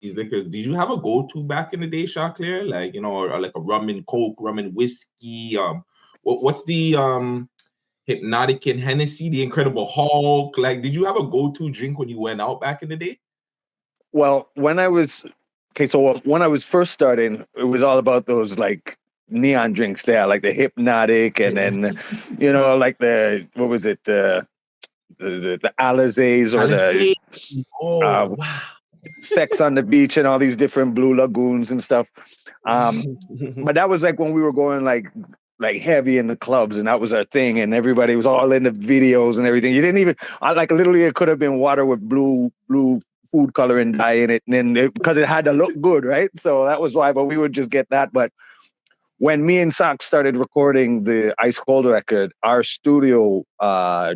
these liquors. Did you have a go-to back in the day, Choclair? Like, or like a rum and coke, rum and whiskey. What's the Hypnotic and Hennessy, the Incredible Hulk? Like, did you have a go-to drink when you went out back in the day? Well, when I was first starting, it was all about those like neon drinks there, like the Hypnotic, and then like the what was it, the Alizés or Alizé. wow, Sex on the Beach and all these different Blue Lagoons and stuff. But that was like when we were going like heavy in the clubs, and that was our thing, and everybody was all in the videos and everything. You didn't even like literally it could have been water with blue food coloring dye in it, and then because it had to look good, right? So that was why. But we would just get that. But when me and Sock started recording the Ice Cold record, our studio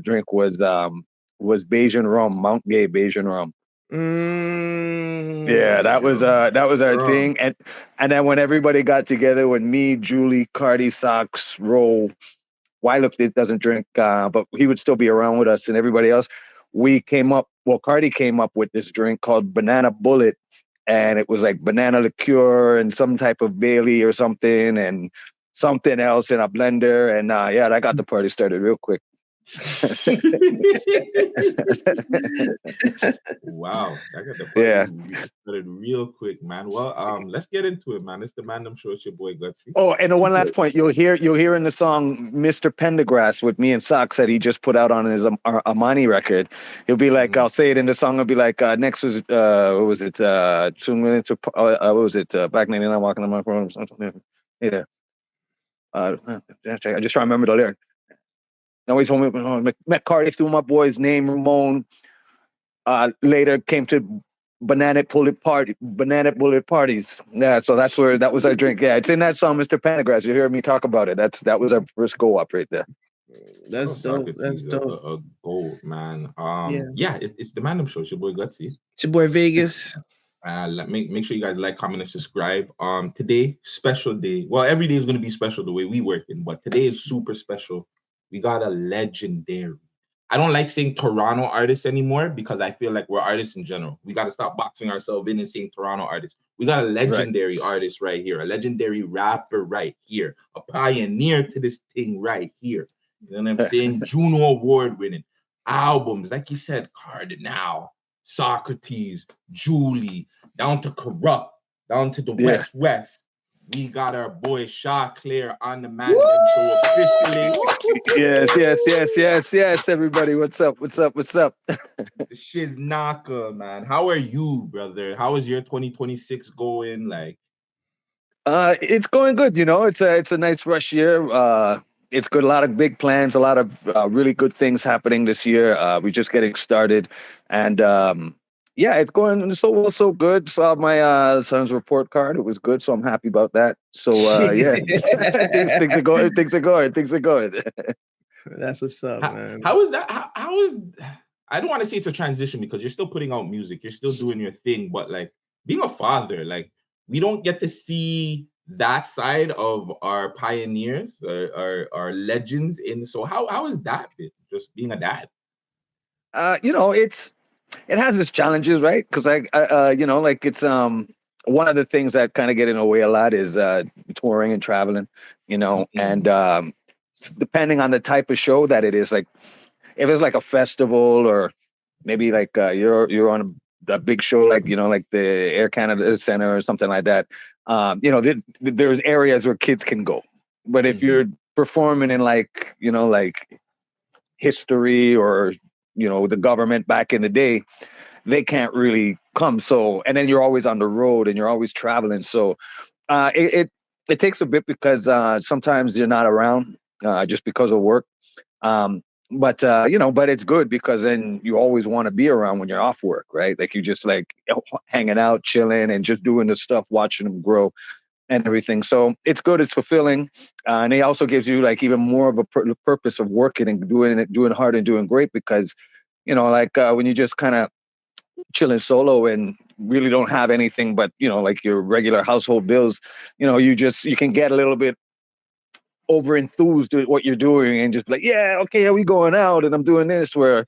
drink was Bajan rum, Mount Gay Bajan rum. Yeah, that was our thing. And then when everybody got together, when me, Julie, Cardi, Socks, Roll, Wyloff doesn't drink, but he would still be around with us, and everybody else, Cardi came up with this drink called Banana Bullet, and it was like banana liqueur and some type of Bailey or something and something else in a blender, and that got the party started real quick. Wow, I got the party started real quick, man. Well, let's get into it, man. It's the Man Dem Show. It's your boy Guttzy. Oh, and one last point, you'll hear in the song Mr. Pendergrass with me and Socks that he just put out on his Amani record. He'll be like, I'll say it in the song. I'll be like, next was what was it? 2 minutes. What was it? Back 99 walking on my phone. Yeah. I just try to remember the lyric. Now he told me, met Cardi through my boy's name, Ramon. Later came to Banana Bullet Parties. Yeah, so that was our drink. Yeah, it's in that song, Mr. Pendergrass. You hear me talk about it. That was our first go up right there. That's dope. That's dope. A gold, man. It's the Man Dem Show. It's your boy Guttzy. It's your boy Vagez. Make sure you guys like, comment, and subscribe. Today, special day. Well, every day is going to be special the way we working, but today is super special. We got a legendary. I don't like saying Toronto artists anymore because I feel like we're artists in general. We got to stop boxing ourselves in and saying Toronto artists. We got a legendary artist right here, a legendary rapper right here, a pioneer to this thing right here. You know what I'm saying? Juno Award winning albums, like he said, Cardinal, Socrates, Julie, down to Corrupt, down to the West. We got our boy Choclair on the Man Dem Show officially. Yes, everybody. What's up? The Shiznaka, man. How are you, brother? How is your 2026 going? Like, it's going good. It's a nice rush year. It's good. A lot of big plans. A lot of really good things happening this year. We're just getting started, and it's going so well, so good. Saw my son's report card. It was good, so I'm happy about that. So things are going. That's what's up, man. How is that? How is? I don't want to say it's a transition because you're still putting out music, you're still doing your thing, but like being a father, like we don't get to see that side of our pioneers, our legends. So how is that been, just being a dad? It has its challenges, right? Because it's one of the things that kind of get in the way a lot is touring and traveling, and depending on the type of show that it is, like if it's like a festival or maybe like you're on a big show, like like the Air Canada Center or something like that. There's areas where kids can go, but if you're performing in like history or the government back in the day, they can't really come. So, and then you're always on the road and you're always traveling. So it takes a bit because sometimes you're not around just because of work. But it's good because then you always want to be around when you're off work, right? Like you just like hanging out, chilling and just doing the stuff, watching them grow and everything. So it's good. It's fulfilling. And it also gives you like even more of a purpose of working and doing hard and doing great because, when you just kind of chilling solo and really don't have anything but, like your regular household bills, you can get a little bit over enthused with what you're doing and just like, yeah, okay, are we going out? And I'm doing this where,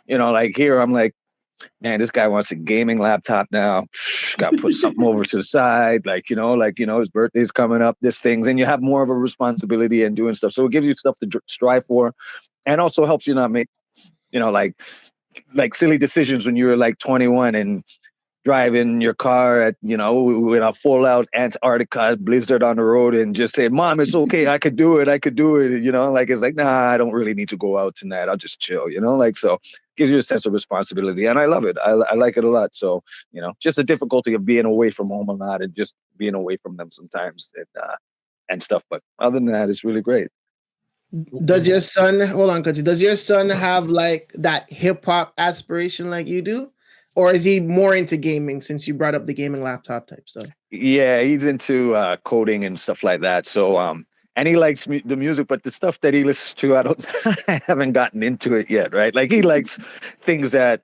like here, I'm like, man, this guy wants a gaming laptop now. Got to put something over to the side, like his birthday's coming up, this things, and you have more of a responsibility and doing stuff. So it gives you stuff to strive for, and also helps you not make, like silly decisions when you were like 21 and driving your car at, with a full out Antarctica blizzard on the road and just say, Mom, it's okay. I could do it. Like, it's like, nah, I don't really need to go out tonight. I'll just chill, so gives you a sense of responsibility. And I love it. I like it a lot. So, just the difficulty of being away from home a lot and just being away from them sometimes and stuff. But other than that, it's really great. Does your son, hold on, Guttzy, does your son have like that hip hop aspiration like you do? Or is he more into gaming, since you brought up the gaming laptop type stuff? Yeah, he's into coding and stuff like that. So, and he likes the music, but the stuff that he listens to, I haven't gotten into it yet, right? Like he likes things that,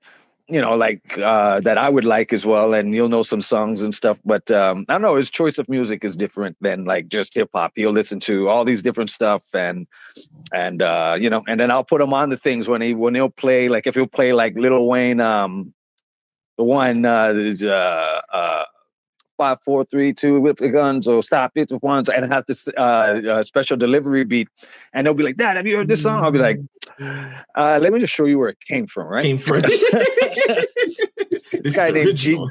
that I would like as well. And you'll know some songs and stuff. But I don't know, his choice of music is different than like just hip hop. He'll listen to all these different stuff and then I'll put him on the things when he'll play, like if he'll play like Lil Wayne, the one is 5, 4, 3, 2, whip the guns, or stop it with ones, and have this special delivery beat, and they'll be like, Dad, have you heard this song? I'll be like, let me just show you where it came from, right? This guy named G.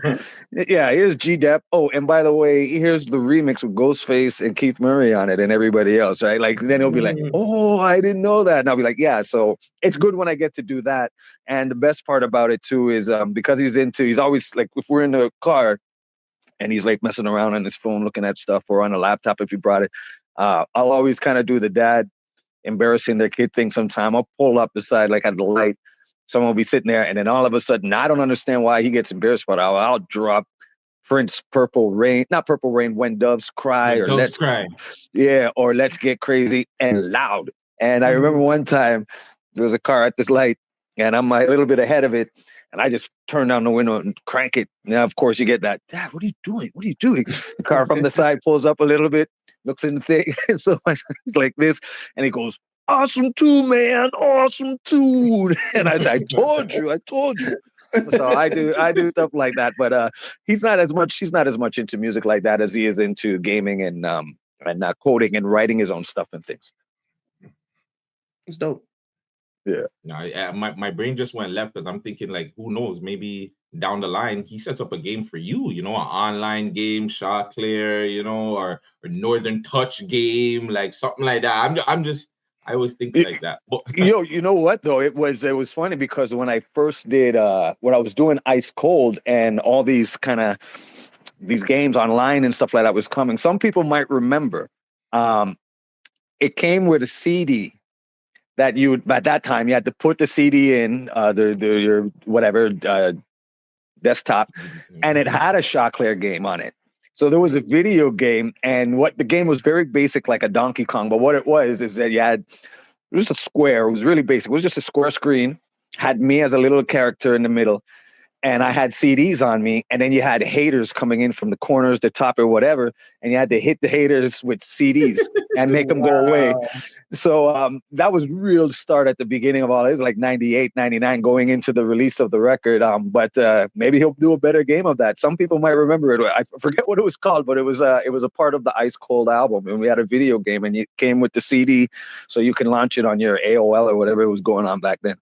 Yeah, here's G-Dep. Oh, and by the way, here's the remix with Ghostface and Keith Murray on it and everybody else, right? Like, then he'll be like, oh, I didn't know that. And I'll be like, yeah. So it's good when I get to do that. And the best part about it too is because he's always like, if we're in the car and he's like messing around on his phone, looking at stuff, or on a laptop if he brought it, I'll always kind of do the dad embarrassing their kid thing sometime. I'll pull up beside, like at the light. Someone will be sitting there, and then all of a sudden, I don't understand why he gets embarrassed, but I'll drop Prince Purple Rain, not Purple Rain, When Doves Cry, or Let's Cry. Yeah, or Let's Get Crazy and loud. And I remember one time there was a car at this light, and I'm a little bit ahead of it, and I just turn down the window and crank it. Now, of course, you get that, Dad, what are you doing? What are you doing? The car from the side pulls up a little bit, looks in the thing, and so it's like this, and he goes, awesome too, man. Awesome too. And I said, I told you. So I do stuff like that. But she's not as much into music like that as he is into gaming and coding and writing his own stuff and things. It's dope. Yeah. No, my brain just went left because I'm thinking, like, who knows? Maybe down the line he sets up a game for you, an online game, Choclair, or Northern Touch game, like something like that. I always think like that. But, you know what though? It was funny because when I first did when I was doing Ice Cold and all these kind of these games online and stuff like that was coming, some people might remember it came with a CD that at that time you had to put the CD in your whatever desktop, and it had a Choclair game on it. So there was a video game, and what the game was very basic, like a Donkey Kong. But what it was is that it was just a square. It was really basic. It was just a square screen. Had me as a little character in the middle, and I had CDs on me. And then you had haters coming in from the corners, the top, or whatever, and you had to hit the haters with CDs and make them go away. So that was real start at the beginning of all. It was like 98, 99 going into the release of the record. But maybe he'll do a better game of that. Some people might remember it. I forget what it was called, but it was a part of the Ice Cold album. And we had a video game, and it came with the CD, so you can launch it on your AOL or whatever was going on back then.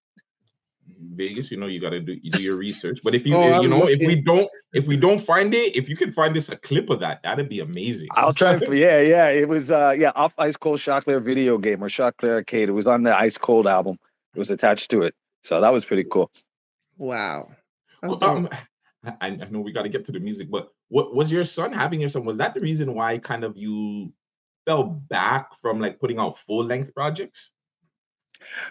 Vegas, you got to do your research. But if if we don't find it, if you can find us a clip of that, that'd be amazing. I'll try. It was off Ice Cold Choclair video game, or Choclair Arcade. It was on the Ice Cold album. It was attached to it, so that was pretty cool. Wow. I know we got to get to the music, but what was your son having? Was that the reason why kind of you fell back from like putting out full length projects?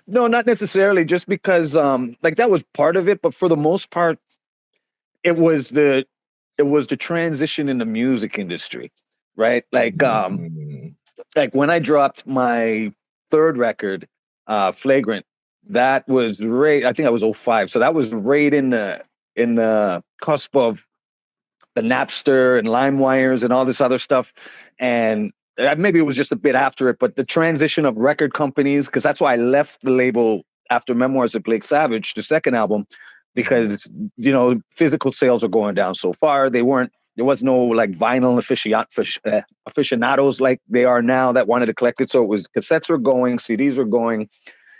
No, not necessarily. Just because, that was part of it, but for the most part, it was the transition in the music industry, right? Like when I dropped my third record, Flagrant, that was right. I think that was 2005. So that was right in the cusp of the Napster and LimeWires and all this other stuff, and maybe it was just a bit after it, but the transition of record companies, because that's why I left the label after Memoirs of Blake Savage, the second album, because, you know, physical sales are going down so far. There was no like vinyl aficionados like they are now that wanted to collect it. So it was cassettes were going, CDs were going,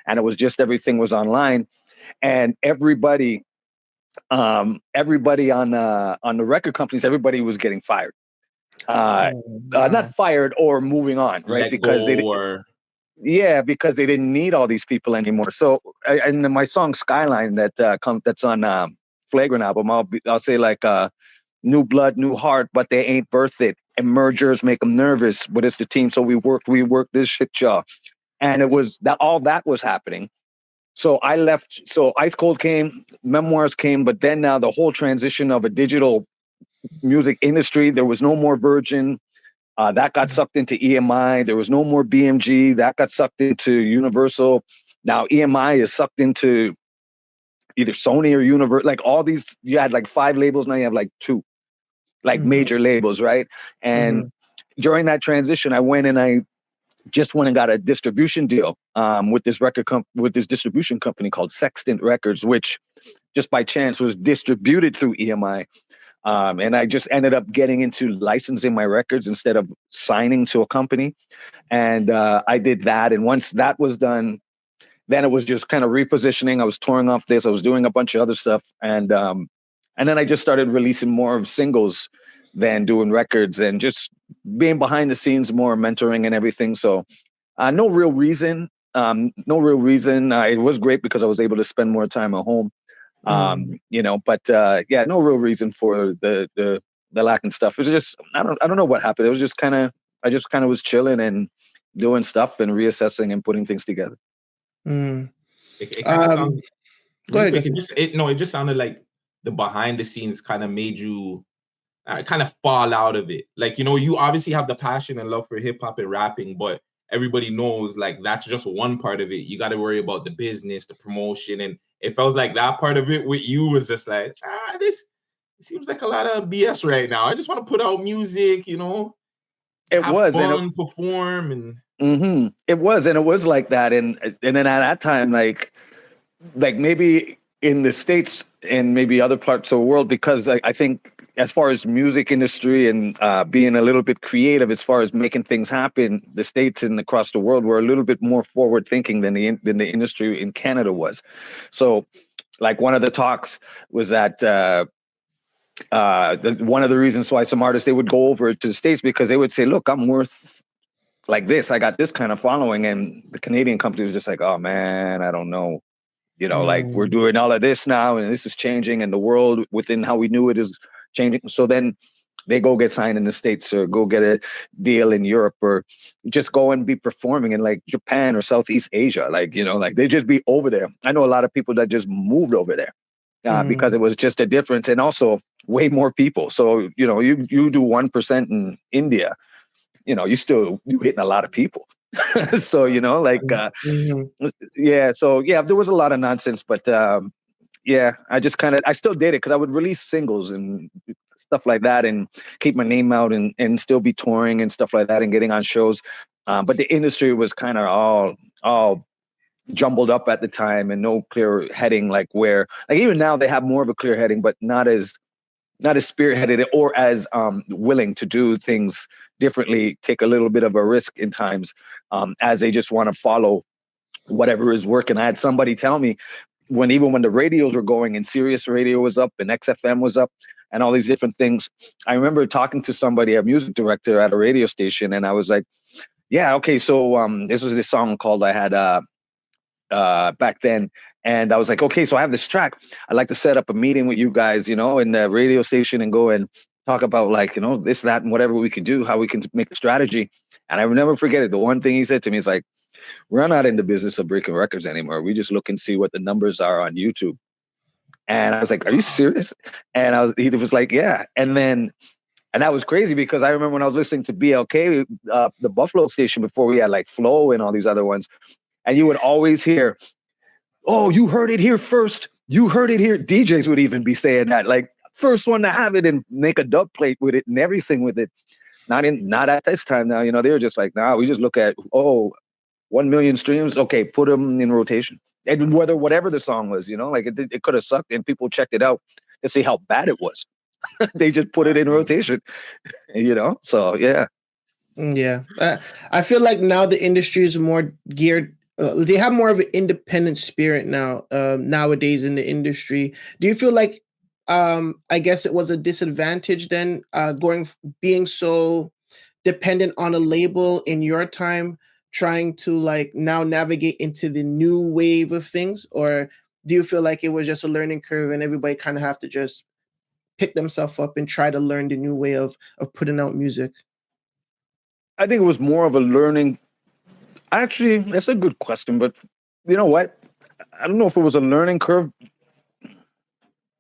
and it was just everything was online. And everybody on the record companies, everybody was getting fired. Not fired or moving on, right? Because because they didn't need all these people anymore. So, and my song Skyline that's on Flagrant album, I'll say like new blood, new heart, but they ain't worth it. And mergers make them nervous, but it's the team. So we worked this shit, y'all. And it was that all that was happening. So I left. So Ice Cold came, Memoirs came, but then now the whole transition of a digital music industry, there was no more Virgin. That got sucked into EMI. There was no more BMG. That got sucked into Universal. Now EMI is sucked into either Sony or Universal. Like all these, you had like 5 labels. Now you have like 2, like major labels, right? And during that transition, I went and I just went and got a distribution deal with this with this distribution company called Sextant Records, which just by chance was distributed through EMI. And I just ended up getting into licensing my records instead of signing to a company. And I did that. And once that was done, then it was just kind of repositioning. I was touring off this. I was doing a bunch of other stuff. And then I just started releasing more of singles than doing records and just being behind the scenes, more mentoring and everything. So no real reason. It was great because I was able to spend more time at home. You know, but yeah, no real reason for the lack and stuff. It was just I don't know what happened. It was just I just was chilling and doing stuff and reassessing and putting things together. It kind of sounds, go ahead. It just sounded like the behind the scenes kind of made you kind of fall out of it. Like, you know, you obviously have the passion and love for hip hop and rapping, but everybody knows like that's just one part of it. You got to worry about the business, the promotion, and it felt like that part of it with you was just like, this seems like a lot of BS right now. I just want to put out music, you know. It was fun, and perform, and it was like that, and then at that time, like maybe in the States and maybe other parts of the world, because I think as far as music industry and being a little bit creative as far as making things happen, the States and across the world were a little bit more forward thinking than the industry in Canada was. So like one of the talks was that one of the reasons why some artists, they would go over to the States because they would say, look, I'm worth like this. I got this kind of following. And the Canadian company was just like, oh man, I don't know. You know, like we're doing all of this now and this is changing and the world within how we knew it is changing. So then they go get signed in the States or go get a deal in Europe or just go and be performing in like Japan or Southeast Asia. Like, you know, like they just be over there. I know a lot of people that just moved over there because it was just a difference and also way more people. So, you know, you do 1% in India, you know, you hitting a lot of people. So, you know, like, yeah. So, yeah, there was a lot of nonsense, but yeah, I still did it because I would release singles and stuff like that and keep my name out and still be touring and stuff like that and getting on shows. But the industry was kind of all jumbled up at the time and no clear heading, like where, like even now they have more of a clear heading, but not as spearheaded or as willing to do things differently, take a little bit of a risk in times as they just want to follow whatever is working. I had somebody tell me when the radios were going and Sirius Radio was up and XFM was up and all these different things, I remember talking to somebody, a music director at a radio station, and I was like, yeah, okay, so this was this song called I had back then. And I was like, okay, so I have this track. I'd like to set up a meeting with you guys, you know, in the radio station and go and talk about like, you know, this, that, and whatever we can do, how we can make a strategy. And I will never forget it. The one thing he said to me is like, we're not in the business of breaking records anymore. We just look and see what the numbers are on YouTube. And I was like, are you serious? And he was like, yeah. And that was crazy because I remember when I was listening to BLK, the Buffalo station before we had like Flow and all these other ones. And you would always hear, oh, you heard it here first. You heard it here. DJs would even be saying that, like, first one to have it and make a dub plate with it and everything with it. Not at this time now. You know, they were just like, nah, we just look at, 1 million streams. Okay, put them in rotation. And whatever the song was, like it could have sucked and people checked it out to see how bad it was. They just put it in rotation, So yeah. Yeah. I feel like now the industry is more geared. They have more of an independent spirit now. Nowadays in the industry, do you feel like? I guess it was a disadvantage then, being so dependent on a label in your time, trying to like now navigate into the new wave of things, or do you feel like it was just a learning curve and everybody kind of have to just pick themselves up and try to learn the new way of putting out music? I think it was more of a learning. Actually, that's a good question, but you know what? I don't know if it was a learning curve.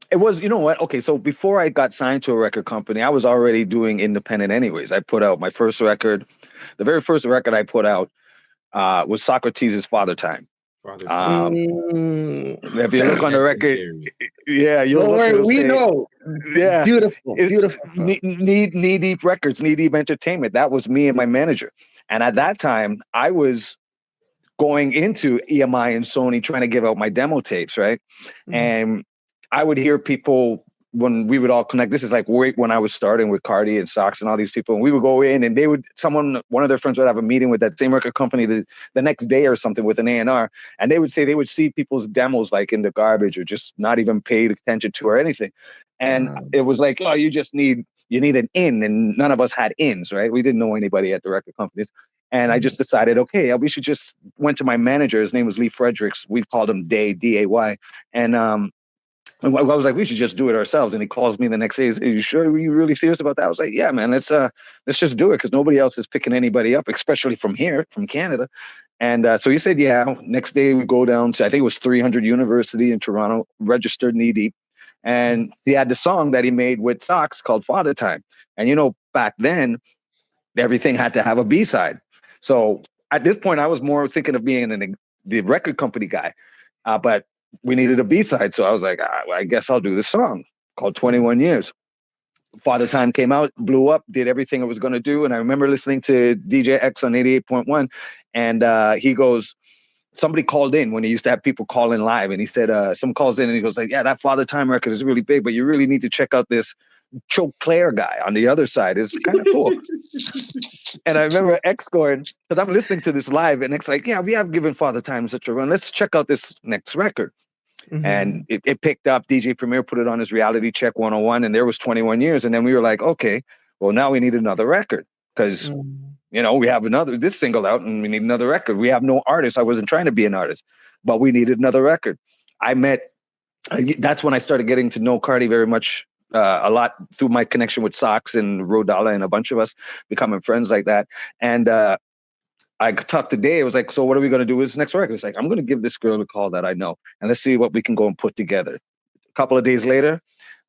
It was, you know what? Okay, so before I got signed to a record company, I was already doing independent anyways. I put out my first record. The very first record I put out was Socrates' Father Time. If you look on the record, yeah, you'll look. We know. Yeah, beautiful. Knee Deep Records, Knee Deep Entertainment. That was me and my manager. And at that time, I was going into EMI and Sony trying to give out my demo tapes, right? Mm-hmm. And I would hear people when we would all connect. This is like when I was starting with Cardi and Sox and all these people, and we would go in and one of their friends would have a meeting with that same record company the next day or something with an A&R, and they would say they would see people's demos like in the garbage or just not even paid attention to or anything. And it was like, oh, you need an in, and none of us had ins, right? We didn't know anybody at the record companies. And I just decided, okay, we should just went to my manager. His name was Lee Fredericks. We called him Day, D-A-Y. And I was like, we should just do it ourselves. And he calls me the next day. Are you sure? Are you really serious about that? I was like, yeah, man, let's just do it because nobody else is picking anybody up, especially from here, from Canada. And so he said, yeah. Next day we go down to, I think it was 300 University in Toronto, registered Knee Deep. And he had the song that he made with Sox called Father Time. And, back then, everything had to have a B-side. So at this point, I was more thinking of being the record company guy. But we needed a B-side. So I was like, I guess I'll do this song called 21 Years. Father Time came out, blew up, did everything it was going to do. And I remember listening to DJ X on 88.1. And he goes, somebody called in when he used to have people call in live. And he said, some calls in and he goes like, yeah, that Father Time record is really big, but you really need to check out this Choclair guy on the other side. It's kind of cool. And I remember X going, because I'm listening to this live, and X like, yeah, we have given Father Time such a run. Let's check out this next record. Mm-hmm. And it picked up. DJ Premier put it on his Reality Check 101, and there was 21 Years. And then we were like, okay, well, now we need another record because, we have this single out and we need another record. We have no artist. I wasn't trying to be an artist, but we needed another record. That's when I started getting to know Cardi very much. A lot through my connection with Sox and Rodala and a bunch of us becoming friends like that. And I talked today. It was like, so what are we going to do with this next record? It's like, I'm going to give this girl a call that I know, and let's see what we can go and put together. A couple of days later,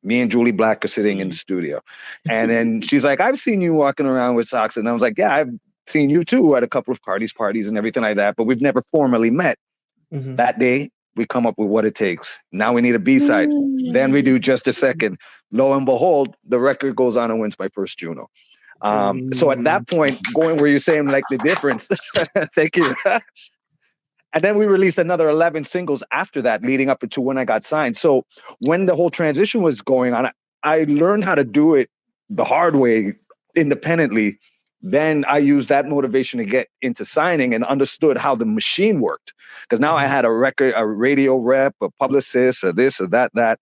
me and Julie Black are sitting in the studio. And then she's like, I've seen you walking around with Sox. And I was like, yeah, I've seen you too at a couple of Cardi's parties and everything like that, but we've never formally met. Mm-hmm. That day, we come up with What It Takes. Now we need a B-side. Then we do Just a Second. Lo and behold, the record goes on and wins my first Juno. So at that point, going where you're saying like the difference, thank you. And then we released another 11 singles after that, leading up into when I got signed. So when the whole transition was going on, I learned how to do it the hard way, independently. Then I used that motivation to get into signing and understood how the machine worked. Because now I had a radio rep, a publicist, a this, a that.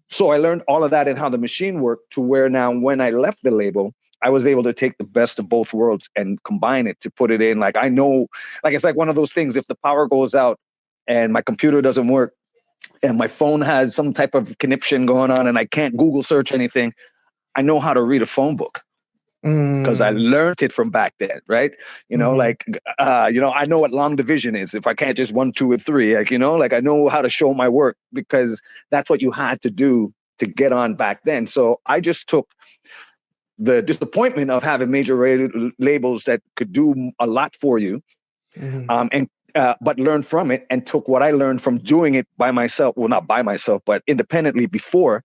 So I learned all of that and how the machine worked to where now when I left the label, I was able to take the best of both worlds and combine it to put it in. Like, I know, like, it's like one of those things, if the power goes out and my computer doesn't work and my phone has some type of conniption going on and I can't Google search anything, I know how to read a phone book. Because I learned it from back then, right? I know what long division is. If I can't just 1, 2, and 3, I know how to show my work because that's what you had to do to get on back then. So I just took the disappointment of having major labels that could do a lot for you, but learn from it and took what I learned from doing it by myself. Well, not by myself, but independently before.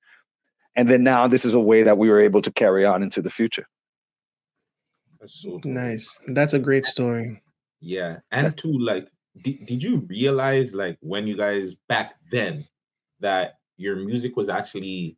And then now this is a way that we were able to carry on into the future. That's so nice. That's a great story. Yeah. And to like did you realize, like, when you guys back then, that your music was actually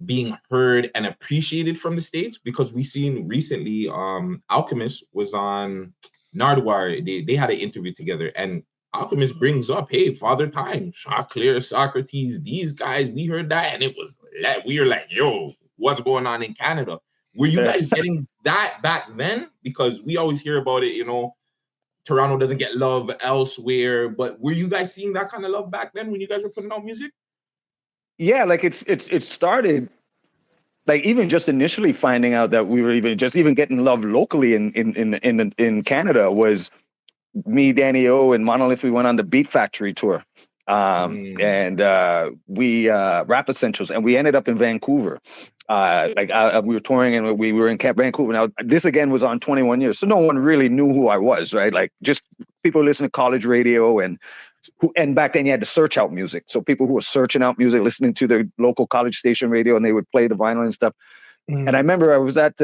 being heard and appreciated from the States? Because we seen recently, Alchemist was on Nardwar. They had an interview together, and Alchemist brings up, hey, Father Time, Choclair, Socrates, these guys, we heard that, and it was we were like, yo, what's going on in Canada? Were you guys getting that back then? Because we always hear about it, Toronto doesn't get love elsewhere, but were you guys seeing that kind of love back then when you guys were putting out music? Yeah, like it started, like, even just initially finding out that we were even getting love locally in Canada was me, Danny O, and Monolith. We went on the Beat Factory tour, and we Rap Essentials, and we ended up in Vancouver. We were touring, and we were in Vancouver. Now, this again was on 21 Years, so no one really knew who I was, right? Like, just people listening to college radio, and back then you had to search out music. So people who were searching out music, listening to their local college station radio, and they would play the vinyl and stuff. And I remember I was at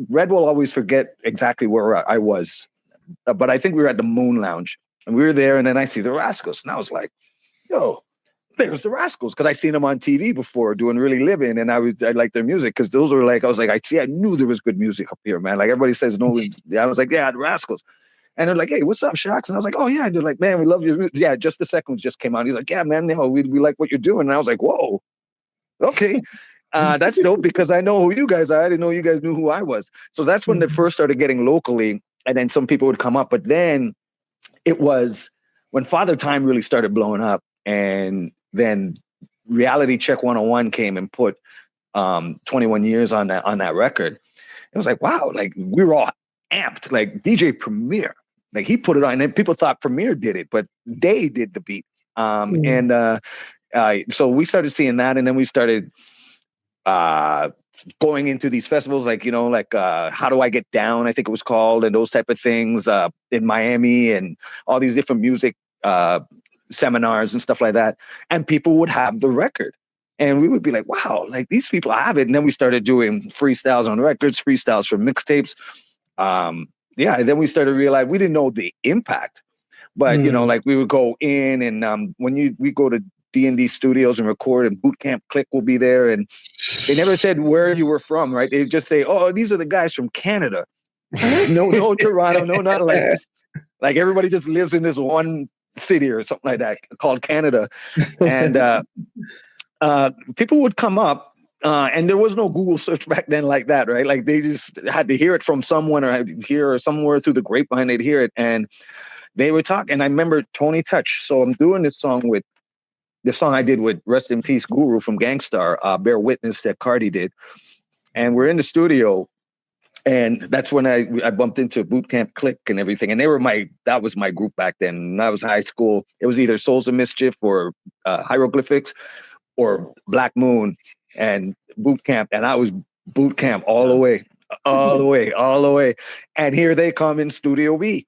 Red will always forget exactly where I was, but I think we were at the Moon Lounge, and we were there, and then I see the Rascals, and I was like, yo, there's the Rascals, because I seen them on TV before doing Really Living, and I liked their music, because those were like, I knew there was good music up here, man. Like, everybody says no. I was like, yeah, the Rascals. And they're like, hey, what's up, Shocks? And I was like, oh, yeah. And they're like, man, we love your music. Yeah, Just the Second just came out. He's like, yeah, man, we like what you're doing. And I was like, whoa, okay. That's dope, because I know who you guys are. I didn't know you guys knew who I was. So that's when they first started getting locally, and then some people would come up. But then it was when Father Time really started blowing up, and then Reality Check 101 came and put 21 Years on that record. It was like, wow, like, we were all amped. Like, DJ Premier, like, he put it on, and people thought Premier did it, but they did the beat. So we started seeing that, and then we started going into these festivals, like, How Do I Get Down, I think it was called, and those type of things in Miami, and all these different music seminars and stuff like that. And people would have the record, and we would be like, wow, like, these people have it. And then we started doing freestyles on records, freestyles from mixtapes. And then we started to realize we didn't know the impact, but like, we would go in, and when we go to D&D studios and record, and Boot Camp Click will be there, and they never said where you were from, right? They just say, oh, these are the guys from Canada. no Toronto, no, not like everybody just lives in this one city or something like that called Canada. And people would come up, and there was no Google search back then like that, right? Like, they just had to hear it from someone, or somewhere through the grapevine, they'd hear it, and they would talk. And I remember Tony Touch. So I'm doing this song I did with Rest in Peace Guru from Gangstar, Bear Witness, that Cardi did. And we're in the studio, and that's when I bumped into Boot Camp Click and everything. And that was my group back then. When I was in high school, it was either Souls of Mischief or Hieroglyphics or Black Moon and Boot Camp. And I was Boot Camp all the way. And here they come in Studio B.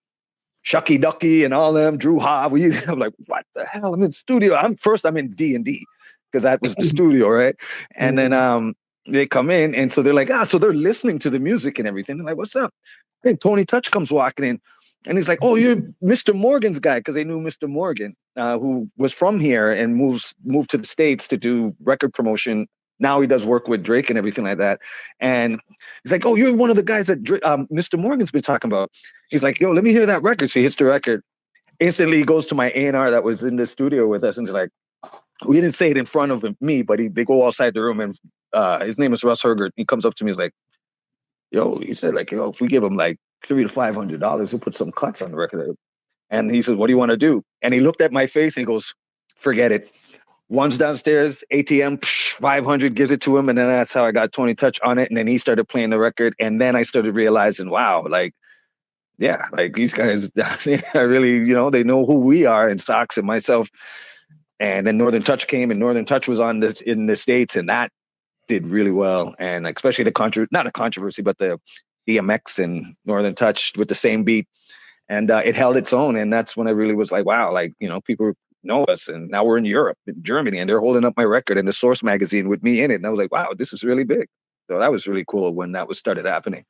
Shucky Ducky and all them, Drew Ha. I'm like, what the hell? I'm in studio. I'm in D&D, because that was the studio, right? And then they come in, and so they're like, so they're listening to the music and everything. They're like, what's up? Hey, Tony Touch comes walking in, and he's like, oh, you're Mr. Morgan's guy, because they knew Mr. Morgan, who was from here and moved to the States to do record promotion. Now he does work with Drake and everything like that. And he's like, oh, you're one of the guys that Mr. Morgan's been talking about. He's like, yo, let me hear that record. So he hits the record. Instantly, he goes to my A&R that was in the studio with us, and he's like, we didn't say it in front of me, but they go outside the room, and his name is Russ Hergert. He comes up to me, he's like, yo, he said, like, yo, if we give him like $300 to $500, he'll put some cuts on the record. And he says, what do you want to do? And he looked at my face, and he goes, forget it. One's downstairs, ATM, 500, gives it to him. And then that's how I got Tony Touch on it. And then he started playing the record. And then I started realizing, wow, like, yeah, like, these guys are really, they know who we are, and Sox and myself. And then Northern Touch came, and Northern Touch was in the States, and that did really well. And especially not a controversy, but the DMX and Northern Touch with the same beat. And it held its own. And that's when I really was like, wow, like, people know us, and now we're in Europe, in Germany, and they're holding up my record in the Source magazine with me in it. And I was like, wow, this is really big. So that was really cool when that started happening.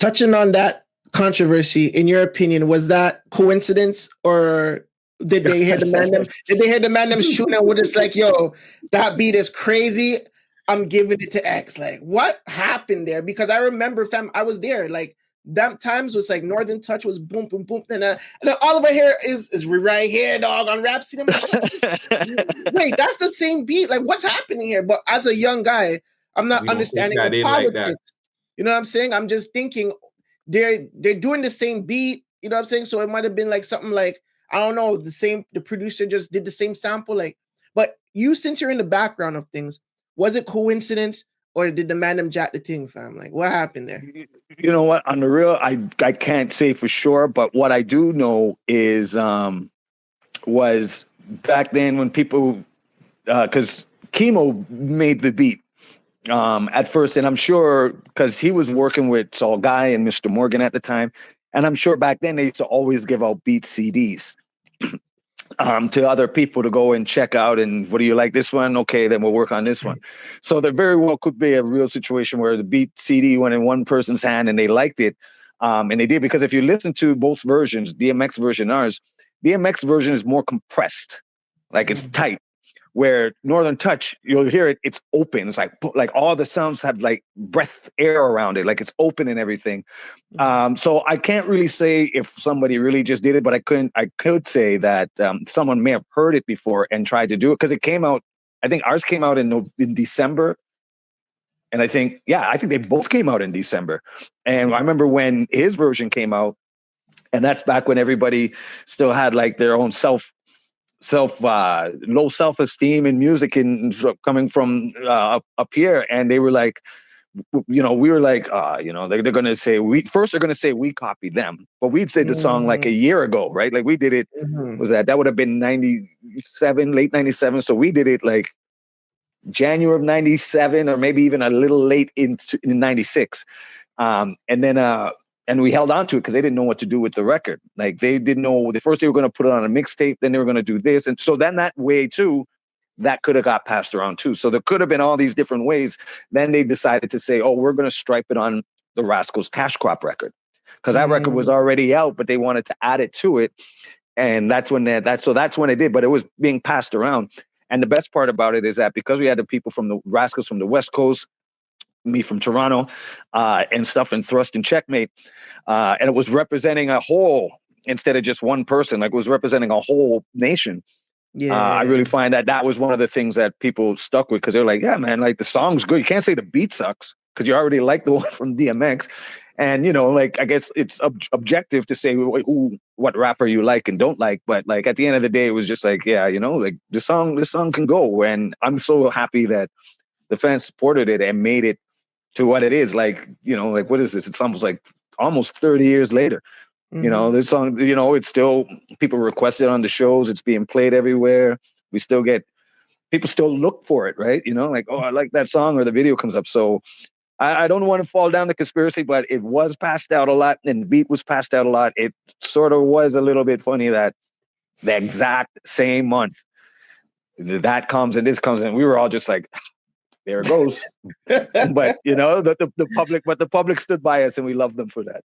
Touching on that controversy, in your opinion, was that coincidence, or did they hear the Man Dem? Did they hear the Man Dem shooting and were just like, "Yo, that beat is crazy. I'm giving it to X." Like, what happened there? Because I remember, fam, I was there. Like, that times was like Northern Touch was boom, boom, boom, and then all over here is right here, dog, on Rhapsody. I'm like, wait, that's the same beat. Like, what's happening here? But as a young guy, I'm not We don't take understanding that the in like politics. that. You know what I'm saying? I'm just thinking they're doing the same beat. You know what I'm saying? So it might have been like something like, I don't know, the producer just did the same sample. Like, but you, since you're in the background of things, was it coincidence or did the Man Dem jack the thing, fam? Like, what happened there? You know what? On the real, I can't say for sure, but what I do know is was back then when people, because Chemo made the beat at first, and I'm sure because he was working with Saul Guy and Mr. Morgan at the time, and I'm sure back then they used to always give out beat CDs to other people to go and check out. And what do you like this one? Okay, then we'll work on this one. So there very well could be a real situation where the beat CD went in one person's hand and they liked it, and they did, because if you listen to both versions, DMX version, ours, DMX version is more compressed, like it's tight. Where Northern Touch, you'll hear it, it's open. It's like all the sounds have like breath air around it, like it's open and everything. So I can't really say if somebody really just did it, but I could say that someone may have heard it before and tried to do it, because it came out, I think ours came out in December. And I think they both came out in December. And I remember when his version came out, and that's back when everybody still had like their own low self-esteem in music and coming from up here, and they were like, we were like, they're gonna say they're gonna say we copied them, but we'd say the song like a year ago, right? Like we did it. Was that would have been 97, late 97? So we did it like January of 97, or maybe even a little late in 96, and then. And we held on to it because they didn't know what to do with the record. Like they didn't know. First they were going to put it on a mixtape, then they were going to do this, and so then that way too, that could have got passed around too. So there could have been all these different ways. Then they decided to say, "Oh, we're going to stripe it on the Rascals Cash Crop record," because that record was already out, but they wanted to add it to it, and that's when they did. But it was being passed around, and the best part about it is that because we had the people from the Rascals from the West Coast, me from Toronto, and stuff, and Thrust and Checkmate, and it was representing a whole instead of just one person. Like it was representing a whole nation. I really find that was one of the things that people stuck with, because they're like, yeah, man, like the song's good. You can't say the beat sucks because you already like the one from DMX. And like I guess it's objective to say what rapper you like and don't like, but like at the end of the day, it was just like, yeah, like this song can go. And I'm so happy that the fans supported it and made it to what it is. Like, like what is this? It's almost 30 years later. This song, it's still, people request it on the shows. It's being played everywhere. We still get, people still look for it, right? Like, oh, I like that song, or the video comes up. So I don't want to fall down the conspiracy, but it was passed out a lot, and the beat was passed out a lot. It sort of was a little bit funny that the exact same month that comes and this comes, and we were all just like, there it goes. But the public stood by us, and we love them for that.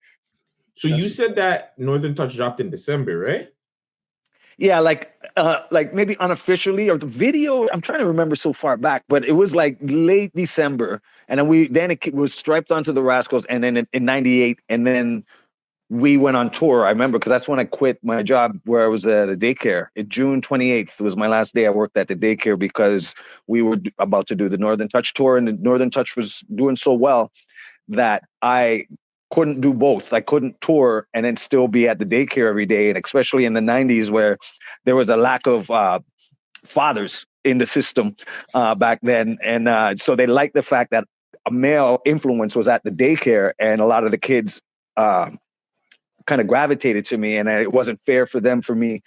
So you said that Northern Touch dropped in December, right? Yeah, like maybe unofficially, or the video, I'm trying to remember so far back, but it was like late December, and then it was striped onto the Rascals, and then in 98, and then we went on tour. I remember because that's when I quit my job where I was at a daycare. June 28th was my last day I worked at the daycare, because we were about to do the Northern Touch tour, and the Northern Touch was doing so well that I couldn't do both. I couldn't tour and then still be at the daycare every day, and especially in the 90s where there was a lack of fathers in the system back then. And so they liked the fact that a male influence was at the daycare, and a lot of the kids kind of gravitated to me, and it wasn't fair for me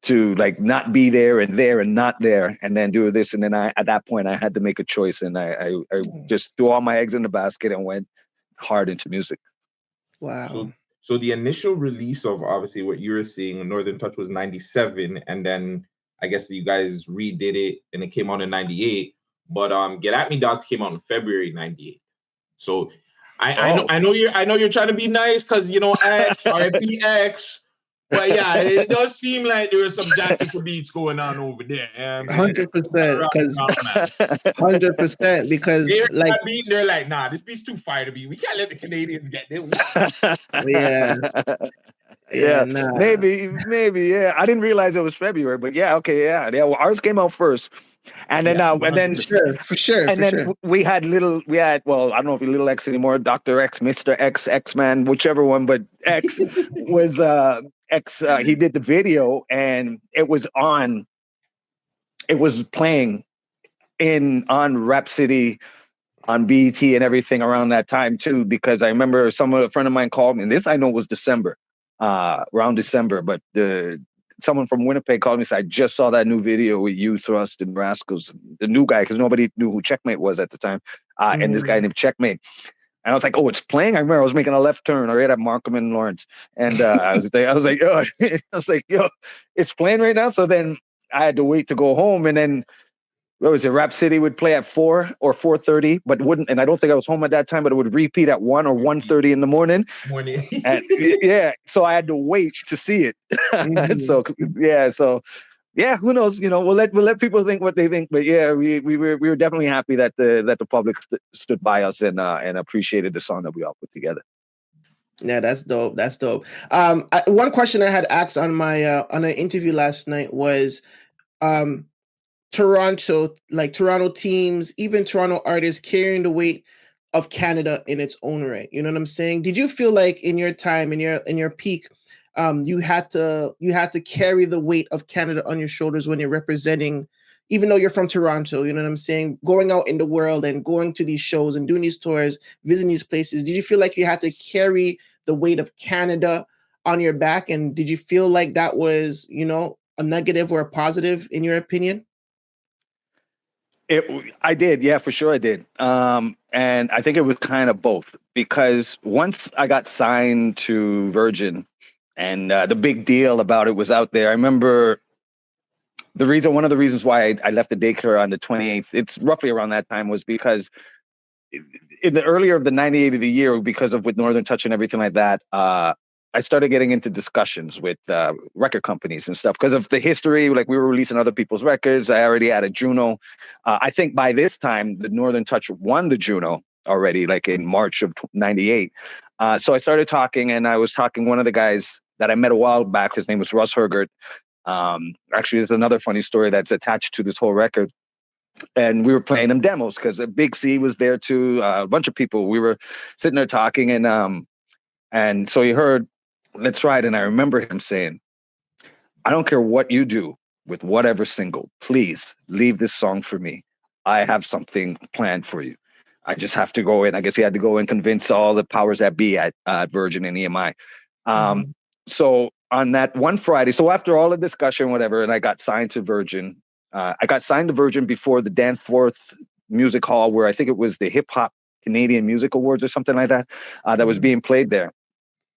to like not be there and not there, and then do this. And then at that point I had to make a choice, and I just threw all my eggs in the basket and went hard into music. Wow. So the initial release of obviously what you were seeing, Northern Touch, was 97, and then I guess you guys redid it and it came out in 98. But Get At Me Dog came out in February 98. So I know you're trying to be nice because X or PX. But yeah, it does seem like there was some Jackie beats going on over there. 100%, because 100%, because they're like, nah, this beat's too fire to be. We can't let the Canadians get this. Yeah, nah. Maybe, yeah. I didn't realize it was February, but yeah, okay, yeah. Well, ours came out first, and then for sure. We had, well, I don't know if Little X anymore, Dr. X, Mr. X, X-Man, whichever one, but X was X. He did the video, and it was playing on Rhapsody, on BET and everything around that time too, because I remember a friend of mine called me, and this I know was December. Around December, but someone from Winnipeg called me and said, I just saw that new video with you, Thrust, and Rascals, the new guy, because nobody knew who Checkmate was at the time, and this guy named Checkmate. And I was like, oh, it's playing? I remember I was making a left turn right at Markham and Lawrence, and I was like, yo, it's playing right now. So then I had to wait to go home, and then what was it? Rap City would play at 4 or 4:30, but wouldn't. And I don't think I was home at that time, but it would repeat at 1 or 1:30 in the morning. And, yeah, so I had to wait to see it. So who knows? We'll let people think what they think. But yeah, we were definitely happy that the public stood by us and appreciated the song that we all put together. Yeah, that's dope. One question I had asked on my on an interview last night was, Toronto teams, even Toronto artists carrying the weight of Canada in its own right. You know what I'm saying? Did you feel like in your time, in your peak, you had to carry the weight of Canada on your shoulders when you're representing, even though you're from Toronto, you know what I'm saying? Going out in the world and going to these shows and doing these tours, visiting these places. Did you feel like you had to carry the weight of Canada on your back? And did you feel like that was, a negative or a positive in your opinion? I did, yeah, for sure I did. And I think it was kind of both, because once I got signed to Virgin and the big deal about it was out there, I remember one of the reasons why I left the daycare on the 28th, it's roughly around that time, was because in the earlier of the 98 of the year, with Northern Touch and everything like that, I started getting into discussions with record companies and stuff because of the history. Like, we were releasing other people's records. I already had a Juno. I think by this time, the Northern Touch won the Juno already, like in March of 98. So I started talking, and I was talking one of the guys that I met a while back. His name was Russ Hergert. Actually, there's another funny story that's attached to this whole record. And we were playing them demos because Big C was there too. A bunch of people. We were sitting there talking, and so he heard, let's ride. And I remember him saying, I don't care what you do with whatever single, please leave this song for me. I have something planned for you. I just have to go in. I guess he had to go and convince all the powers that be at Virgin and EMI. So on that one Friday, so after all the discussion, whatever, and I got signed to Virgin. I got signed to Virgin before the Danforth Music Hall, where I think it was the Hip Hop Canadian Music Awards or something like that, that was being played there.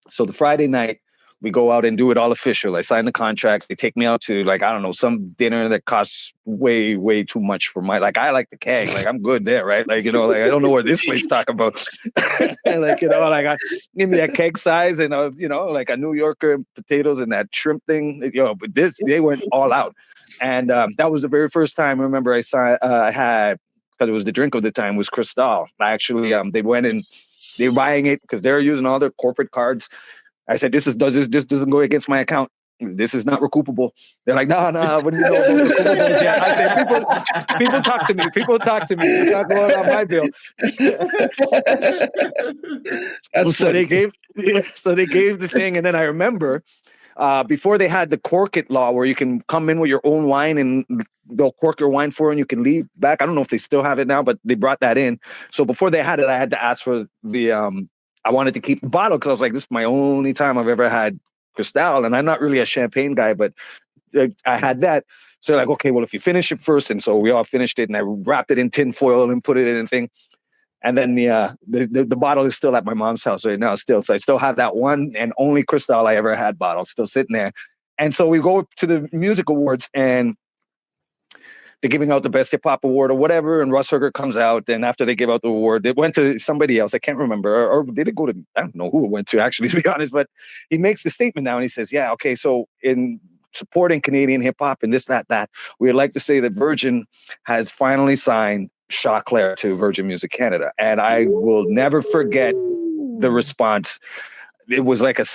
So the Friday night, we go out and do it all official. I sign the contracts. They take me out to, like, I don't know, some dinner that costs way, way too much for I like the keg. Like, I'm good there, right? Like, I don't know what this place talking about. Give me that keg size and, like a New Yorker potatoes and that shrimp thing. But they went all out. And that was the very first time I remember I had, because it was the drink of the time, was Cristal. I actually, they went and they were buying it because they're using all their corporate cards. I said, this doesn't go against my account. This is not recoupable. They're like, no, what do you know about recoupables? Yeah, I said, people talk to me. It's not going on my bill. So they gave the thing. And then I remember before they had the cork it law where you can come in with your own wine and they'll cork your wine for you and you can leave back. I don't know if they still have it now, but they brought that in. So before they had it, I had to ask for the, I wanted to keep the bottle because I was like, this is my only time I've ever had Cristal. And I'm not really a champagne guy, but I had that. So they're like, okay, well, if you finish it first. And so we all finished it and I wrapped it in tin foil and put it in a thing. And then the bottle is still at my mom's house right now still. So I still have that one and only Cristal I ever had bottle still sitting there. And so we go to the music awards and they're giving out the best hip hop award or whatever, and Russ Herger comes out, and after they give out the award, it went to somebody else. I can't remember, or did it go to? I don't know who it went to actually, to be honest. But he makes the statement now, and he says, "Yeah, okay, so in supporting Canadian hip hop and this, that, we would like to say that Virgin has finally signed Choclair to Virgin Music Canada," and I will never forget the response. It was like a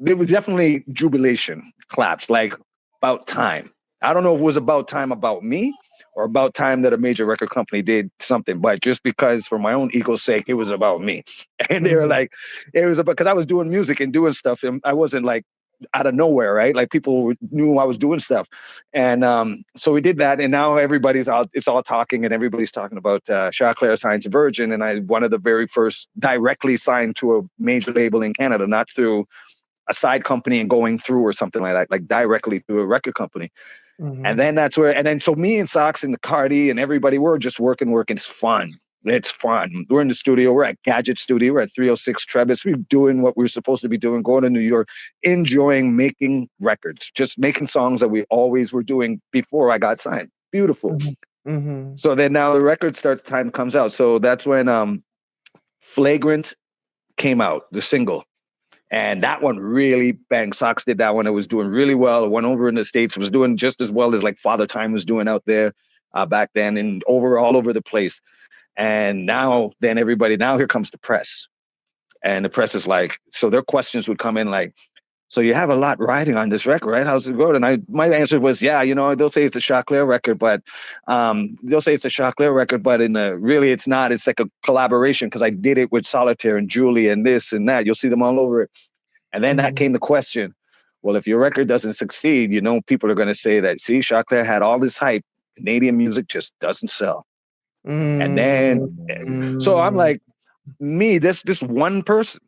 it was definitely jubilation claps, like about time. I don't know if it was about time about me or about time that a major record company did something, but just because for my own ego's sake, it was about me. And they were like, it was about, because I was doing music and doing stuff, and I wasn't like out of nowhere, right? Like people knew I was doing stuff. And so we did that, and now it's all talking, and everybody's talking about Choclair signed to Virgin, and I one of the very first directly signed to a major label in Canada, not through a side company and going through or something like that, like directly to a record company. And then that's where, and then so me and Sox and the Cardi and everybody, we're just working. It's fun. It's fun. We're in the studio. We're at Gadget Studio. We're at 306 Trebas. We're doing what we're supposed to be doing, going to New York, enjoying making records, just making songs that we always were doing before I got signed. Beautiful. So then now the record time comes out. So that's when Flagrant came out, the single. And that one really banged. Sox did that one. It was doing really well. It went over in the States. It was doing just as well as like Father Time was doing out there back then, and all over the place. And now here comes the press. And the press is like, so their questions would come in like, so you have a lot riding on this record, right? How's it going? And my answer was, yeah, they'll say it's a Choclair record, but really it's not. It's like a collaboration because I did it with Solitaire and Julie and this and that. You'll see them all over it. And then that came the question, well, if your record doesn't succeed, people are going to say that, see, Choclair had all this hype. Canadian music just doesn't sell. And then, so I'm like, this one person,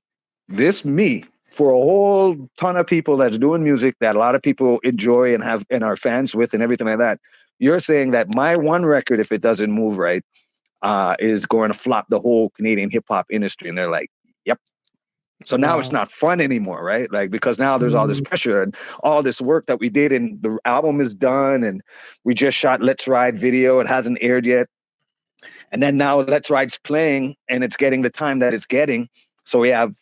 me, for a whole ton of people that's doing music that a lot of people enjoy and have and are fans with and everything like that. You're saying that my one record, if it doesn't move right, is going to flop the whole Canadian hip hop industry. And they're like, yep. So now it's not fun anymore, right? Like, because now there's all this pressure and all this work that we did, and the album is done, and we just shot Let's Ride video. It hasn't aired yet. And then now Let's Ride's playing, and it's getting the time that it's getting. So we have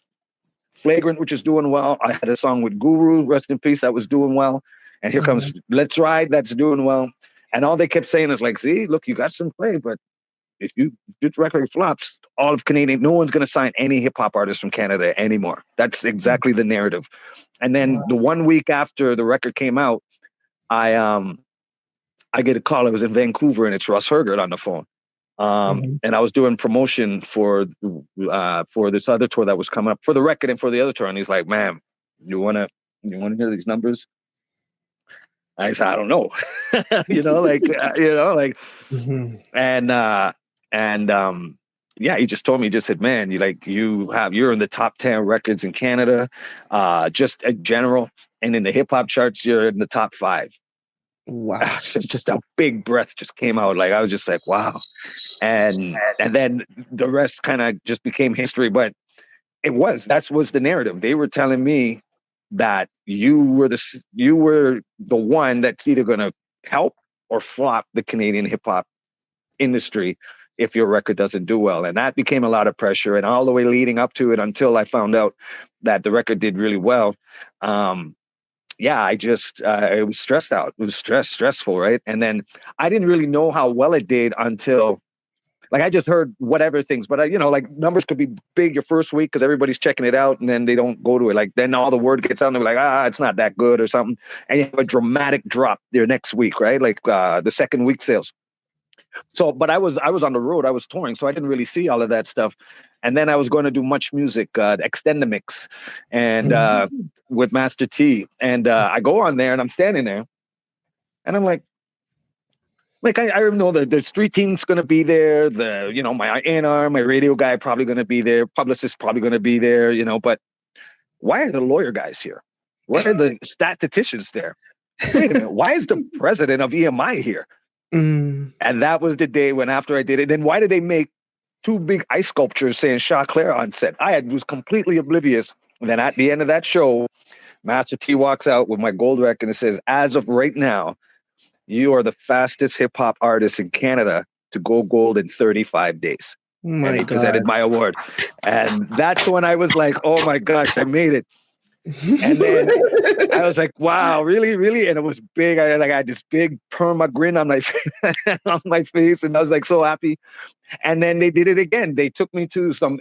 Flagrant, which is doing well. I had a song with Guru, rest in peace, that was doing well. And here comes Let's Ride, that's doing well. And all they kept saying is like, see, look, you got some play, but if this record flops, all of Canadian, no one's going to sign any hip hop artist from Canada anymore. That's exactly the narrative. And then the 1 week after the record came out, I get a call. I was in Vancouver, and it's Russ Herger on the phone. And I was doing promotion for this other tour that was coming up for the record and for the other tour. And he's like, "Man, you wanna hear these numbers?" I said, "I don't know," yeah, he just told me, he just said, "Man, you're in the top 10 records in Canada, just in general, and in the hip hop charts, you're in the top 5." Wow. Just a big breath just came out. Like, I was just like, wow. And then the rest kind of just became history. But that was the narrative. They were telling me that you were the one that's either going to help or flop the Canadian hip hop industry if your record doesn't do well. And that became a lot of pressure. And all the way leading up to it, until I found out that the record did really well, I just, it was stressed out. It was stressful, right? And then I didn't really know how well it did until, like, I just heard whatever things, but like, numbers could be big your first week because everybody's checking it out, and then they don't go to it. Like, then all the word gets out, and they're like, it's not that good or something. And you have a dramatic drop there next week, right? Like the second week sales. So, but I was on the road, I was touring, so I didn't really see all of that stuff. And then I was going to do Much Music, Extend the Mix, and with Master T. And I go on there, and I'm standing there, and I'm like I know that the street team's going to be there. My A&R, my radio guy probably going to be there. Publicist probably going to be there. But why are the lawyer guys here? Why are the statisticians there? Wait a minute, why is the president of EMI here? And that was the day when, after I did it, then why did they make 2 big ice sculptures saying Choclair on set? I was completely oblivious. And then at the end of that show, Master T walks out with my gold record and it says, "As of right now, you are the fastest hip hop artist in Canada to go gold in 35 days. Oh my and he God. presented my award. And that's when I was like, oh my gosh, I made it. And then I was like, wow, really, really? And it was big. I had this big perma grin on my on my face, and I was like so happy. And then they did it again. They took me to some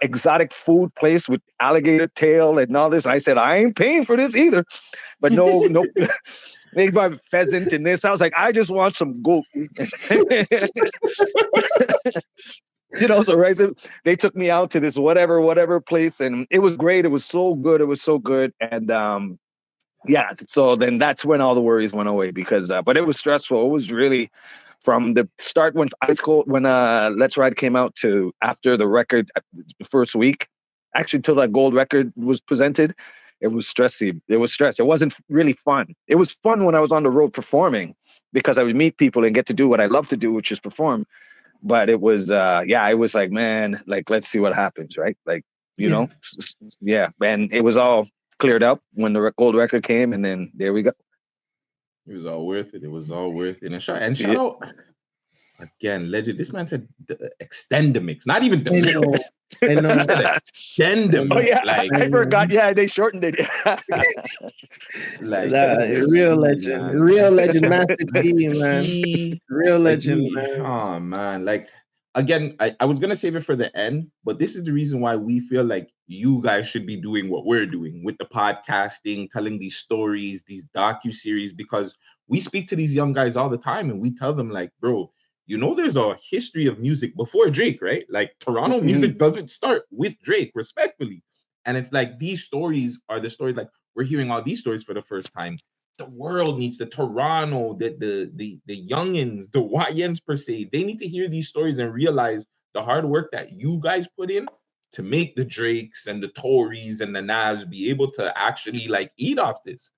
exotic food place with alligator tail and all this. I said, I ain't paying for this either. But no, they buy pheasant and this. I was like, I just want some goat. So right, so they took me out to this whatever place, and it was great. It was so good. It was so good. And so then that's when all the worries went away because, but it was stressful. It was really from the start when Let's Ride came out to after the record, the first week, actually till that gold record was presented. It was stressy. It was stress. It wasn't really fun. It was fun when I was on the road performing because I would meet people and get to do what I love to do, which is perform. But it was, it was like, man, like, let's see what happens, right? Like, you know, and it was all cleared up when the gold record came, and then there we go. It was all worth it. It was all worth it. And shout out again, legend. This man said extend the mix, not even the mix. I know. Extend the mix. Oh yeah, like, I forgot. Yeah, they shortened it. like real legend, Master T, man. Real legend, man. Oh man, like again, I was gonna save it for the end, but this is the reason why we feel like you guys should be doing what we're doing with the podcasting, telling these stories, these docu-series, because we speak to these young guys all the time and we tell them like, bro, there's a history of music before Drake, right? Like Toronto music doesn't start with Drake, respectfully. And it's like these stories are the stories, like we're hearing all these stories for the first time. The world needs the Toronto, the youngins, the YNs per se. They need to hear these stories and realize the hard work that you guys put in to make the Drakes and the Tories and the Navs be able to actually like eat off this.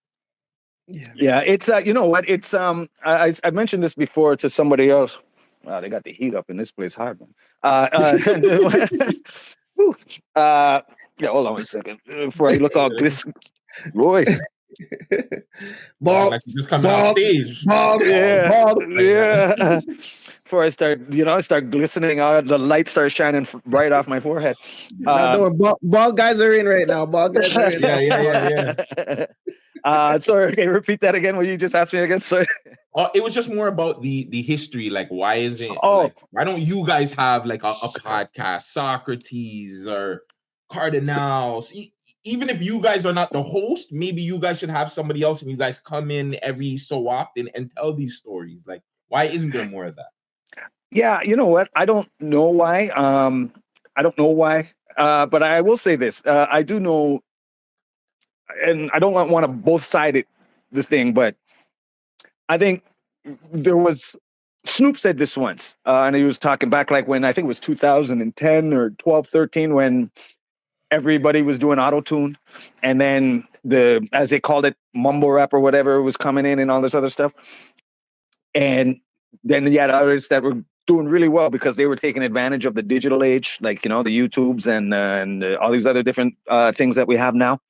Yeah, it's you know what? It's I mentioned this before to somebody else. Wow, they got the heat up in this place hard, man. Hold on 1 second before I look all this. Roy. Ball, like just coming off stage. Yeah. Before I start glistening, the light starts shining right off my forehead. Ball guys are in right now. Ball guys are in. Yeah. Sorry, can you repeat that again? What you just asked me again? Sorry. It was just more about the history. Like, why is it? Like, why don't you guys have like a podcast, Socrates or Cardinals? Even if you guys are not the host, maybe you guys should have somebody else and you guys come in every so often and tell these stories. Like, why isn't there more of that? Yeah, you know what? I don't know why. But I will say this. I do know, and I don't want to both-sided the thing, but I think there was, Snoop said this once, and he was talking back like when I think it was 2010 or 12, 13, when everybody was doing auto-tune, and then as they called it, mumble rap or whatever was coming in and all this other stuff. And then you had others that were doing really well because they were taking advantage of the digital age, like, the YouTubes and all these other different things that we have now.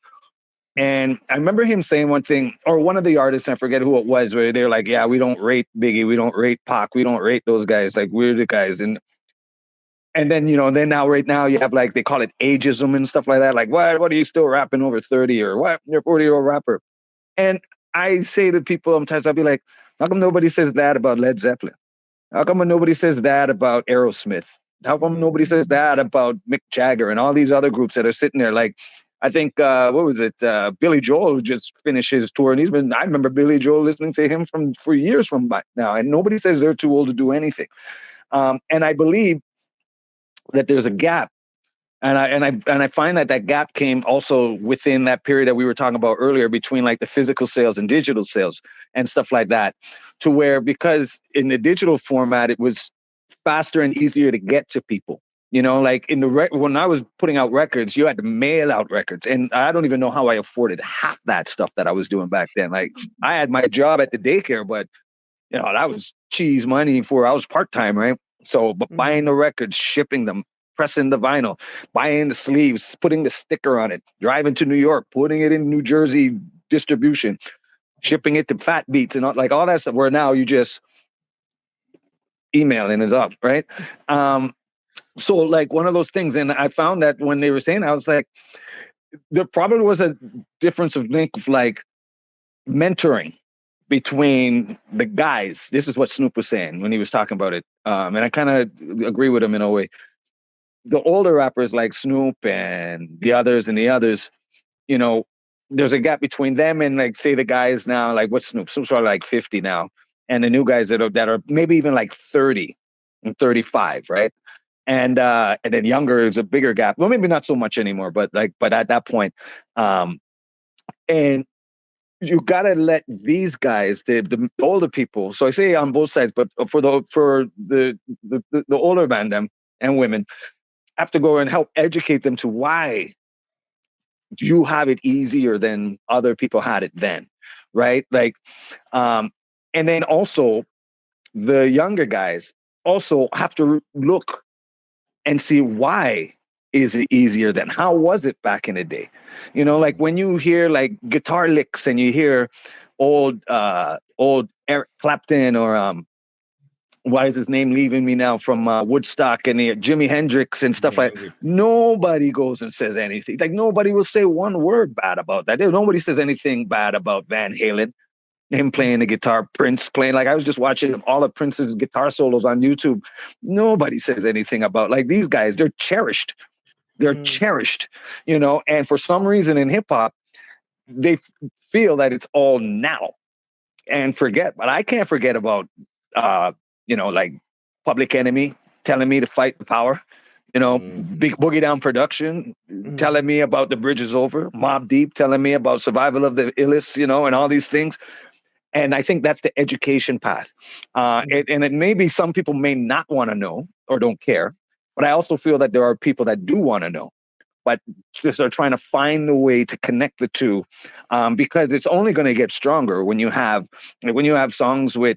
And I remember him saying one thing, or one of the artists, I forget who it was, where they're like, yeah, we don't rate Biggie, we don't rate Pac, we don't rate those guys, like we're the guys. And then, then now right now you have like, they call it ageism and stuff like that. Like, what are you still rapping over 30 or what? You're a 40-year-old rapper. And I say to people sometimes, I'll be like, how come nobody says that about Led Zeppelin? How come nobody says that about Aerosmith? How come nobody says that about Mick Jagger and all these other groups that are sitting there? Like, I think, Billy Joel just finished his tour, and I remember Billy Joel listening to him for years from back now, and nobody says they're too old to do anything. And I believe that there's a gap. And I find that gap came also within that period that we were talking about earlier between like the physical sales and digital sales and stuff like that, to where, because in the digital format, it was faster and easier to get to people. Like when I was putting out records, you had to mail out records, and I don't even know how I afforded half that stuff that I was doing back then. Like, I had my job at the daycare, but that was cheese money I was part-time, right? So, but buying the records, shipping them, pressing the vinyl, buying the sleeves, putting the sticker on it, driving to New York, putting it in New Jersey distribution, shipping it to Fat Beats and all that stuff. Where now you just emailing is up, right? So like one of those things, and I found that when they were saying, I was like, there probably was a difference of link of like mentoring between the guys. This is what Snoop was saying when he was talking about it. And I kind of agree with him in a way. The older rappers like Snoop and the others, you know, there's a gap between them and like, say the guys now, like what's Snoop? Snoop's probably like 50 now. And the new guys that are maybe even like 30 and 35, right? And then younger is a bigger gap. Well, maybe not so much anymore, but at that point, and you gotta let these guys, the older people. So I say on both sides, but for the older man them and women, have to go and help educate them to why you have it easier than other people had it then, right? Like, and then also the younger guys also have to look and see why is it easier then? How was it back in the day? You know, like when you hear like guitar licks and you hear old Eric Clapton or why is his name leaving me now, from Woodstock and the Jimi Hendrix and stuff like that. Nobody goes and says anything. Like nobody will say one word bad about that. Nobody says anything bad about Van Halen, him playing the guitar, Prince playing. Like I was just watching all of Prince's guitar solos on YouTube. Nobody says anything about like these guys. They're cherished. They're cherished, you know, and for some reason in hip hop, they feel that it's all now and forget. But I can't forget about, you know, like Public Enemy telling me to fight the power, you know, Big Boogie Down Production telling me about The Bridge Is Over, Mobb Deep telling me about Survival of the Illest, you know, and all these things. And I think that's the education path. And it may be some people may not want to know or don't care, but I also feel that there are people that do want to know, but just are trying to find the way to connect the two, because it's only going to get stronger when you have songs with,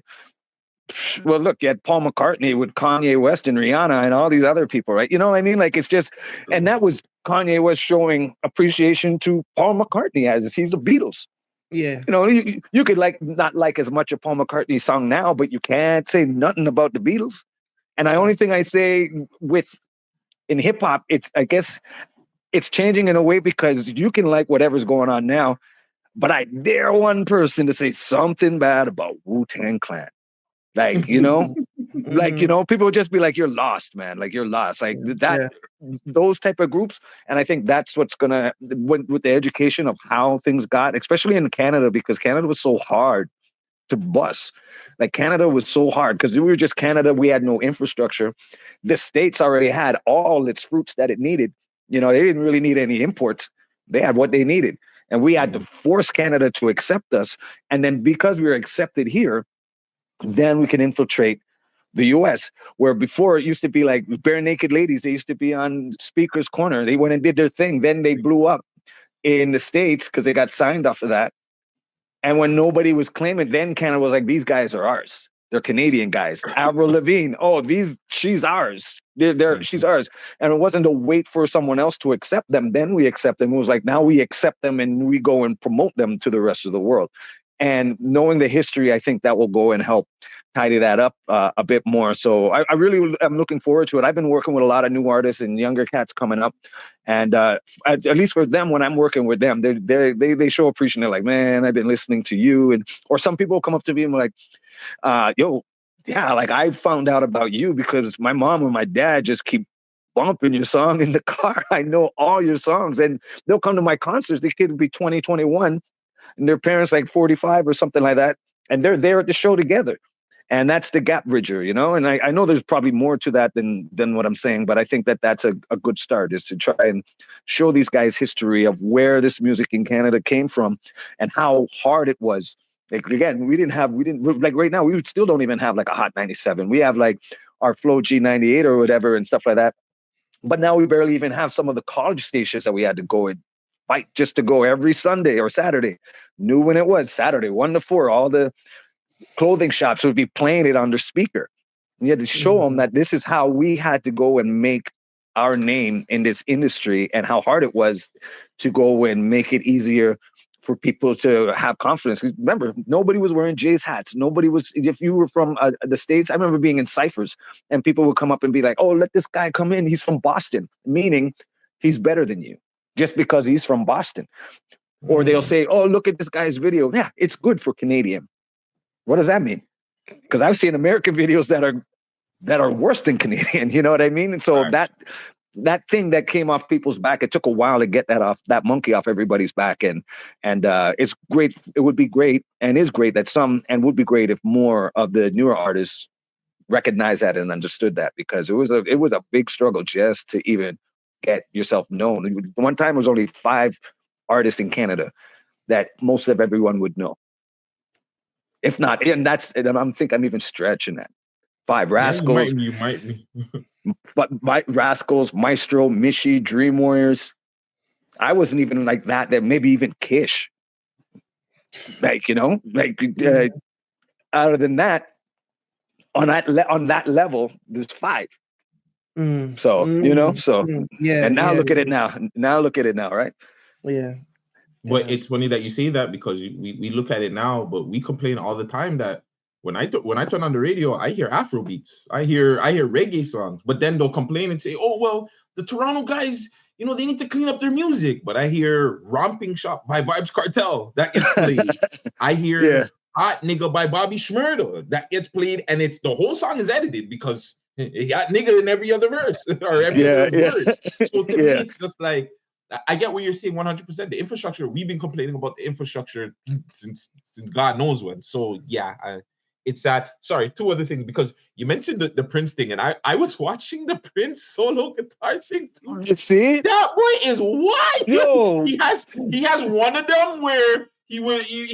well, look, you had Paul McCartney with Kanye West and Rihanna and all these other people, right? You know what I mean? Like it's just, and that was Kanye West showing appreciation to Paul McCartney as he's the Beatles. Yeah. You know, you could like not like as much of Paul McCartney's song now, but you can't say nothing about the Beatles. And the only thing I say in hip hop, I guess it's changing in a way because you can like whatever's going on now, but I dare one person to say something bad about Wu-Tang Clan. Like, you know, like, you know, people would just be like, you're lost, man. Like you're lost. Like those type of groups. And I think that's what's gonna, with the education of how things got, especially in Canada, because Canada was so hard to bust. Like Canada was so hard because we were just Canada. We had no infrastructure. The States already had all its fruits that it needed. You know, they didn't really need any imports. They had what they needed. And we had to force Canada to accept us. And then because we were accepted here, then we can infiltrate the US, where before it used to be like bare naked ladies. They used to be on Speaker's Corner. They went and did their thing. Then they blew up in the States because they got signed off of that. And when nobody was claiming, then Canada was like, these guys are ours. They're Canadian guys. Avril Lavigne, she's ours. She's ours. And it wasn't to wait for someone else to accept them. Then we accept them. It was like, now we accept them and we go and promote them to the rest of the world. And knowing the history, I think that will go and help tidy that up a bit more. So I really am looking forward to it. I've been working with a lot of new artists and younger cats coming up. And at least for them, when I'm working with them, they show appreciation. They're like, man, I've been listening to you. Or some people come up to me and be like, yo, yeah, like I found out about you because my mom or my dad just keep bumping your song in the car. I know all your songs. And they'll come to my concerts. The kid will be 20, 21. And their parents like 45 or something like that. And they're there at the show together. And that's the gap bridger, you know? And I know there's probably more to that than what I'm saying, but I think that that's a good start, is to try and show these guys history of where this music in Canada came from and how hard it was. Like, again, like right now, we still don't even have like a Hot 97. We have like our Flow G98 or whatever and stuff like that. But now we barely even have some of the college stations that we had to go and fight just to go every Sunday or Saturday. Knew when it was Saturday, 1 to 4, all the clothing shops would be playing it on their speaker. We had to show them that this is how we had to go and make our name in this industry and how hard it was to go and make it easier for people to have confidence. Remember, nobody was wearing Jay's hats. Nobody was, if you were from the States, I remember being in ciphers and people would come up and be like, oh, let this guy come in. He's from Boston, meaning he's better than you just because he's from Boston. Or they'll say, oh, look at this guy's video. Yeah, it's good for Canadian. What does that mean? Because I've seen American videos that are worse than Canadian. You know what I mean? And so that thing that came off people's back, it took a while to get that monkey off everybody's back. And it's great. It would be great and is great that and would be great if more of the newer artists recognized that and understood that, because it was a big struggle just to even get yourself known. One time it was only 5 artists in Canada that most of everyone would know. If not, and I think I'm even stretching that. 5 Rascals. You might be. But Rascals, Maestro, Mishi, Dream Warriors. I wasn't even like that. That maybe even Kish. Like, you know, like other than that, on that level, there's 5. So you know, yeah. And now look at it now. Now look at it now, right? Yeah. But it's funny that you say that, because we look at it now, but we complain all the time that when I turn on the radio, I hear Afro beats, I hear reggae songs, but then they'll complain and say, oh, well, the Toronto guys, you know, they need to clean up their music. But I hear Romping Shop by Vibes Cartel, that gets played. I hear Hot Nigga by Bobby Shmurda, that gets played, and it's the whole song is edited because he got nigga in every other verse or every other word. So to me, it's just like, I get what you're saying 100%. The infrastructure, we've been complaining about the infrastructure since God knows when. So yeah, it's that. Sorry, 2 other things, because you mentioned the Prince thing, and I was watching the Prince solo guitar thing too. You see? That boy is wild. Yo. He has one of them where he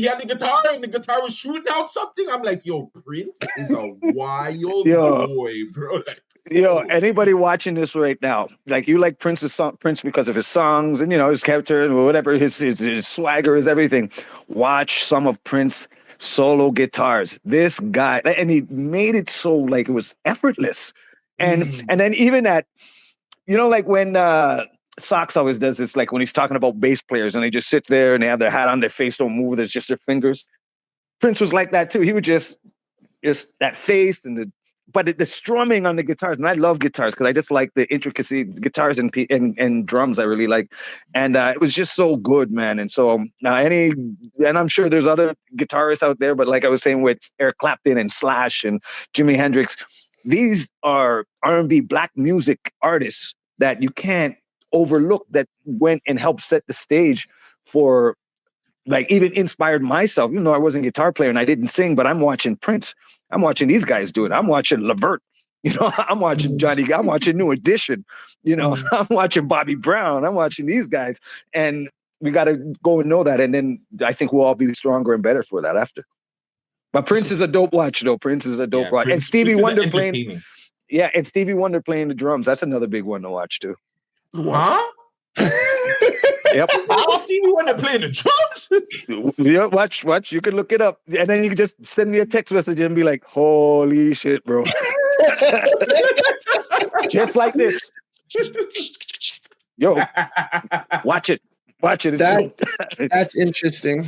had the guitar and the guitar was shooting out something. I'm like, yo, Prince is a wild boy, bro. Like, yo, anybody watching this right now, like, you like Prince because of his songs and, you know, his character and whatever, his swagger, is everything. Watch some of Prince solo guitars. This guy, and he made it so like it was effortless. And then even at, you know, like when Sox always does this, like when he's talking about bass players and they just sit there and they have their hat on, their face don't move, there's just their fingers. Prince was like that too. He would just that face and the strumming on the guitars, and I love guitars because I just like the intricacy, guitars and drums I really like, and it was just so good, man. And so and I'm sure there's other guitarists out there, but like I was saying with Eric Clapton and Slash and Jimi Hendrix, these are R&B black music artists that you can't overlook, that went and helped set the stage for, like, even inspired myself, even though I wasn't a guitar player and I didn't sing, but I'm watching Prince. I'm watching these guys do it. I'm watching Levert. You know, I'm watching Johnny. I'm watching New Edition. You know, I'm watching Bobby Brown. I'm watching these guys. And we got to go and know that. And then I think we'll all be stronger and better for that after. But Prince is a dope watch, though. Prince is a dope watch. And Stevie Wonder playing. Yeah, and Stevie Wonder playing the drums. That's another big one to watch, too. Huh? Yep. I saw Stevie Wonder playing the drums. Yeah, watch. You can look it up, and then you can just send me a text message and be like, "Holy shit, bro!" Just like this. Yo, watch it. Watch it. That's interesting.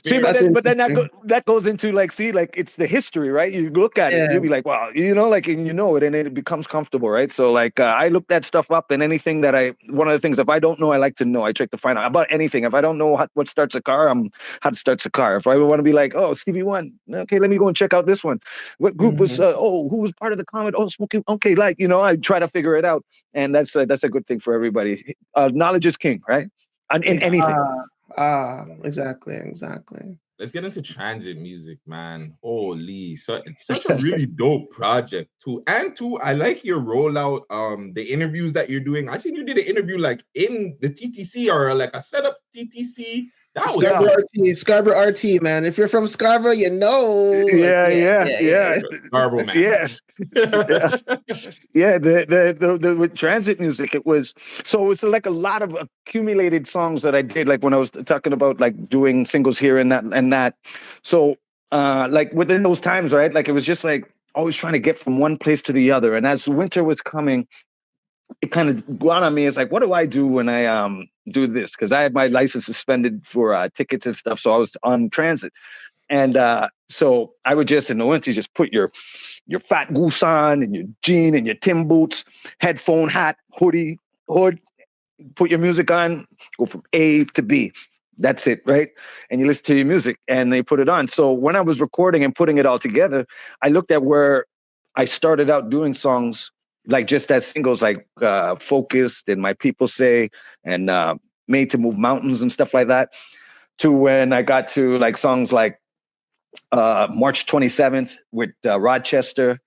See, but then that goes into like, see, like, it's the history, right? You look at it, you'll be like, wow, you know, like, and you know it, and it becomes comfortable, right? So like, I look that stuff up, and anything that one of the things, if I don't know, I like to know. I try to find out about anything. If I don't know what starts a car, how to start a car. If I want to be like, oh, Stevie Wonder, okay, let me go and check out this one. What group was? Who was part of the Comet? Oh, Smokey. Okay, like, you know, I try to figure it out, and that's a good thing for everybody. Knowledge is king, right? In anything. Exactly. Let's get into transit music, man. Holy, such a really dope project too. And too, I like your rollout. The interviews that you're doing. I seen you did an interview like in the TTC or like a setup TTC. That was Scarborough RT, man. If you're from Scarborough, you know. Yeah. Scarborough, man. Yeah. The with transit music, it was it's like a lot of accumulated songs that I did, like when I was talking about like doing singles here and that. So like within those times, right? Like it was just like always trying to get from one place to the other. And as winter was coming, it kind of got on me. It's like, what do I do when I do this? Because I had my license suspended for tickets and stuff, so I was on transit. And so I would just, in the winter, just put your fat goose on and your jean and your Tim boots, headphone, hat, hoodie, hood, put your music on, go from A to B. That's it, right? And you listen to your music and they put it on. So when I was recording and putting it all together, I looked at where I started out doing songs like just as singles, like Focused and My People Say and Made to Move Mountains and stuff like that, to when I got to like songs like March 27th with Rochester,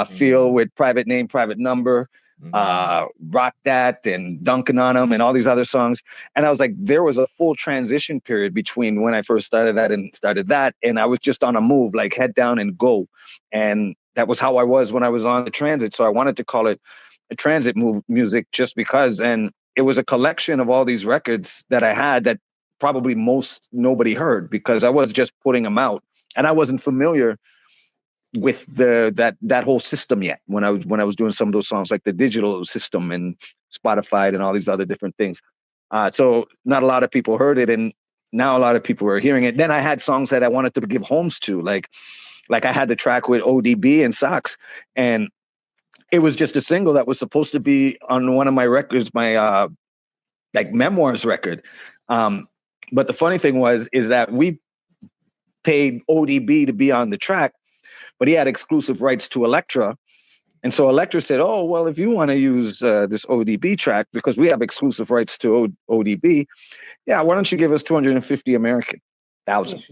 Feel with Private Name, Private Number, Rock That and Dunkin' on 'em and all these other songs. And I was like, there was a full transition period between when I first started that and started that. And I was just on a move, like head down and go. And that was how I was when I was on the transit. So I wanted to call it a transit move music just because. And it was a collection of all these records that I had that probably nobody heard because I was just putting them out. And I wasn't familiar with that whole system yet when I was doing some of those songs, like the digital system and Spotify and all these other different things. So not a lot of people heard it, and now a lot of people are hearing it. Then I had songs that I wanted to give homes to, like I had the track with ODB and Socks, and it was just a single that was supposed to be on one of my records, my like Memoirs record. But the funny thing is that we paid ODB to be on the track, but he had exclusive rights to Elektra. And so Elektra said, oh, well, if you want to use this ODB track, because we have exclusive rights to ODB, yeah, why don't you give us 250 American thousand?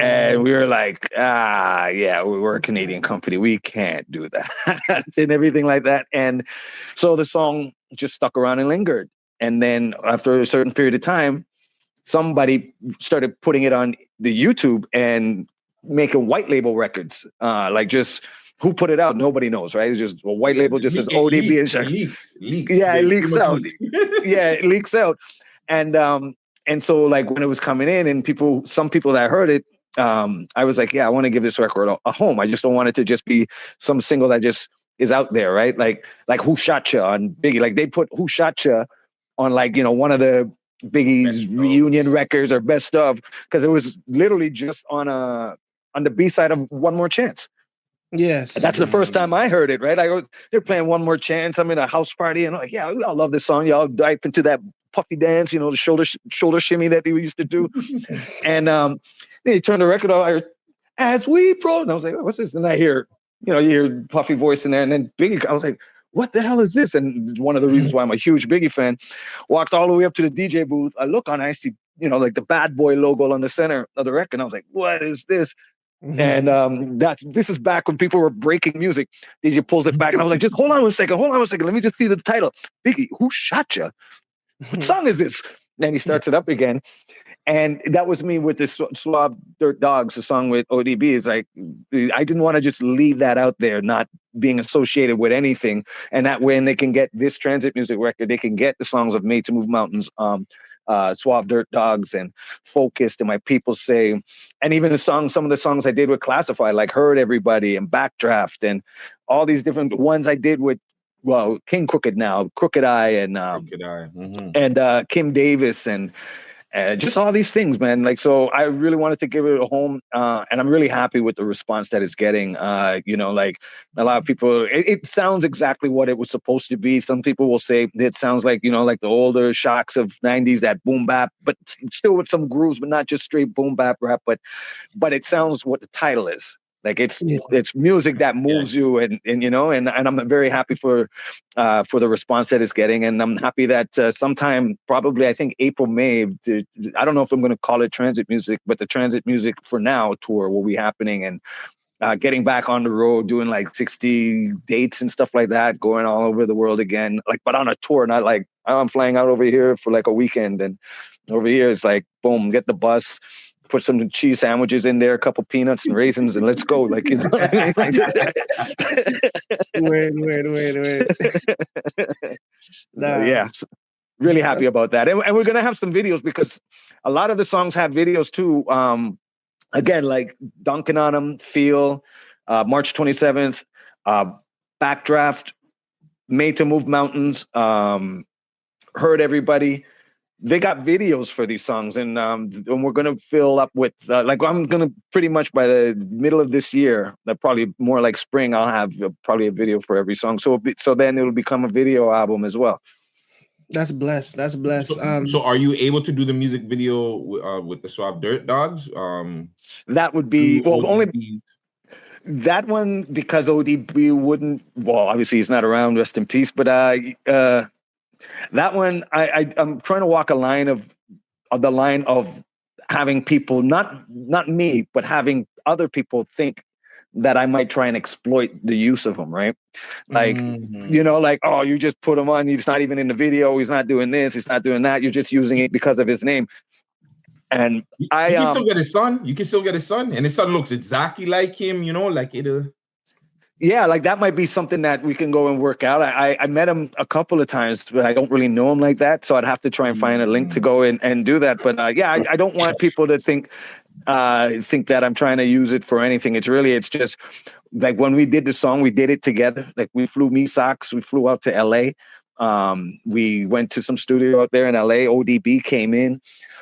And we were like, yeah, we're a Canadian company. We can't do that and everything like that. And so the song just stuck around and lingered. And then after a certain period of time, somebody started putting it on the YouTube and making white label records. Like just who put it out? Nobody knows, right? It's just a white label just says ODB and leaks. Yeah, it leaks out. Yeah, it leaks out. And so like when it was coming in and some people that heard it, I was like, yeah, I want to give this record a home. I just don't want it to just be some single that just is out there, right? Like Who Shot Ya on Biggie. Like they put Who Shot Ya on like, one of the Biggie's reunion records or best of, because it was literally just on the B-side of One More Chance. Yes. That's the first time I heard it, right? They're playing One More Chance. I'm in a house party and I'm like, yeah, we all love this song. Y'all dive into that puffy dance, the shoulder shimmy that they used to do. And then you turn the record on, I heard, As We Pro. And I was like, oh, what's this? And I hear, you hear puffy voice in there. And then Biggie, I was like, what the hell is this? And one of the reasons why I'm a huge Biggie fan, walked all the way up to the DJ booth. I look on, I see, like the Bad Boy logo on the center of the record. And I was like, what is this? Mm-hmm. And this is back when people were breaking music. DJ pulls it back, and I was like, just hold on one second. Let me just see the title. Biggie, Who Shot Ya? What song is this? And he starts it up again. And that was me with this Suave Dirt Dogs, the song with ODB. Is like, I didn't want to just leave that out there, not being associated with anything. And that when they can get this transit music record, they can get the songs of Made to Move Mountains, Suave Dirt Dogs and Focused and My People Say, and even some of the songs I did with Classify, like Hurt Everybody and Backdraft and all these different ones I did with, King Crooked now, Crooked Eye and and Kim Davis and just all these things, man. Like, so I really wanted to give it a home, and I'm really happy with the response that it's getting. Like a lot of people, it sounds exactly what it was supposed to be. Some people will say it sounds like, like the older shocks of 90s, that boom bap, but still with some grooves, but not just straight boom bap rap, but it sounds what the title is. Like it's music that moves you, and I'm very happy for the response that it's getting, and I'm happy that sometime, probably I think April, May, I don't know if I'm going to call it transit music, but the Transit Music for Now tour will be happening, and getting back on the road, doing like 60 dates and stuff like that, going all over the world again, like, but on a tour, not like I'm flying out over here for like a weekend, and over here it's like boom, get the bus. Put some cheese sandwiches in there, a couple peanuts and raisins, and let's go. Like, wait. Yeah, really happy about that. And we're going to have some videos, because a lot of the songs have videos too. Again, like Dunkin' on 'em, Feel, March 27th, Backdraft, Made to Move Mountains, Hurt Everybody. They got videos for these songs, and we're gonna fill up with like I'm gonna pretty much by the middle of this year, probably more like spring, I'll have probably a video for every song. So then it'll become a video album as well. That's blessed. That's blessed. So are you able to do the music video with the Suave Dirt Dogs? That would be only that one, because ODB wouldn't. Well, obviously he's not around. Rest in peace. But that one, I'm trying to walk a line of having people, not me, but having other people think that I might try and exploit the use of him, right? Like, you know, like, oh, you just put him on, he's not even in the video, he's not doing this, he's not doing that, you're just using it because of his name. And you can still get his son. You can still get his son, and his son looks exactly like him, you know, like it'll. Yeah, like that might be something that we can go and work out. I met him a couple of times, but I don't really know him like that. So I'd have to try and find a link to go and do that. But yeah, I don't want people to think that I'm trying to use it for anything. It's just like when we did the song, we did it together. Like we flew out to LA. We went to some studio out there in LA. ODB came in.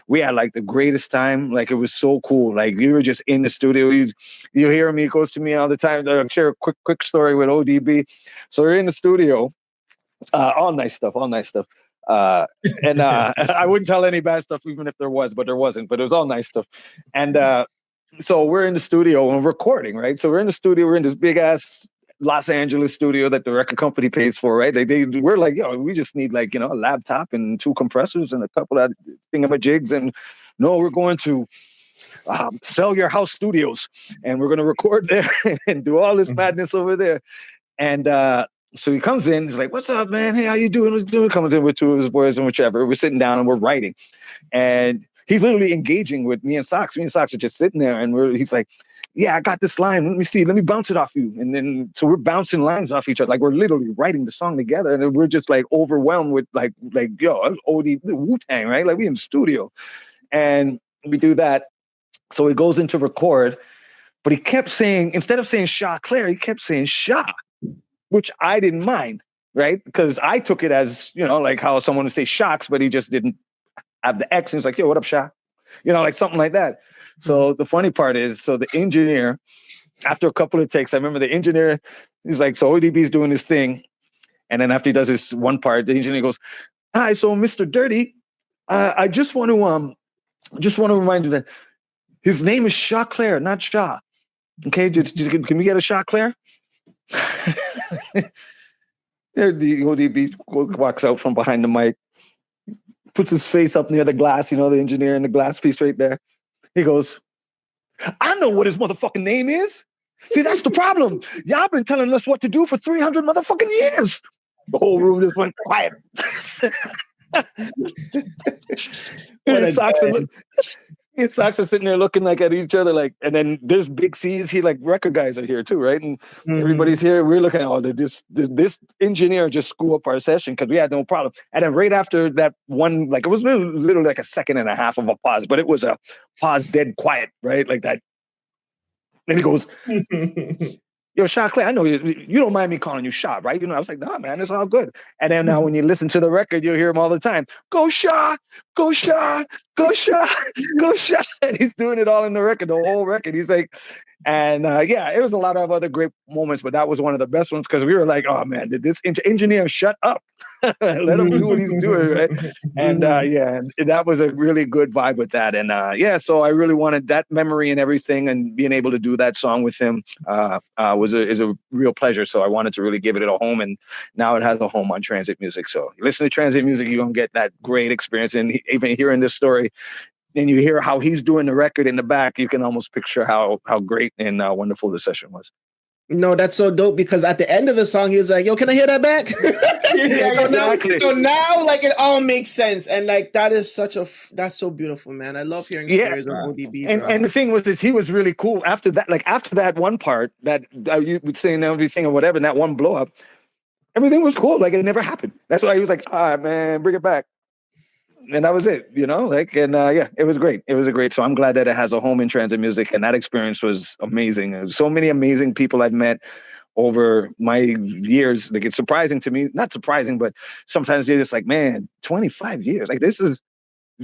We had like the greatest time. Like it was so cool. Like we were just in the studio. You hear him. He goes to me all the time. I'll share a quick story with ODB. So we're in the studio. All nice stuff. And I wouldn't tell any bad stuff, even if there was, but there wasn't. But it was all nice stuff. And so we're in the studio and recording, right? So we're in the studio. We're in this big ass Los Angeles studio that the record company pays for, right? We're like, yo, we just need like, you know, a laptop and 2 compressors and a couple of thingamajigs. And no, we're going to sell your house studios and we're going to record there and do all this madness over there. And so he comes in, he's like, what's up, man? Hey, how you doing? What's doing? Comes in with 2 of his boys and whichever. We're sitting down and we're writing. And he's literally engaging with me and Sox. Me and Sox are just sitting there and he's like, yeah, I got this line. Let me see. Let me bounce it off you. And then, so we're bouncing lines off each other. Like we're literally writing the song together. And we're just like overwhelmed with like, yo, OD, Wu-Tang, right? Like we in the studio. And we do that. So he goes into record, but he kept saying, instead of saying Choclair, he kept saying Shaw, which I didn't mind, right? Because I took it as, you know, like how someone would say Shocks, but he just didn't have the X. And he's like, yo, what up, Shaw? You know, like something like that. So the funny part is, so the engineer, after a couple of takes, I remember the engineer, he's like, so ODB's doing this thing. And then after he does this one part, the engineer goes, hi, so Mr. Dirty, I just want to remind you that his name is Choclair, not Shaw. Okay, can we get a Choclair? The ODB walks out from behind the mic, puts his face up near the glass, you know, the engineer in the glass piece right there. He goes, I know what his motherfucking name is. See, that's the problem. Y'all been telling us what to do for 300 motherfucking years. The whole room just went quiet. Socks are sitting there looking like at each other, like, and then there's Big C's. He like record guys are here too, right? And everybody's here. We're looking at this engineer just screw up our session because we had no problem. And then right after that one, like it was literally like a second and a half of a pause, but it was a pause, dead quiet, right? Like that. And he goes, yo, Choclair, I know you don't mind me calling you Shaw, right? You know, I was like, nah, man, it's all good. And then now when you listen to the record, you'll hear him all the time. Go Shaw, go Shaw, go Shaw, go Shaw. And he's doing it all in the record, the whole record. He's like, and yeah, it was a lot of other great moments, but that was one of the best ones because we were like, oh man, did this engineer shut up? Let him do what he's doing, right? And yeah, and that was a really good vibe with that. And yeah, so I really wanted that memory and everything, and being able to do that song with him is a real pleasure. So I wanted to really give it a home, and now it has a home on Transit Music. So you listen to Transit Music, you're gonna get that great experience. And even hearing this story, and you hear how he's doing the record in the back, you can almost picture how great and wonderful the session was. No, that's so dope because at the end of the song, he was like, yo, can I hear that back? Yeah, exactly. So now, like, it all makes sense. And, like, that's so beautiful, man. I love hearing stories of ODB. And the thing was, he was really cool. After that one part, that you would say everything or whatever, and that one blow up, everything was cool. Like, it never happened. That's why he was like, all right, man, bring it back. And that was it, you know, like, and yeah, it was great. It was great. So I'm glad that it has a home in Transit Music, and that experience was amazing. So many amazing people I've met over my years. Like, it's surprising to me, not surprising, but sometimes you're just like, man, 25 years. Like, this is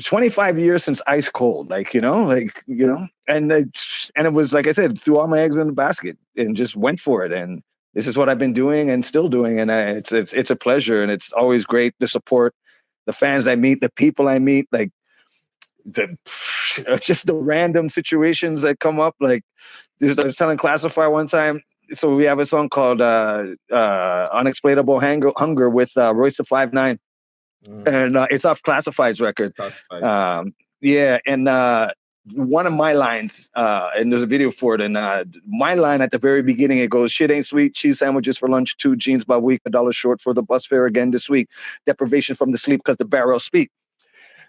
25 years since Ice Cold, like, and it was, like I said, threw all my eggs in the basket and just went for it. And this is what I've been doing and still doing. And it's a pleasure. And it's always great to support the fans I meet, the people I meet, like just the random situations that come up. Like, I was telling Classifier one time, so we have a song called Unexplainable Hunger with Royce the 5'9". And it's off Classified's record. Yeah, and one of my lines, and there's a video for it, and my line at the very beginning, it goes, "Shit ain't sweet, cheese sandwiches for lunch, 2 jeans by week, $1 short for the bus fare again this week, deprivation from the sleep because the barrels speak."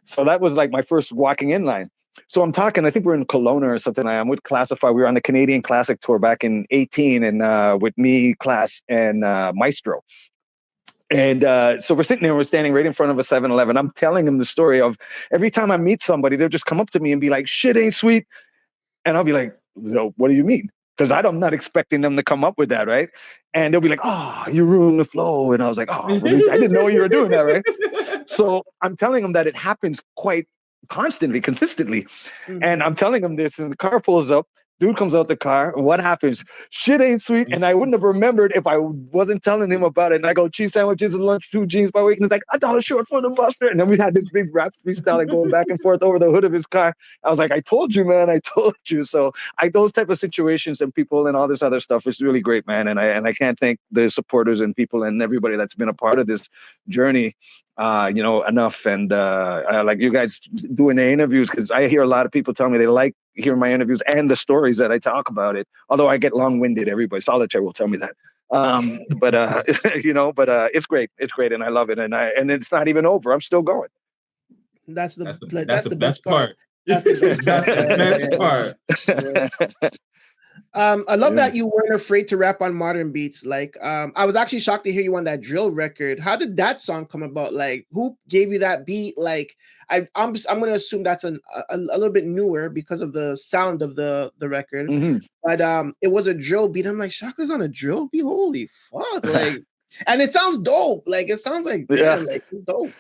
So that was like my first walking in line. So I'm talking, I think we're in Kelowna or something. I am with Classify. We were on the Canadian Classic Tour back in 18, and with me, Class, and Maestro. And so we're sitting there, we're standing right in front of a 7-Eleven. I'm telling him the story of every time I meet somebody, they'll just come up to me and be like, "Shit ain't sweet." And I'll be like, "No, what do you mean?" Because I'm not expecting them to come up with that, right? And they'll be like, "Oh, you ruined the flow." And I was like, "Oh, well, I didn't know you were doing that," right? So I'm telling them that it happens quite constantly, consistently. And I'm telling them this, and the car pulls up. Dude comes out the car. What happens? "Shit ain't sweet." And I wouldn't have remembered if I wasn't telling him about it. And I go, "Cheese sandwiches and lunch, 2 jeans by week." And it's like, $1 short for the bus fare. And then we had this big rap freestyle, like, going back and forth over the hood of his car. I was like, "I told you, man. I told you." So those type of situations and people and all this other stuff is really great, man. And I can't thank the supporters and people and everybody that's been a part of this journey enough. And like you guys doing the interviews, because I hear a lot of people tell me they like hearing my interviews and the stories that I talk about it. Although I get long-winded, everybody, Solitaire will tell me that. But it's great. It's great, and I love it. And it's not even over. I'm still going. That's the best part. That's the best part. I love that you weren't afraid to rap on modern beats. Like, I was actually shocked to hear you on that drill record. How did that song come about? Like, who gave you that beat? Like, I'm going to assume that's a little bit newer because of the sound of the record. But it was a drill beat. I'm like, Choclair's on a drill beat. Holy fuck! Like, and it sounds dope. Like, it sounds like, damn, like, it's dope.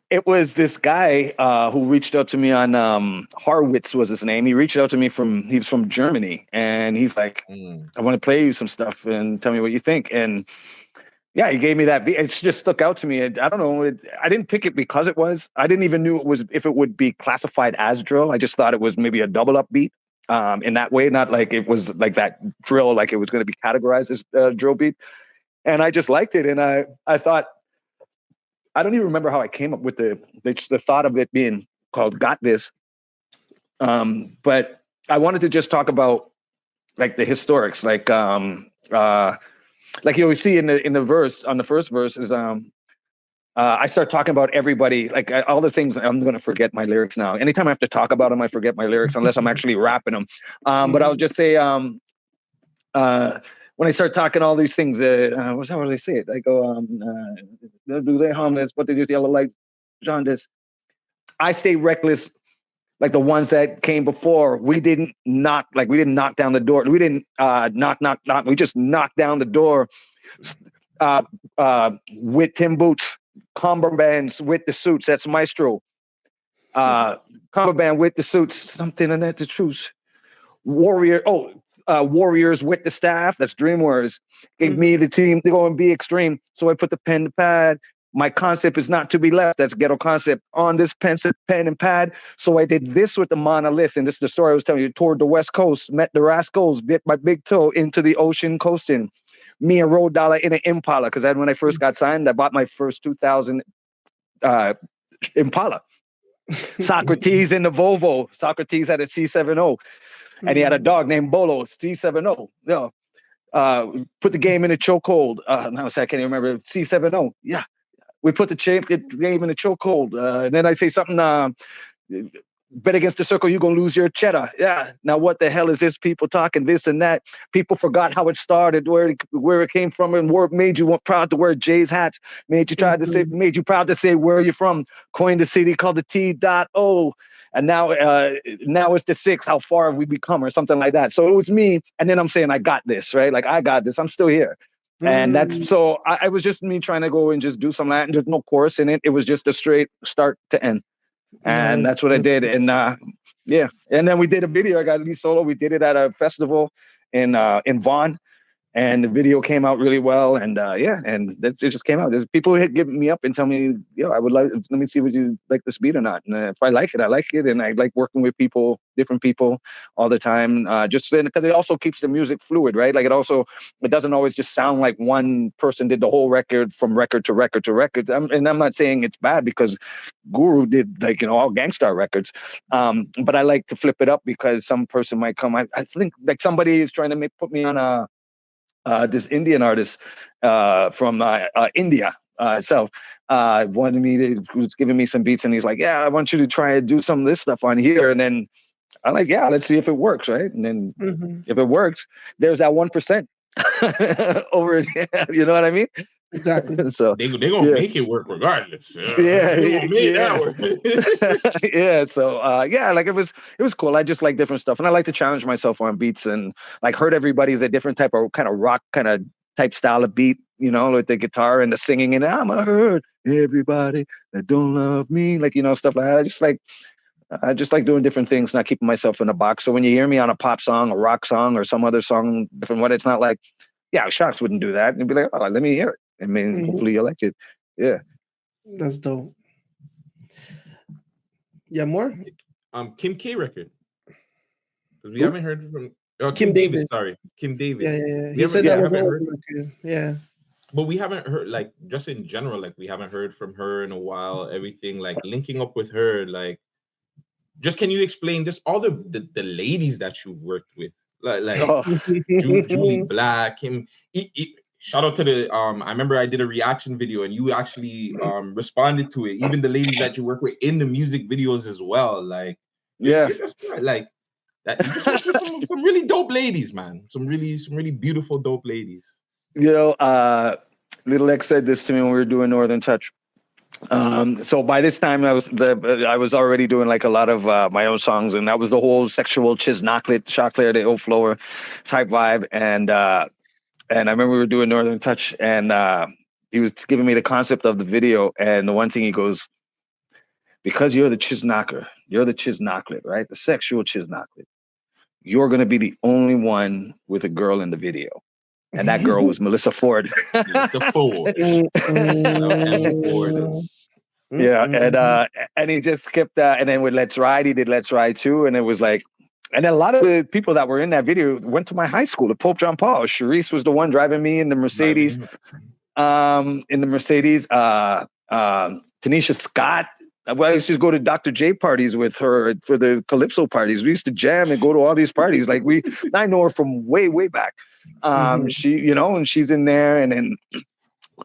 It was this guy who reached out to me on Harwitz was his name. He reached out to me he was from Germany, and he's like, "I want to play you some stuff and tell me what you think." And yeah, he gave me that beat. It just stuck out to me. I don't know. I didn't pick it because it was. I didn't even knew if it would be classified as drill. I just thought it was maybe a double up beat in that way, not like it was like that drill, like it was going to be categorized as a drill beat. And I just liked it, and I thought. I don't even remember how I came up with the thought of it being called "Got This," but I wanted to just talk about like the historics, like you always see in the verse on the first verse is I start talking about everybody, like all the things. I'm going to forget my lyrics now. Anytime I have to talk about them, I forget my lyrics unless I'm actually rapping them. But I'll just say. When I start talking all these things, how do they say it? I go, do they harmless? What they do, yellow light, jaundice. I stay reckless, like the ones that came before. We didn't knock down the door. We didn't knock. We just knocked down the door with Tim Boots, Cumberbands with the suits. That's Maestro. Cumberband with the suits. Something and that's the truth. Warrior. Warriors with the staff, that's Dreamwords, gave me the team to go and be extreme. So I put the pen to pad. My concept is not to be left. That's Ghetto Concept on this pen and pad. So I did this with the monolith. And this is the story I was telling you. Toward the West Coast, met the rascals, dipped my big toe into the ocean coasting. Me and Road Dollar in an Impala. Because when I first got signed, I bought my first 2000 Impala. Socrates in the Volvo. Socrates had a C70. And he had a dog named Bolo, C70. Put the game in a chokehold. Now I can't even remember. C70. Yeah. We put the game in a chokehold. And then I say something, bet against the circle, you're going to lose your cheddar. Yeah. Now, what the hell is this? People talking this and that. People forgot how it started, where it came from, and what made you proud to wear Jay's hats, made you proud to say where you're from, coined the city called the T.O. And now it's the 6, how far have we become, or something like that. So it was me. And then I'm saying, I got this, right? Like, I got this. I'm still here. And that's, so I was just me trying to go and just do some Latin. There's no chorus in it. It was just a straight start to end. And that's what I did. And yeah. And then we did a video. I got lead solo. We did it at a festival in Vaughan. And the video came out really well. And and it just came out. There's people hit give me up and tell me, I would like, let me see what you like this beat or not. And if I like it, I like it. And I like working with people, different people all the time. Just because it also keeps the music fluid, right? Like it doesn't always just sound like one person did the whole record from record to record to record. And I'm not saying it's bad, because Guru did all Gangstar records. But I like to flip it up, because some person might come. I think like somebody is trying to put me on this Indian artist from India itself wanted me to, was giving me some beats, and he's like, I want you to try and do some of this stuff on here. And then I'm like, let's see if it works, right? And then if it works, there's that 1% over here. You know what I mean? Exactly. So they're gonna make it work regardless. That work. Yeah. So like it was cool. I just like different stuff, and I like to challenge myself on beats, and like Hurt Everybody's a different type of kind of rock kind of type style of beat, with the guitar and the singing, and I'm a hurt everybody that don't love me, stuff like that. I just like doing different things, not keeping myself in a box. So when you hear me on a pop song, a rock song, or some other song, different one, it's not like, Shocks wouldn't do that. And you'd be like, oh, let me hear it. I mean, hopefully you like it. Yeah. That's dope. Yeah, more? Kim K record. Because we haven't heard from Kim Davis. Sorry. Kim Davis. Yeah. He said that was an old record. Yeah. But we haven't heard, like, just in general, like, we haven't heard from her in a while. Everything, like, linking up with her, like, just can you explain just all the ladies that you've worked with? Like Julie Black, Kim. Shout out to the I remember I did a reaction video and you actually responded to it. Even the ladies that you work with in the music videos as well. Like, you're just, like that. You just work with some really dope ladies, man. Some really beautiful dope ladies. Little X said this to me when we were doing Northern Touch. So by this time I was already doing like a lot of my own songs, and that was the whole sexual Chiznoklet, Choclair, the old flower type vibe. And I remember we were doing Northern Touch, and he was giving me the concept of the video. And the one thing he goes, because you're the Chiznokler, you're the Chiznoklet, right? The sexual Chiznoklet. You're going to be the only one with a girl in the video. And that girl was Melissa Forde. Melissa Forde. Yeah, and he just kept and then with Let's Ride, he did Let's Ride too, and it was like, and then a lot of the people that were in that video went to my high school, the Pope John Paul. Sharice was the one driving me in the Mercedes. Tanisha Scott. Well, I used to go to Dr. J parties with her for the Calypso parties. We used to jam and go to all these parties. Like I know her from way back. She, and she's in there, and then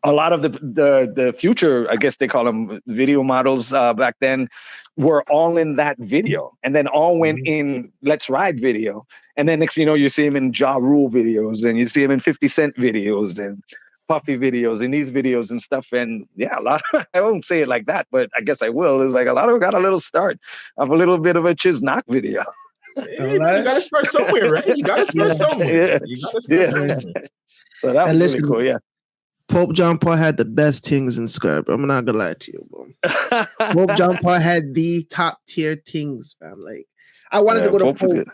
a lot of the future, I guess they call them video models back then, were all in that video, and then all went in Let's Ride video, and then next thing you know, you see him in Ja Rule videos, and you see him in 50 Cent videos, and Puffy videos, and these videos and stuff. And yeah, a lot of, I won't say it like that, but I guess I will. It's like a lot of them got a little start of a little bit of a Chiznock video. Yeah, you gotta start somewhere, right? You gotta start somewhere. You gotta start somewhere. So that was really cool, yeah. Pope John Paul had the best things in Scarborough. I'm not gonna lie to you, bro. Pope John Paul had the top tier things, fam. Like, I wanted to go to Pope,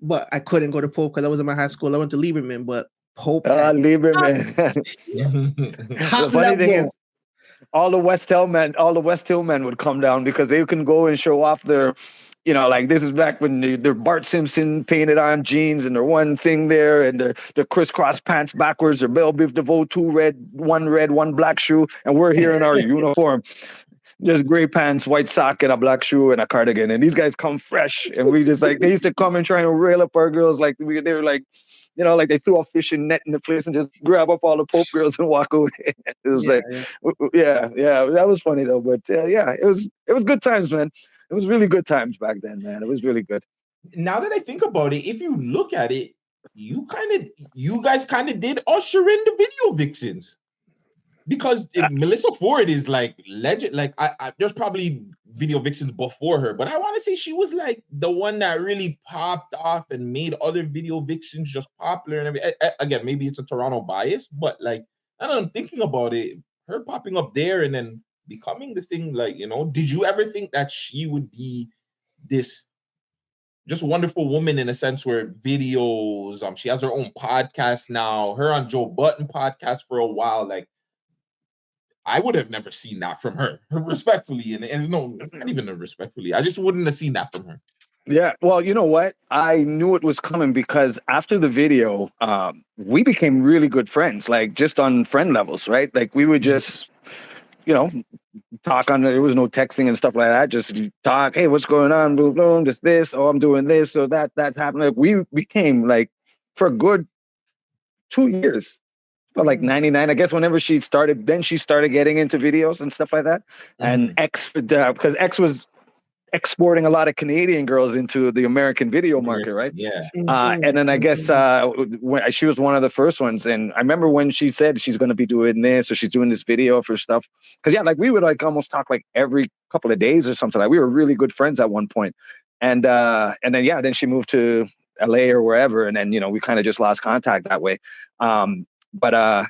but I couldn't go to Pope because I was in my high school. I went to Lieberman, but Pope. Lieberman. The funny thing is, all the West Hill men would come down because they can go and show off their, like this is back when the Bart Simpson painted on jeans and their one thing there, and the crisscross pants backwards, their Belle Biv DeVoe, two red, one black shoe, and we're here in our uniform. Just gray pants, white sock, and a black shoe and a cardigan. And these guys come fresh. And we just like, they used to come and try and rail up our girls. Like they were like, like they threw a fishing net in the place and just grab up all the Pope girls and walk away. It was that was funny though. But it was good times, man. It was really good times back then, man. It was really good. Now that I think about it, if you look at it, you guys kind of did usher in the video vixens. Because if Melissa Forde is like legend, like I there's probably video vixens before her, but I want to say she was like the one that really popped off and made other video vixens just popular and everything. Again, maybe it's a Toronto bias, but like now that I'm thinking about it, her popping up there and then becoming the thing, like, you know, did you ever think that she would be this just wonderful woman in a sense where videos, she has her own podcast now, her on Joe Budden podcast for a while, like I would have never seen that from her, respectfully, and no, not even respectfully. I just wouldn't have seen that from her. Yeah, well, you know what? I knew it was coming because after the video, we became really good friends, like just on friend levels, right? Like we would just, you know, talk on. There was no texting and stuff like that. Just talk. Hey, what's going on? Boom, boom. This. Oh, I'm doing this. So that's happening. Like, we became like for a good 2 years. But like 99, I guess whenever she started, then she started getting into videos and stuff like that. And X, because X was exporting a lot of Canadian girls into the American video market, right? Yeah. And then I guess she was one of the first ones. And I remember when she said she's going to be doing this or she's doing this video for stuff. Because yeah, like we would like almost talk like every couple of days or something. Like we were really good friends at one point. And then yeah, then she moved to LA or wherever, and then, you know, we kind of just lost contact that way. But I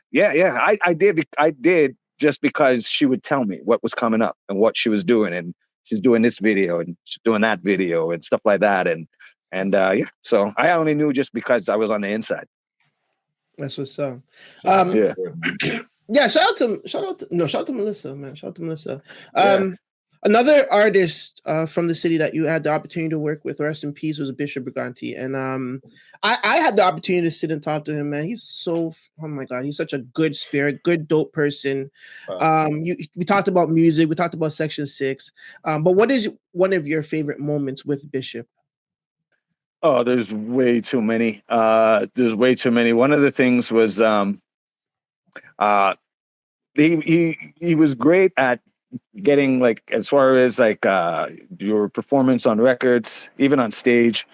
did just because she would tell me what was coming up and what she was doing, and she's doing this video and she's doing that video and stuff like that, and yeah. So I only knew just because I was on the inside. That's what's up. Yeah. Shout out to Melissa, man. Shout out to Melissa. Another artist from the city that you had the opportunity to work with, rest in peace, was Bishop Brigante. And I had the opportunity to sit and talk to him, man. He's so, oh my God, he's such a good spirit, good, dope person. We talked about music, we talked about Section 6. But what is one of your favorite moments with Bishop? Oh, there's way too many. There's way too many. One of the things was he was great at getting, like, as far as like your performance on records, even on stage,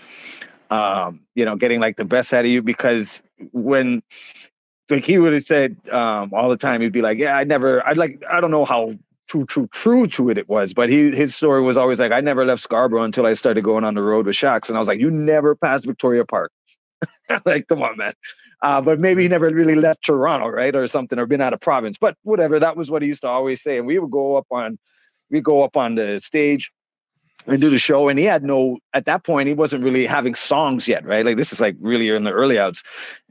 you know, getting like the best out of you, because when like he would have said all the time, he'd be like, yeah, I don't know how true to it was, but his story was always like, I never left Scarborough until I started going on the road with Shocks. And I was like, you never passed Victoria Park. Like, come on, man. But maybe he never really left Toronto, right, or something, or been out of province. But whatever, that was what he used to always say. And we would go up on the stage and do the show. And he had at that point, he wasn't really having songs yet, right? Like this is like really in the early outs.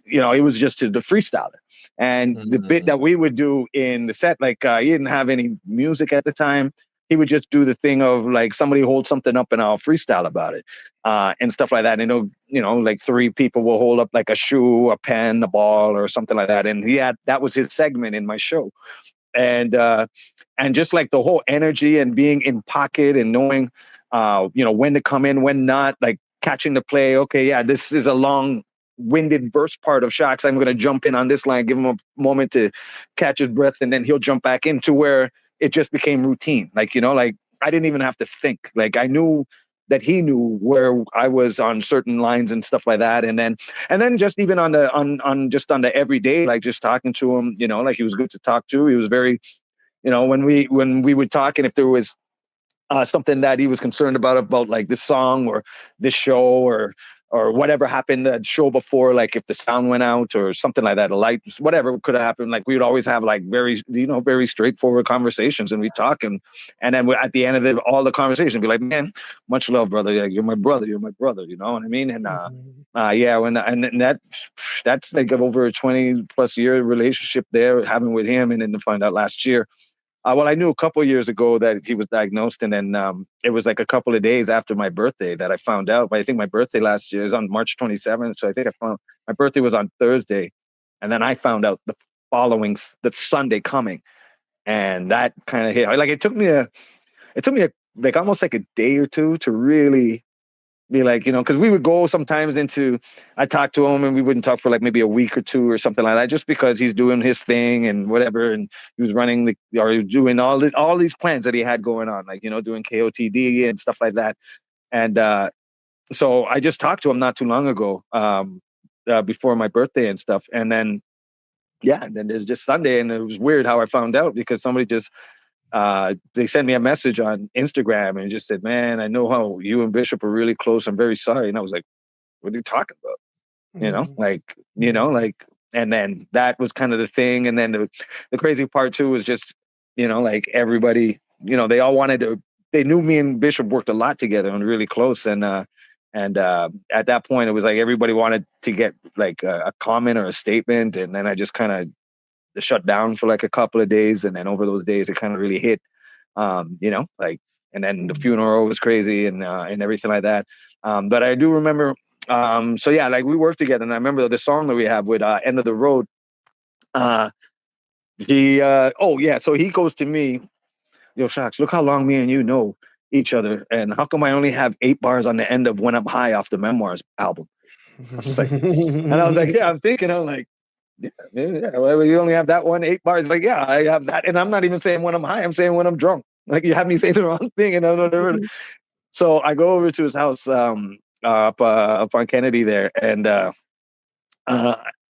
You know, he was just the freestyler. And the bit that we would do in the set, like he didn't have any music at the time. He would just do the thing of like somebody hold something up and I'll freestyle about it and stuff like that. And you know, like 3 people will hold up like a shoe, a pen, a ball, or something like that. And that was his segment in my show. And just like the whole energy and being in pocket and knowing, you know, when to come in, when not, like catching the play. Okay, yeah, this is a long-winded verse part of Shocks. I'm going to jump in on this line, give him a moment to catch his breath, and then he'll jump back into where it just became routine. Like, you know, like I didn't even have to think. Like I knew that he knew where I was on certain lines and stuff like that. And then just even on the everyday, like just talking to him, you know, like he was good to talk to. He was very, you know, when we would talk, and if there was something that he was concerned about like this song or this show or whatever happened that show before, like if the sound went out or something like that, a light, whatever could have happened, like we would always have like very, you know, very straightforward conversations, and we talk, and then at the end of all the conversation, be like, man, much love, brother. Like, you're my brother, you know what I mean? And that's like over a 20+ year relationship there, having with him, and then to find out last year. Well, I knew a couple of years ago that he was diagnosed, and then it was like a couple of days after my birthday that I found out. But I think my birthday last year is on March 27th, so I think my birthday was on Thursday, and then I found out the Sunday coming, and that kind of hit. Like it took me like almost like a day or two to really be like, because we would go sometimes I talked to him and we wouldn't talk for like maybe a week or two or something like that, just because he's doing his thing and whatever. And he was running he was doing all these plans that he had going on, like, doing KOTD and stuff like that. And so I just talked to him not too long ago, before my birthday and stuff. And then, then there's just Sunday, and it was weird how I found out, because somebody just, they sent me a message on Instagram and just said, "Man, I know how you and Bishop are really close. I'm very sorry." And I was like, "What are you talking about?" And then that was kind of the thing. And then the crazy part too was just, like everybody, they all they knew me and Bishop worked a lot together and really close. And at that point, it was like everybody wanted to get like a comment or a statement. And then I just kind of shut down for like a couple of days. And then over those days, it kind of really hit, and then the funeral was crazy and everything like that. But I do remember, like we worked together, and I remember the song that we have with End of the Road. So he goes to me, "Yo, Shocks, look how long me and you know each other, and how come I only have 8 bars on the end of When I'm High off the Memoirs album?" I was like, I'm thinking, I'm like, well, you only have that 1, 8 bars. Like, yeah, I have that, and I'm not even saying when I'm high, I'm saying when I'm drunk. Like, you have me say the wrong thing, and I don't know. So I go over to his house, up on Kennedy there, and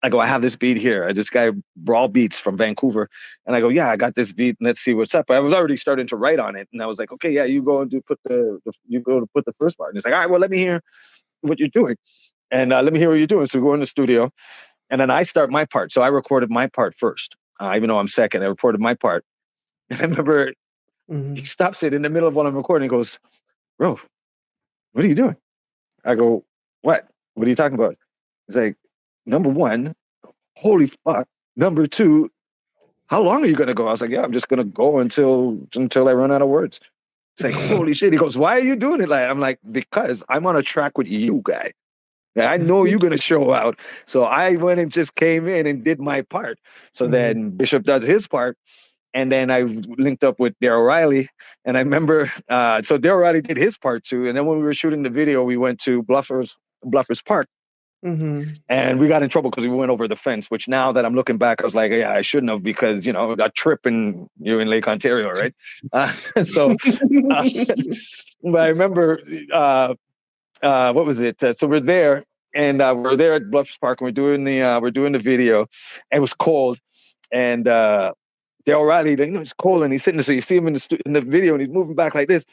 I go, "I have this beat here. This guy Brawl Beats from Vancouver," and I go, "Yeah, I got this beat, and let's see what's up." I was already starting to write on it, and I was like, "Okay, yeah, you go and put the first part." And he's like, "All right, well, let me hear what you're doing, and let me hear what you're doing." So we go in the studio, and then I start my part. So I recorded my part first, even though I'm second. I recorded my part, and I remember he stops it in the middle of what I'm recording. He goes, "Bro, what are you doing?" I go, "What? What are you talking about?" He's like, "Number one, holy fuck. Number two, how long are you gonna go?" I was like, "Yeah, I'm just gonna go until I run out of words." It's like, holy shit. He goes, "Why are you doing it?" Like, I'm like, "Because I'm on a track with you, guy. Yeah, I know you're gonna show out." So I went and just came in and did my part. So then Bishop does his part. And then I linked up with Daryl Riley. And I remember, so Daryl Riley did his part too. And then when we were shooting the video, we went to Bluffers Park. And we got in trouble because we went over the fence, which now that I'm looking back, I was like, yeah, I shouldn't have, because, a trip and you're in Lake Ontario, right? But I remember, what was it? So we're there, and we're there at Bluffs Park, and we're doing the video. And it was cold, and Daryl Riley, it's cold, and he's sitting there. So you see him in the video, and he's moving back like this.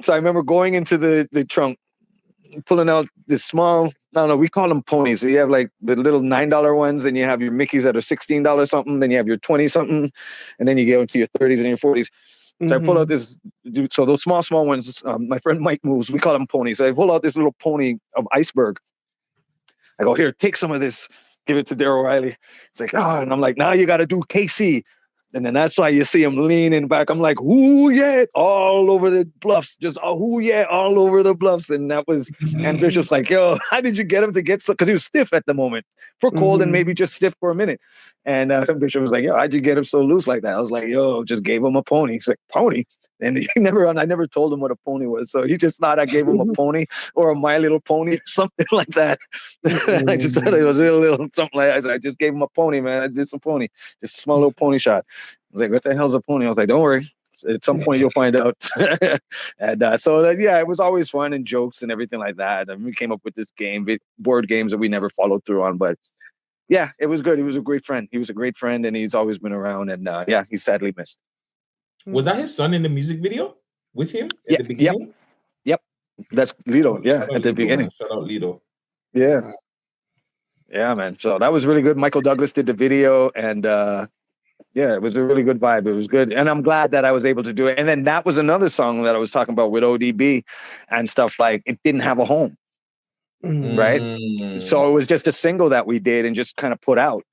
So I remember going into the trunk, pulling out this small, I don't know, we call them ponies. So you have like the little $9 ones, and you have your Mickeys that are $16 something, then you have your 20 something, and then you go into your 30s and your 40s. So I pull out this, so those small ones, my friend Mike moves, we call them ponies. So I pull out this little pony of iceberg. I go, "Here, take some of this, give it to Daryl Riley." It's like, "Oh," and I'm like, "Now you got to do KC." And then that's why you see him leaning back. I'm like, "Ooh, yeah," all over the bluffs, just, "Ooh, yeah," all over the bluffs. And that was, and Bishop's like, "Yo, how did you get him to get so," because he was stiff at the moment for cold and maybe just stiff for a minute. And Bishop was like, "Yo, how'd you get him so loose like that?" I was like, "Yo, just gave him a pony." He's like, "Pony?" And I never told him what a pony was. So he just thought I gave him a pony or a My Little Pony or something like that. I just thought it was a little something like that. I said, "I just gave him a pony, man. I just a pony, just a small little pony shot." I was like, "What the hell's a pony?" I was like, "Don't worry. At some point you'll find out." And it was always fun and jokes and everything like that. And we came up with this board games that we never followed through on. But yeah, it was good. He was a great friend. He was a great friend, and he's always been around. And he's sadly missed. Was that his son in the music video with him at the beginning? Yep. That's Lido. Yeah, at the beginning. Shout out Lido. Yeah. Yeah, man. So that was really good. Michael Douglas did the video, and it was a really good vibe. It was good. And I'm glad that I was able to do it. And then that was another song that I was talking about with ODB and stuff, like it didn't have a home. Right. So it was just a single that we did and just kind of put out.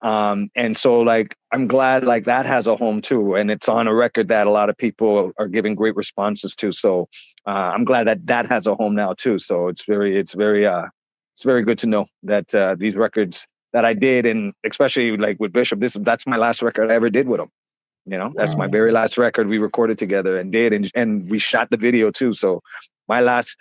And so like, I'm glad like that has a home too. And it's on a record that a lot of people are giving great responses to. So I'm glad that has a home now too. So it's very good to know that these records that I did, and especially like with Bishop, that's my last record I ever did with him. That's my very last record we recorded together and did, and we shot the video too. So my last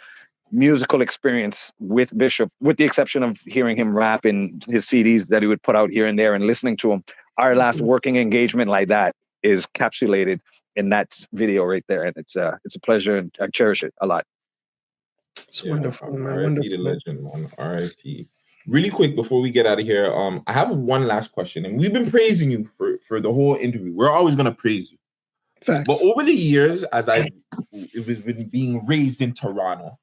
musical experience with Bishop, with the exception of hearing him rap in his CDs that he would put out here and there and listening to him. Our last working engagement like that is capsulated in that video right there. And it's a pleasure, and I cherish it a lot. It's wonderful, man. R.I.P. Wonderful. the legend, man. R.I.P. Really quick before we get out of here, I have one last question, and we've been praising you for the whole interview. We're always gonna praise you. Facts. But over the years, as I've been being raised in Toronto,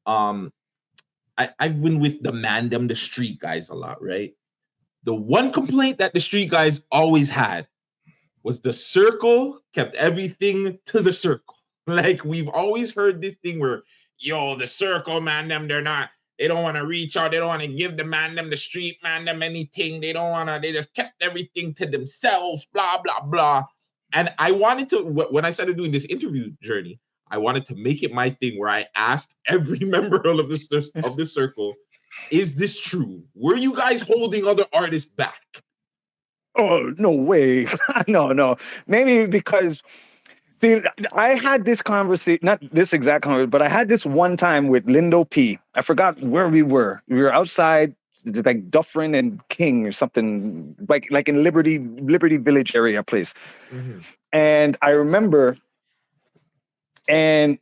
I've been with the Man Dem, the street guys a lot, right? The one complaint that the street guys always had was the circle kept everything to the circle. Like, we've always heard this thing where, yo, the circle, Man Dem, they don't want to reach out. They don't want to give the Man Dem, the street Man Dem anything. They just kept everything to themselves, blah, blah, blah. And I wanted to, when I started doing this interview journey, I wanted to make it my thing where I asked every member of the circle, is this true? Were you guys holding other artists back? Oh, no way. No. Maybe because, see, I had this conversation, not this exact conversation, but I had this one time with Lindo P. I forgot where we were. We were outside, like Dufferin and King or something, like in Liberty Village area place. Mm-hmm. And I remember, and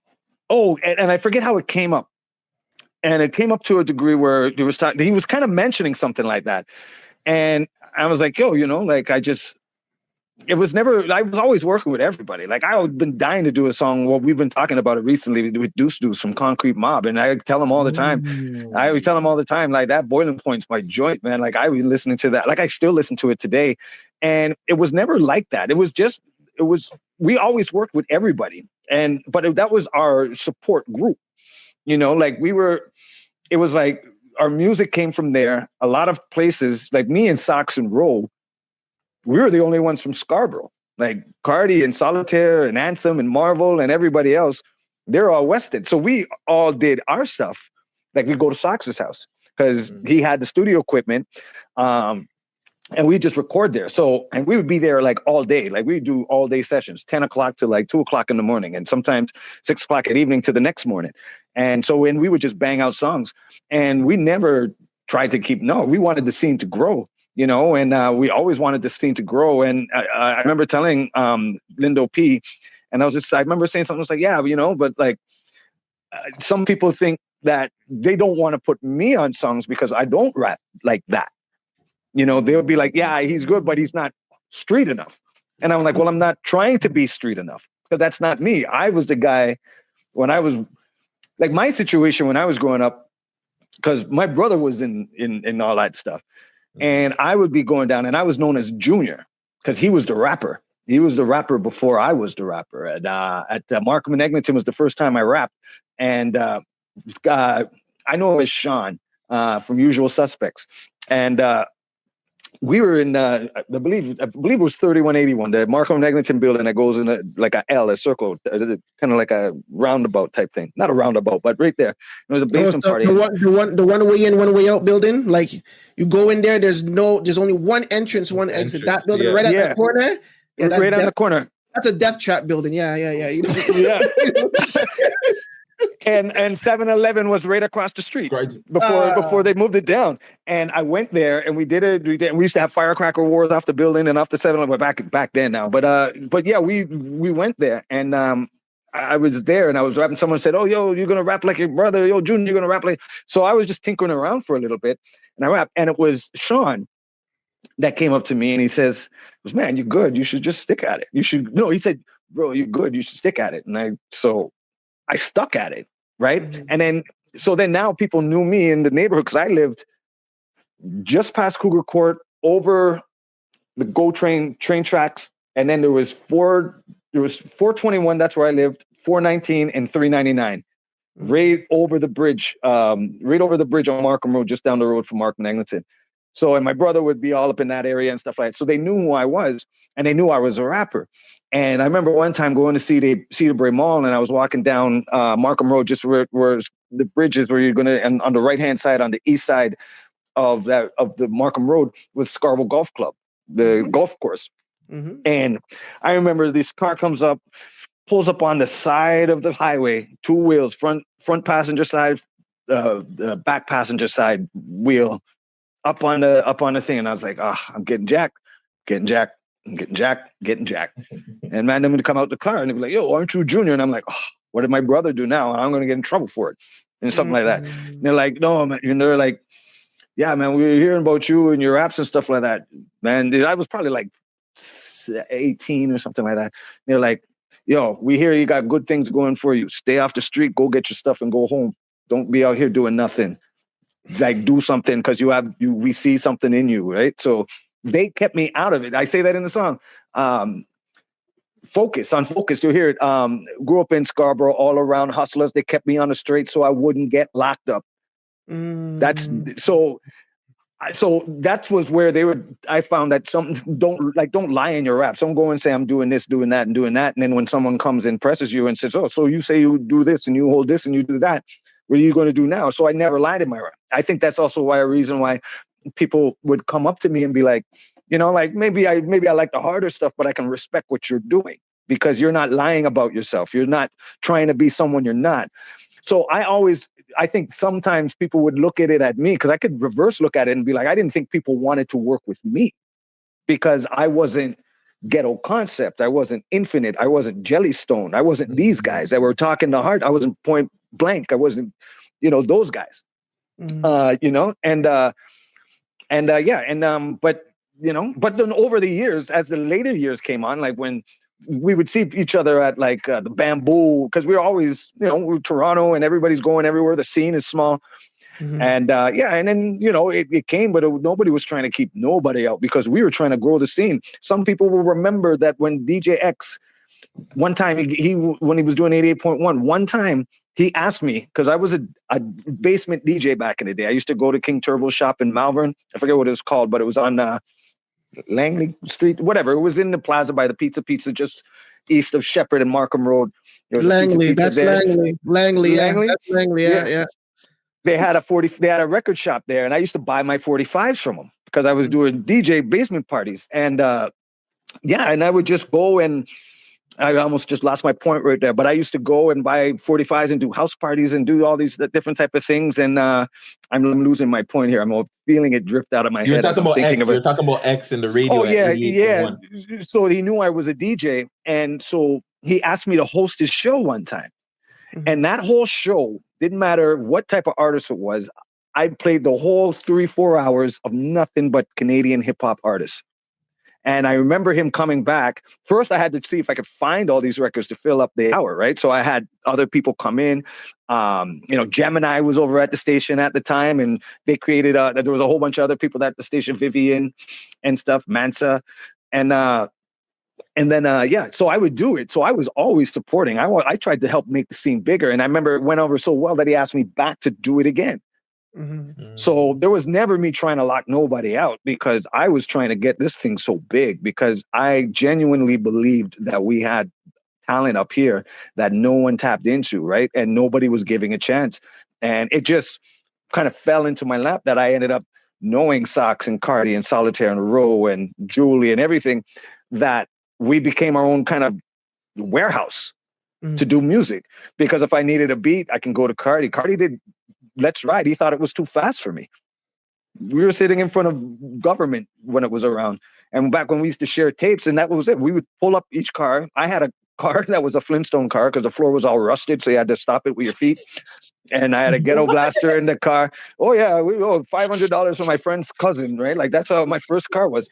I forget how it came up. And it came up to a degree where he was kind of mentioning something like that. And I was like, yo, like I was always working with everybody. Like, I've been dying to do a song. Well, we've been talking about it recently with Deuce from Concrete Mob. And I tell him all the time. I always tell him all the time, like, that Boiling Point's my joint, man. Like, I was listening to that. Like, I still listen to it today. And it was never like that. We always worked with everybody. But that was our support group. Like, it was like our music came from there. A lot of places, like me and Sox and Roll, we were the only ones from Scarborough. Like Cardi and Solitaire and Anthem and Marvel and everybody else, they're all Wested. So we all did our stuff. Like, we go to Sox's house because he had the studio equipment. And we just record there. So, and we would be there like all day. Like, we do all day sessions, 10 o'clock to like 2 o'clock in the morning, and sometimes 6 o'clock at evening to the next morning. And so when we would just bang out songs, and we never tried to we wanted the scene to grow, and we always wanted the scene to grow. And I remember telling Lindo P, and I remember saying something like, yeah, but like some people think that they don't want to put me on songs because I don't rap like that. They'll be like, yeah, he's good, but he's not street enough. And I'm like, well, I'm not trying to be street enough, because that's not me. I was the guy when I was like, my situation when I was growing up, because my brother was in all that stuff. And I would be going down, and I was known as Junior because he was the rapper. He was the rapper before I was the rapper. At Markham and Eglinton was the first time I rapped. And I know him as Sean from Usual Suspects. And we were in, I believe it was 3181, the Markham and Eglinton building that goes in a circle, kind of like a roundabout type thing. Not a roundabout, but right there. It was a basement party. The one way in, one way out building. Like, you go in there, there's only one entrance, one exit. That building right at the corner. Yeah, right on the corner. That's a death trap building. Yeah. Yeah. And 7-Eleven was right across the street before they moved it down. And I went there, and we did it. We used to have firecracker wars off the building and off the 7-Eleven back then now. But yeah, we went there, and I was there, and I was rapping. Someone said, "Oh, yo, you're gonna rap like your brother. Yo, Junior, you're gonna rap like." So I was just tinkering around for a little bit, and I rapped. And it was Sean that came up to me, and he says, "Man, you're good. You should just stick at it. You should." No, he said, "Bro, you're good. You should stick at it." And I stuck at it, right? Mm-hmm. And then now people knew me in the neighborhood because I lived just past Cougar Court, over the GO train tracks, and then there was 421, that's where I lived, 419 and 399, right over the bridge on Markham Road, just down the road from Markham and Eglinton. So, and my brother would be all up in that area and stuff like that. So they knew who I was, and they knew I was a rapper. And I remember one time going to see the Cedar Brae Mall, and I was walking down Markham Road, just where the bridge is, where you're going to, and on the right-hand side, on the east side of the Markham Road, was Scarborough Golf Club, the golf course. Mm-hmm. And I remember this car comes up, pulls up on the side of the highway, 2 wheels, front passenger side, the back passenger side wheel up on the thing. And I was like, I'm getting jacked. And Man Dem would come out the car and they'd be like, yo, aren't you Junior? And I'm like, what did my brother do now? I'm going to get in trouble for it. And something like that. And they're like, no, man. And they're like, yeah, man, we were hearing about you and your raps and stuff like that. Man, I was probably like 18 or something like that. They're like, yo, we hear you got good things going for you. Stay off the street, go get your stuff and go home. Don't be out here doing nothing. Like, do something because we see something in you, right? So they kept me out of it. I say that in the song. Focus. You'll hear it. Grew up in Scarborough, all around hustlers. They kept me on the straight so I wouldn't get locked up. That's so that was where I found that don't lie in your raps. Don't go and say I'm doing this, doing that, and doing that. And then when someone comes and presses you and says, oh, so you say you do this and you hold this and you do that, what are you going to do now? So I never lied in my rap. I think that's also a reason why people would come up to me and be like, like maybe I like the harder stuff, but I can respect what you're doing because you're not lying about yourself. You're not trying to be someone you're not. So I think sometimes people would look at it at me because I could reverse look at it and be like, I didn't think people wanted to work with me because I wasn't Ghetto Concept. I wasn't Infinite. I wasn't Jellystone. I wasn't these guys that were talking to heart. I wasn't Point Blank. I wasn't, those guys, but then over the years, as the later years came on, like when we would see each other at like the Bamboo, because we were always, we're Toronto and everybody's going everywhere. The scene is small. And and then, it came, but nobody was trying to keep nobody out because we were trying to grow the scene. Some people will remember that when DJ X, one time when he was doing 88.1, one time he asked me, because I was a basement DJ back in the day. I used to go to King Turbo's shop in Malvern. I forget what it was called, but it was on Langley Street, whatever. It was in the plaza by the Pizza, just east of Shepherd and Markham Road. Langley, that's Langley. Langley, Langley, that's Langley, yeah. They had a record shop there, and I used to buy my 45s from them because I was doing DJ basement parties. And and I would just go and I almost just lost my point right there, but I used to go and buy 45s and do house parties and do all these different type of things. And I'm losing my point here. I'm feeling it drift out of my head. You're talking about X in the radio. Oh, yeah. So he knew I was a DJ. And so he asked me to host his show one time. And that whole show, didn't matter what type of artist it was, I played the whole 3-4 hours of nothing but Canadian hip hop artists. And I remember him coming back. First, I had to see if I could find all these records to fill up the hour, right? So I had other people come in. Gemini was over at the station at the time, and they created, there was a whole bunch of other people at the station, Vivian and stuff, Mansa. So I would do it. So I was always supporting. I tried to help make the scene bigger. And I remember it went over so well that he asked me back to do it again. So there was never me trying to lock nobody out because I was trying to get this thing so big because I genuinely believed that we had talent up here that no one tapped into, right? And nobody was giving a chance. And it just kind of fell into my lap that I ended up knowing Sox and Cardi and Solitaire and Row and Julie and everything, that we became our own kind of warehouse to do music. Because if I needed a beat, I can go to Cardi. Cardi did Let's Ride. He thought it was too fast for me. We were sitting in front of government when it was around. And back when we used to share tapes, and that was it. We would pull up each car. I had a car that was a Flintstone car because the floor was all rusted. So you had to stop it with your feet. And I had a ghetto blaster in the car. Oh, yeah. We owed $500 for my friend's cousin, right? Like that's how my first car was.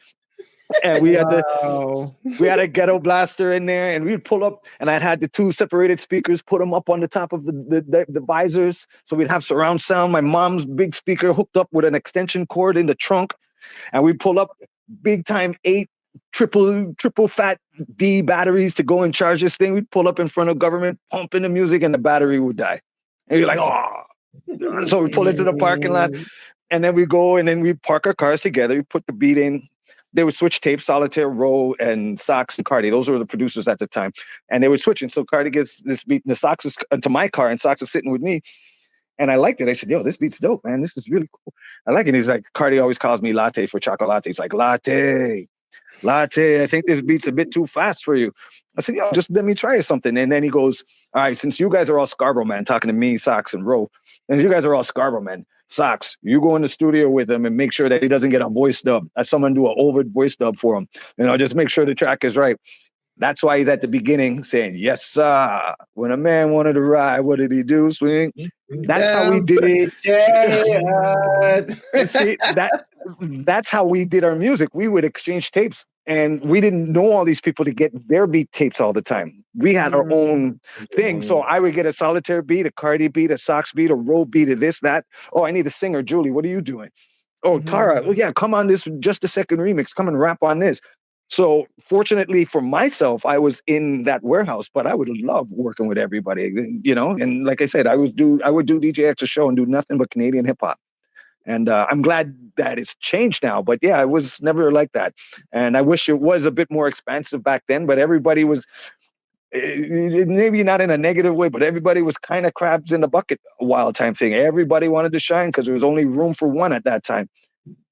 And we had a ghetto blaster in there, and we'd pull up, and I had the 2 separated speakers, put them up on the top of the visors, so we'd have surround sound. My mom's big speaker hooked up with an extension cord in the trunk, and we'd pull up big time 8 triple fat D batteries to go and charge this thing. We'd pull up in front of government, pumping the music, and the battery would die. And you're like, oh. So we pull into the parking lot, and then we go, and then we park our cars together. We put the beat in. They would switch tapes, Solitaire, Row, and Sox and Cardi. Those were the producers at the time. And they would switch. And so Cardi gets this beat, and the Sox is into my car, and Sox is sitting with me. And I liked it. I said, yo, this beat's dope, man. This is really cool. I like it. He's like, Cardi always calls me Latte for chocolate latte. He's like, Latte. Latte, I think this beat's a bit too fast for you. I said, yo, just let me try something. And then he goes, all right, since you guys are all Scarborough man, talking to me, Sox, and Ro, and you guys are all Scarborough man, Sox, you go in the studio with him and make sure that he doesn't get a voice dub. Have someone do an over voice dub for him. Just make sure the track is right. That's why he's at the beginning saying, yes, sir. When a man wanted to ride, what did he do? Swing. That's how we did it. See, that's how we did our music. We would exchange tapes, and we didn't know all these people to get their beat tapes all the time. We had our own thing. So I would get a Solitaire beat, a Cardi beat, a Sox beat, a Roe beat, a this, that. Oh, I need a singer. Julie, what are you doing? Oh, Tara, oh, yeah, come on this Just a Second remix. Come and rap on this. So fortunately for myself, I was in that warehouse, but I would love working with everybody, and like I said, I would do DJ X's show and do nothing but Canadian hip hop. And I'm glad that it's changed now, but yeah, it was never like that. And I wish it was a bit more expansive back then, but everybody was, maybe not in a negative way, but everybody was kind of crabs in the bucket a wild time thing. Everybody wanted to shine because there was only room for one at that time.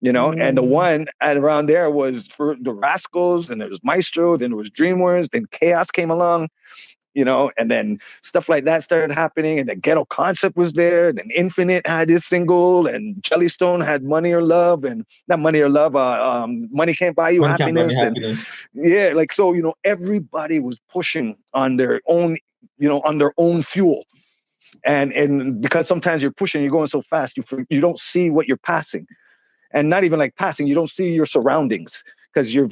And the one around there was for the Rascals, and there was Maestro, then there was Dreamworks, then Chaos came along, and then stuff like that started happening, and the Ghetto Concept was there, and then Infinite had his single, and Jellystone had Money or Love, and not Money or Love, Money Can't Buy You Happiness. Yeah, everybody was pushing on their own, on their own fuel. And because sometimes you're pushing, you're going so fast, you don't see what you're passing. And not even like passing, you don't see your surroundings because you're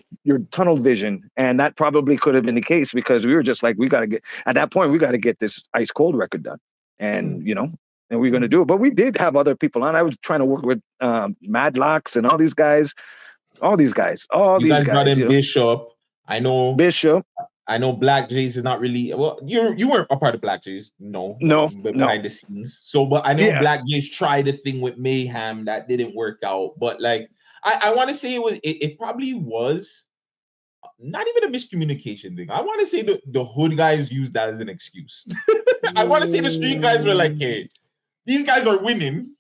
tunnel vision. And that probably could have been the case because we were just like, we got to get this Ice Cold record done. And, and we're going to do it. But we did have other people on. I was trying to work with Madlocks and all these guys. You guys brought in Bishop. I know Bishop. I know Black Jays is not really you weren't a part of Black Jays, no, behind the scenes. So, but I know Black Jays tried a thing with Mayhem that didn't work out. But like, I want to say it probably was not even a miscommunication thing. I want to say the hood guys used that as an excuse. I want to say the street guys were like, hey, these guys are winning,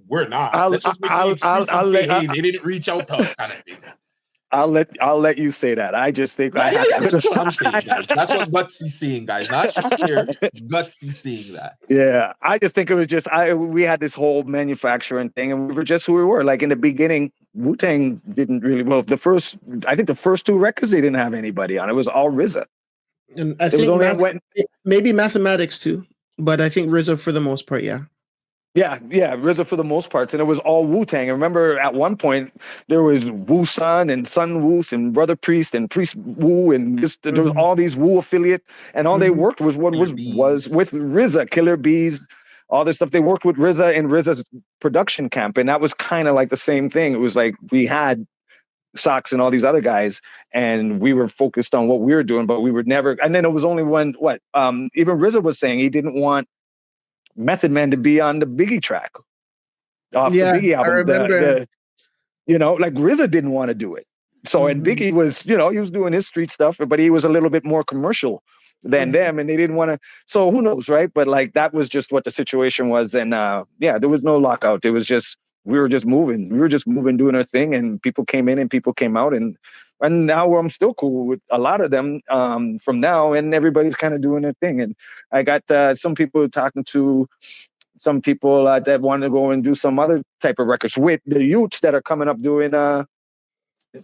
we're not. Let's just make the excuse and say, hey, they didn't reach out to us, kind of thing. I'll let you say that. I just think that's what I'm saying, guys. That's what Guttzy's saying, guys. Not Choclair. Guttzy's saying that. Yeah, I just think it was just we had this whole manufacturing thing, and we were just who we were. Like in the beginning, Wu-Tang didn't really. Well, the first two records they didn't have anybody on. It was all RZA. And I think maybe Mathematics too, but I think RZA for the most part, yeah. Yeah, RZA for the most parts, and it was all Wu-Tang. I remember at one point there was Wu Sun and Sun Wu and Brother Priest and Priest Wu, and there was all these Wu affiliate, and all they worked was with RZA, Killer Bees, all this stuff. They worked with RZA in RZA's production camp, and that was kind of like the same thing. It was like we had Sox and all these other guys, and we were focused on what we were doing, but we were never. And then it was only when even RZA was saying he didn't want Method Man to be on the Biggie track off the Biggie album. I remember. Like RZA didn't want to do it. So and Biggie was, he was doing his street stuff, but he was a little bit more commercial than them, and they didn't want to. So who knows, right? But like that was just what the situation was, and there was no lockout. It was just we were just moving, doing our thing, and people came in and people came out, and now I'm still cool with a lot of them from now, and everybody's kind of doing their thing. And I got some people talking to some people that want to go and do some other type of records with the youths that are coming up doing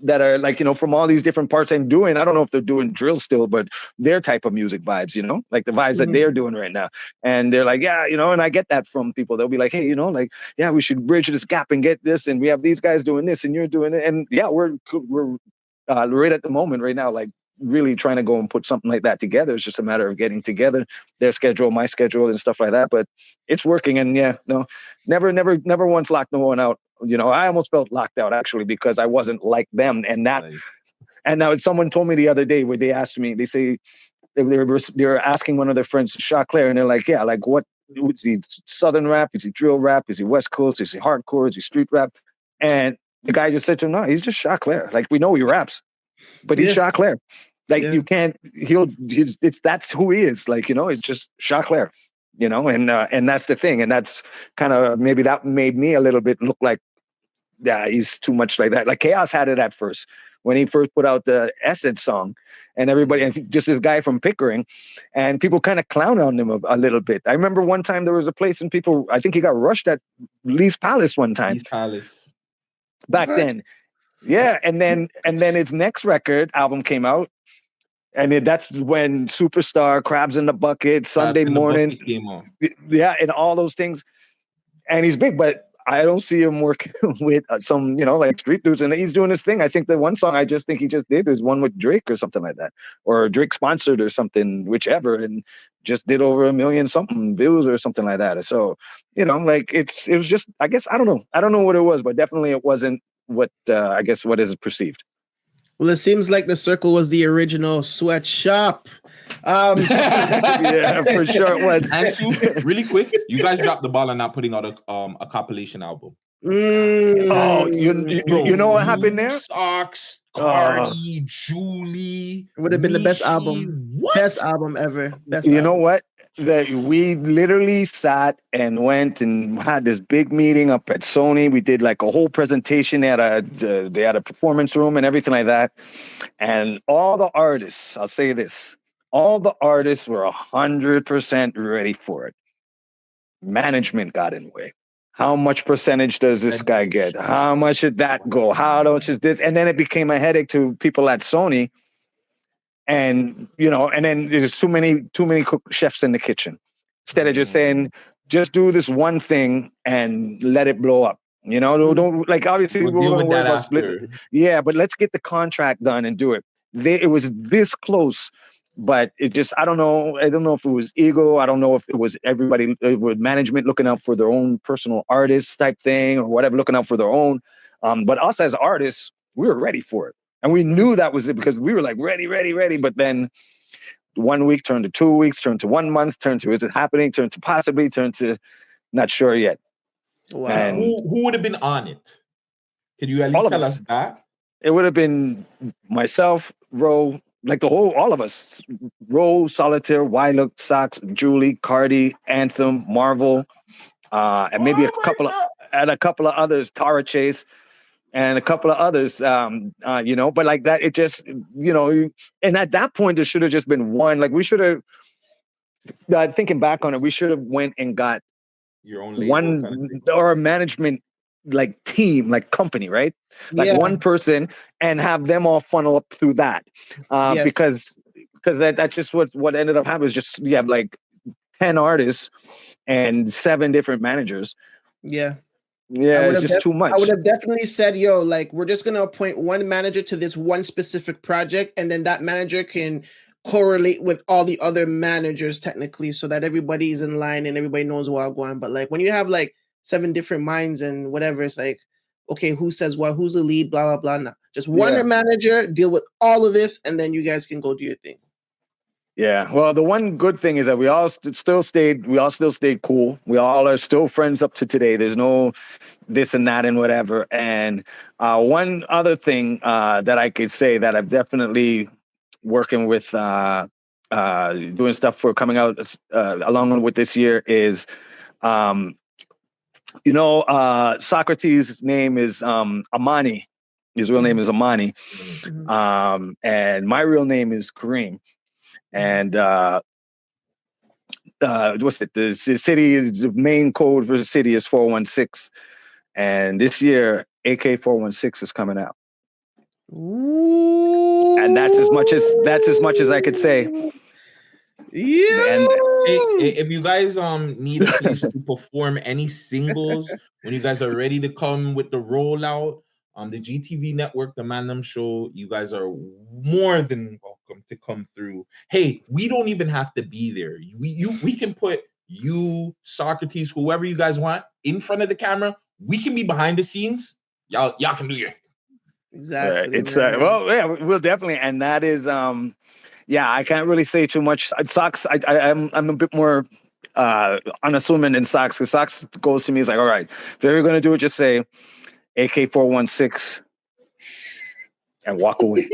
that are like, from all these different parts I'm doing. I don't know if they're doing drill still, but their type of music vibes, like the vibes that they're doing right now. And they're like, and I get that from people. They'll be like, hey, we should bridge this gap and get this. And we have these guys doing this and you're doing it. And we're right at the moment right now, like really trying to go and put something like that together. It's just a matter of getting together their schedule, my schedule and stuff like that. But it's working. And never once locked no one out. I almost felt locked out actually because I wasn't like them. And now someone told me the other day where they asked me, they say they were asking one of their friends, Choclair, and they're like, yeah, like what is he, Southern rap? Is he drill rap? Is he West Coast? Is he hardcore? Is he street rap? And the guy just said to him, no, he's just Choclair. Like we know he raps, but he's Choclair. Like you can't, that's who he is. Like, it's just Choclair, and that's the thing. And that's kind of, maybe that made me a little bit look like, he's too much like that. Like Chaos had it at first when he first put out the Essence song, and everybody, and just this guy from Pickering, and people kind of clown on him a little bit. I remember one time there was a place and people, I think he got rushed at Lee's Palace one time. Lee's Palace. Back then. Yeah. And then his next record album came out. And that's when Superstar, Crabs in the Bucket, Sunday Morning. Came on. Yeah. And all those things. And he's big, but I don't see him working with some, like street dudes, and he's doing his thing. I think the one song I just think he just did is one with Drake or something like that, or Drake sponsored or something, whichever, and just did over 1 million something views or something like that. So, like it was just, I guess, I don't know what it was, but definitely it wasn't what I guess what is perceived. Well, it seems like the Circle was the original sweatshop. Yeah, for sure it was. And two, really quick, you guys dropped the ball on not putting out a compilation album. Oh, you know what happened there? Socks, Cardi, Julie. It would have been the best album. What? Best album ever. Best You album. know what? That we literally sat and went and had this big meeting up at Sony. We did like a whole presentation. They had a performance room and everything like that. And all the artists, I'll say this, all the artists were 100% ready for it. Management got in the way. How much percentage does this guy get? How much should that go? How much is this? And then it became a headache to people at Sony. And, and then there's too many chefs in the kitchen. Instead of just saying, just do this one thing and let it blow up. Don't like, obviously we'll deal with that after. Yeah, but let's get the contract done and do it. It was this close, but it just, I don't know if it was ego. I don't know if it was everybody with management looking out for their own personal artists type thing or whatever, looking out for their own. But us as artists, we were ready for it. And we knew that was it because we were like, ready. But then 1 week turned to 2 weeks, turned to 1 month, turned to, is it happening? Turned to possibly, turned to not sure yet. Wow. And who would have been on it? Can you at least tell us that? It would have been myself, Ro, like all of us. Ro, Solitaire, Wylook, Sox, Julie, Cardi, Anthem, Marvel, and maybe a couple of others, Tara Chase. And a couple of others, but like that, it just, and at that point, there should have just been one. Like we should have, thinking back on it, we should have went and got your own one kind of or a management like team, like company, right? Like one person and have them all funnel up through that. Because that's just what ended up happening was just, you have like 10 artists and 7 different managers. Yeah. Yeah, it's just too much. I would have definitely said, like, we're just going to appoint one manager to this one specific project, and then that manager can correlate with all the other managers technically so that everybody's in line and everybody knows where I'm going. But like when you have like 7 different minds and whatever, it's like, okay, who says what? Who's the lead? Blah, blah, blah. No, just one manager, deal with all of this, and then you guys can go do your thing. Yeah, well, the one good thing is that we all still stayed cool. We all are still friends up to today. There's no this and that and whatever. And one other thing that I could say that I'm definitely working with doing stuff for coming out along with this year is, Socrates' name is Amani. His real name is Amani. And my real name is Kareem. And what's it? The city is the main code for the city is 416, and this year AK 416 is coming out. Ooh. And that's as much as I could say. Yeah. And if you guys need a place to perform any singles when you guys are ready to come with the rollout, the GTV network, the Man Dem Show, you guys are more than welcome to come through. Hey, we don't even have to be there. We can put you, Socrates, whoever you guys want in front of the camera. We can be behind the scenes. Y'all can do your thing. Exactly. It's we'll definitely, and that is I can't really say too much. Socks, I'm a bit more unassuming than Socks, because Socks goes to me, he's like, all right, if you're gonna do it, just say AK 416 and walk away.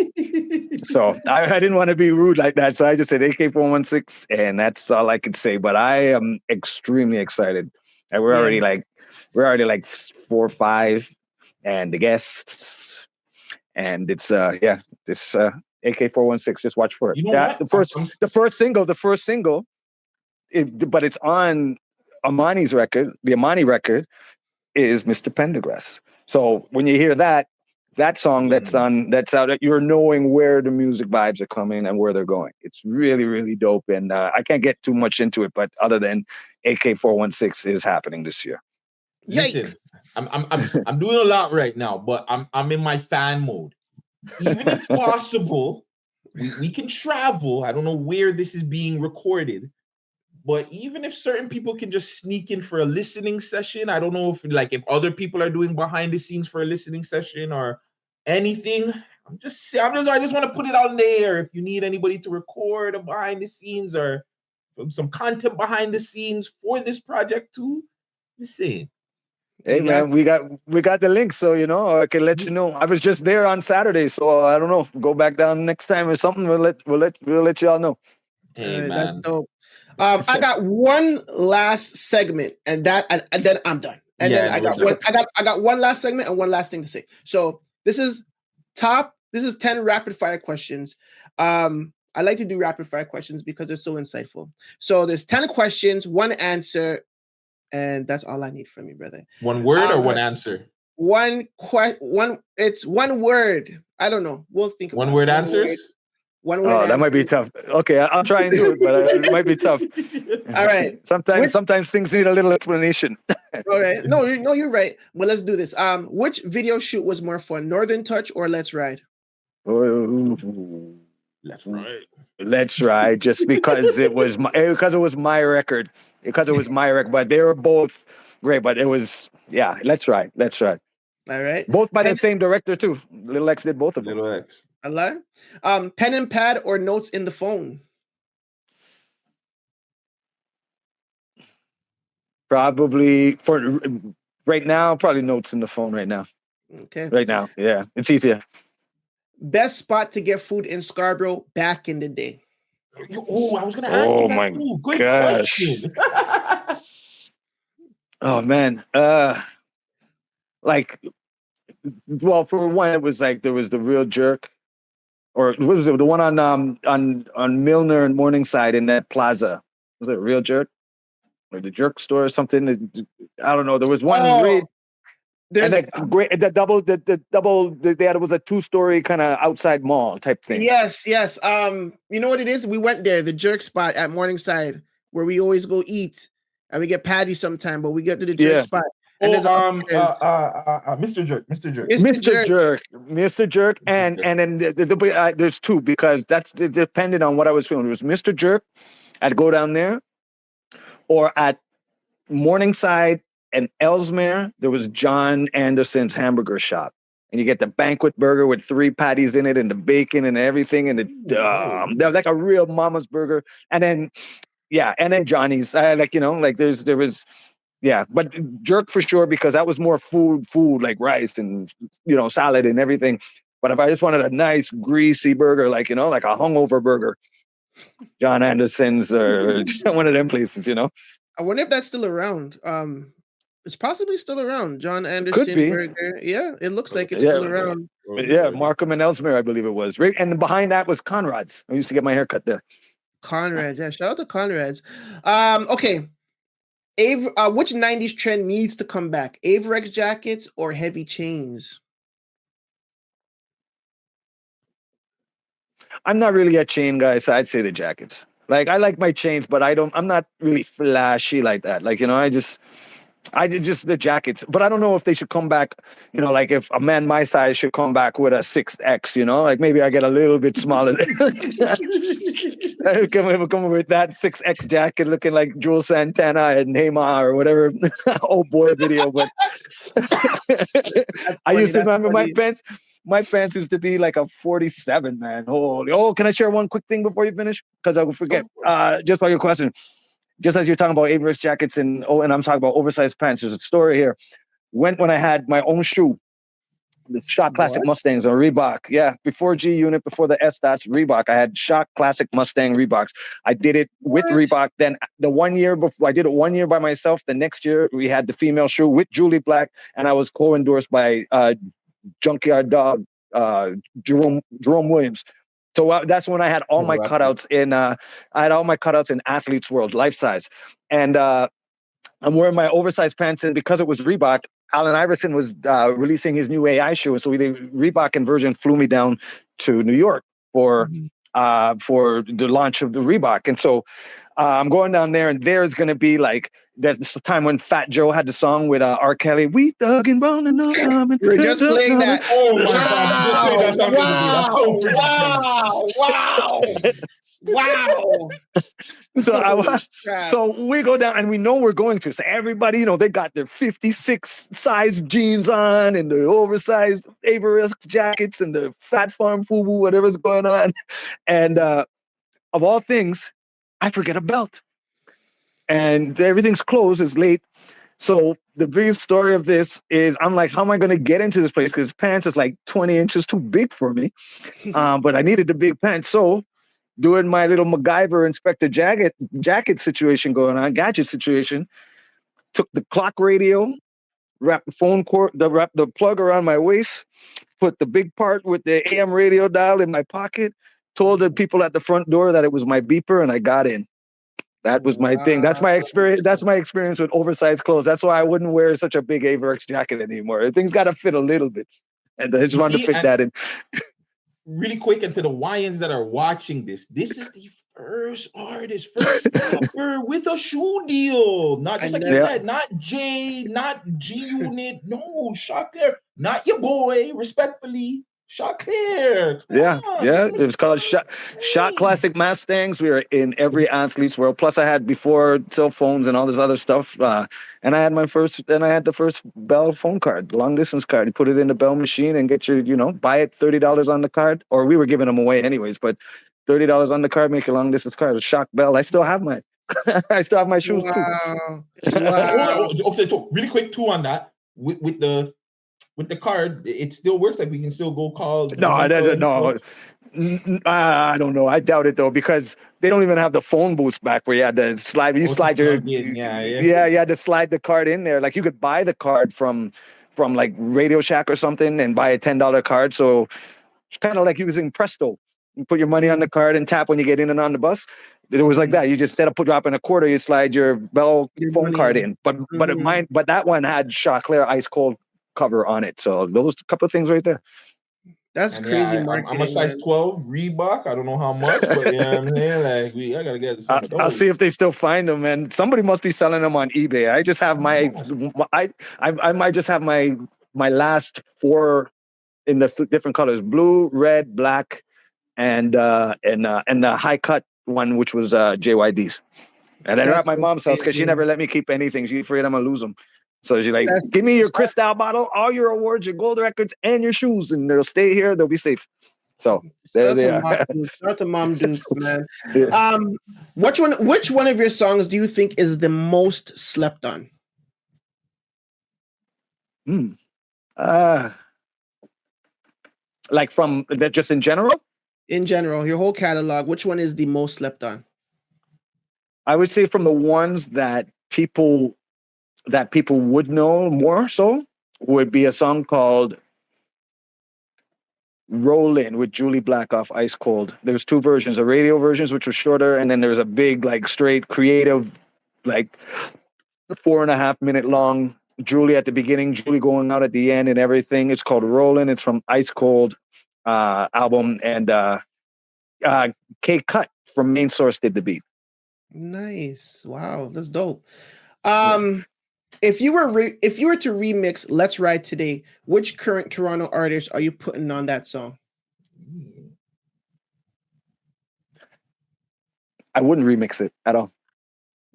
So I didn't want to be rude like that, so I just said AK 416, and that's all I could say. But I am extremely excited, and we're already like 4 or 5, and the guests, And it's this AK416. Just watch for it. You know Yeah, what? the first single, but it's on Amani's record. The Amani record is Mr. Pendergrass. So when you hear that song that's out, you're knowing where the music vibes are coming and where they're going. It's really, really dope. And I can't get too much into it, but other than AK416 is happening this year. Listen, I'm doing a lot right now, but I'm in my fan mode. Even if possible, we can travel. I don't know where this is being recorded, but even if certain people can just sneak in for a listening session, I don't know if other people are doing behind the scenes for a listening session or anything. I just want to put it out in the air. If you need anybody to record a behind the scenes or some content behind the scenes for this project too, just saying. Hey man, we got the link, so I can let you know. I was just there on Saturday, so I don't know. Go back down next time or something. We'll let y'all know. Hey man, that's dope. I got one last segment, and then I'm done. And then I got one last segment and one last thing to say. So this is 10 rapid fire questions. I like to do rapid fire questions because they're so insightful. So there's 10 questions, one answer. And that's all I need from you, brother. One word or one answer? It's one word. I don't know. We'll think about one word answers. One word. Oh, that might be tough. Okay, I'll try and do it, but it might be tough. All right. Sometimes things need a little explanation. All right. No, you're right. Well, let's do this. Which video shoot was more fun, Northern Touch or Let's Ride? Let's Ride. Let's Ride, just because it was my record. But they were both great. But it was Let's Ride. All right. Both by the same director too. Lil X did both of them. Lil X. A lot. Pen and pad or notes in the phone? Probably for right now. Probably notes in the phone right now. Okay. Right now, yeah, it's easier. Best spot to get food in Scarborough back in the day. Oh, I was gonna ask you that too. Good question. Oh man, for one, it was like there was the Real Jerk, or what was it? The one on Milner and Morningside in that plaza. Was it Real Jerk or the Jerk store or something? I don't know. There was one. There's and great. The double. They had, it was a 2-story kind of outside mall type thing. Yes. You know what it is? We went there, the Jerk spot at Morningside, where we always go eat, and we get patties sometime. But we get to the Jerk spot. And Mr. Jerk, and then there's two, because that's depending on what I was feeling. It was Mr. Jerk. I'd go down there, or at Morningside and Ellesmere, there was John Anderson's hamburger shop, and you get the banquet burger with 3 patties in it, and the bacon and everything, and they're like a real mama's burger. And then Johnny's, there was. Yeah, but Jerk for sure, because that was more food like rice and salad and everything. But if I just wanted a nice greasy burger, like a hungover burger, John Anderson's or one of them places, I wonder if that's still around. It's possibly still around. John Anderson could be. Burger. Yeah, it looks like it's still around. Yeah, Markham and Ellesmere, I believe it was. Right, and behind that was Conrad's. I used to get my hair cut there. Conrad's, yeah. Shout out to Conrad's. Okay. Which 90s trend needs to come back? Averex jackets or heavy chains? I'm not really a chain guy, so I'd say the jackets. Like, I like my chains, but I'm not really flashy like that. Like, I did just the jackets, but I don't know if they should come back, like if a man my size should come back with a 6X, like maybe I get a little bit smaller. I come with that 6X jacket looking like Jules Santana and Neymar or whatever old boy video. But I used to remember my pants. My pants used to be like a 47, man. Oh, can I share one quick thing before you finish? Because I will forget. Just by your question. Just as you're talking about Averex jackets and I'm talking about oversized pants, there's a story here. When I had my own shoe, the Shock Classic Mustangs on Reebok. Yeah, before G Unit, before the S-Dots, Reebok, I had Shock Classic Mustang Reeboks. I did it with Reebok. Then the 1 year before, I did it 1 year by myself. The next year, we had the female shoe with Julie Black, and I was co-endorsed by Junkyard Dog Jerome Williams. So that's when I had all my cutouts in Athlete's World, life size. And I'm wearing my oversized pants, and because it was Reebok, Allen Iverson was releasing his new AI shoe. And so Reebok and Virgin flew me down to New York for the launch of the Reebok. And so I'm going down there, and there's going to be like, that's the time when Fat Joe had the song with R. Kelly. We dug and bone and we're just playing that. Oh my God! Wow! So we go down, and we know we're going to. So everybody, they got their 56 size jeans on, and the oversized Averil jackets, and the Fat Farm FUBU, whatever's going on. And of all things, I forget a belt. And everything's closed, it's late. So the biggest story of this is I'm like, how am I going to get into this place? Because pants is like 20 inches too big for me. But I needed the big pants. So doing my little MacGyver Inspector jacket situation going on, gadget situation, took the clock radio, wrapped the phone cord, wrapped the plug around my waist, put the big part with the AM radio dial in my pocket, told the people at the front door that it was my beeper, and I got in. That was my thing. That's my experience. That's my experience with oversized clothes. That's why I wouldn't wear such a big Averx jacket anymore. Things got to fit a little bit. And I just wanted to fit that in. Really quick, and to the YNs that are watching this is the first rapper with a shoe deal. Not just like you said, not J, not G Unit. No, Choclair, not your boy, respectfully. Choclair. Yeah. It was called Shot Classic Mustangs. We were in every Athlete's World. Plus, I had before cell phones and all this other stuff. And I had the first Bell phone card, long distance card. You put it in the Bell machine and get your, buy it $30 on the card, or we were giving them away anyways. But $30 on the card, make your long distance card. A Shock Bell. I still have mine. I still have my shoes too. Wow. Okay, so really quick too on that with the card, it still works. Like we can still go call. No, it doesn't. No, I don't know. I doubt it though, because they don't even have the phone booths back where you had to slide. You slide your you had to slide the card in there. Like you could buy the card from like Radio Shack or something and buy a $10 card. So it's kind of like using Presto. You put your money on the card and tap when you get in and on the bus. It was like that. You just instead of dropping a quarter, you slide your Bell phone card in. But that one had Choclair ice cold cover on it. So those couple of things right there. That's crazy. I'm a size 12 Reebok. I don't know how much, but I'm here. Like I gotta get some of those. I'll see if they still find them, and somebody must be selling them on eBay. I just have I might just have my last 4 in the different colors: blue, red, black, and the high cut one, which was JYD's. And they're at my mom's house because she never let me keep anything. She's afraid I'm gonna lose them. So she's like, give me your Cristal bottle, all your awards, your gold records, and your shoes, and they'll stay here. They'll be safe. So there they are. Shout out to Mom Dukes, man. Yeah. Which one of your songs do you think is the most slept on? Like from that, just in general? In general, your whole catalog, which one is the most slept on? I would say from the ones that people would know more so would be a song called Rollin' with Julie Black off Ice Cold. There's 2 versions, a radio versions, which was shorter, and then there's a big, like, straight creative, like 4.5 minute long Julie at the beginning, Julie going out at the end and everything. It's called Rollin'. It's from Ice Cold album, and K Cut from Main Source did the beat. Nice. Wow, that's dope. If you were to remix Let's Ride Today, which current Toronto artist are you putting on that song? I wouldn't remix it at all.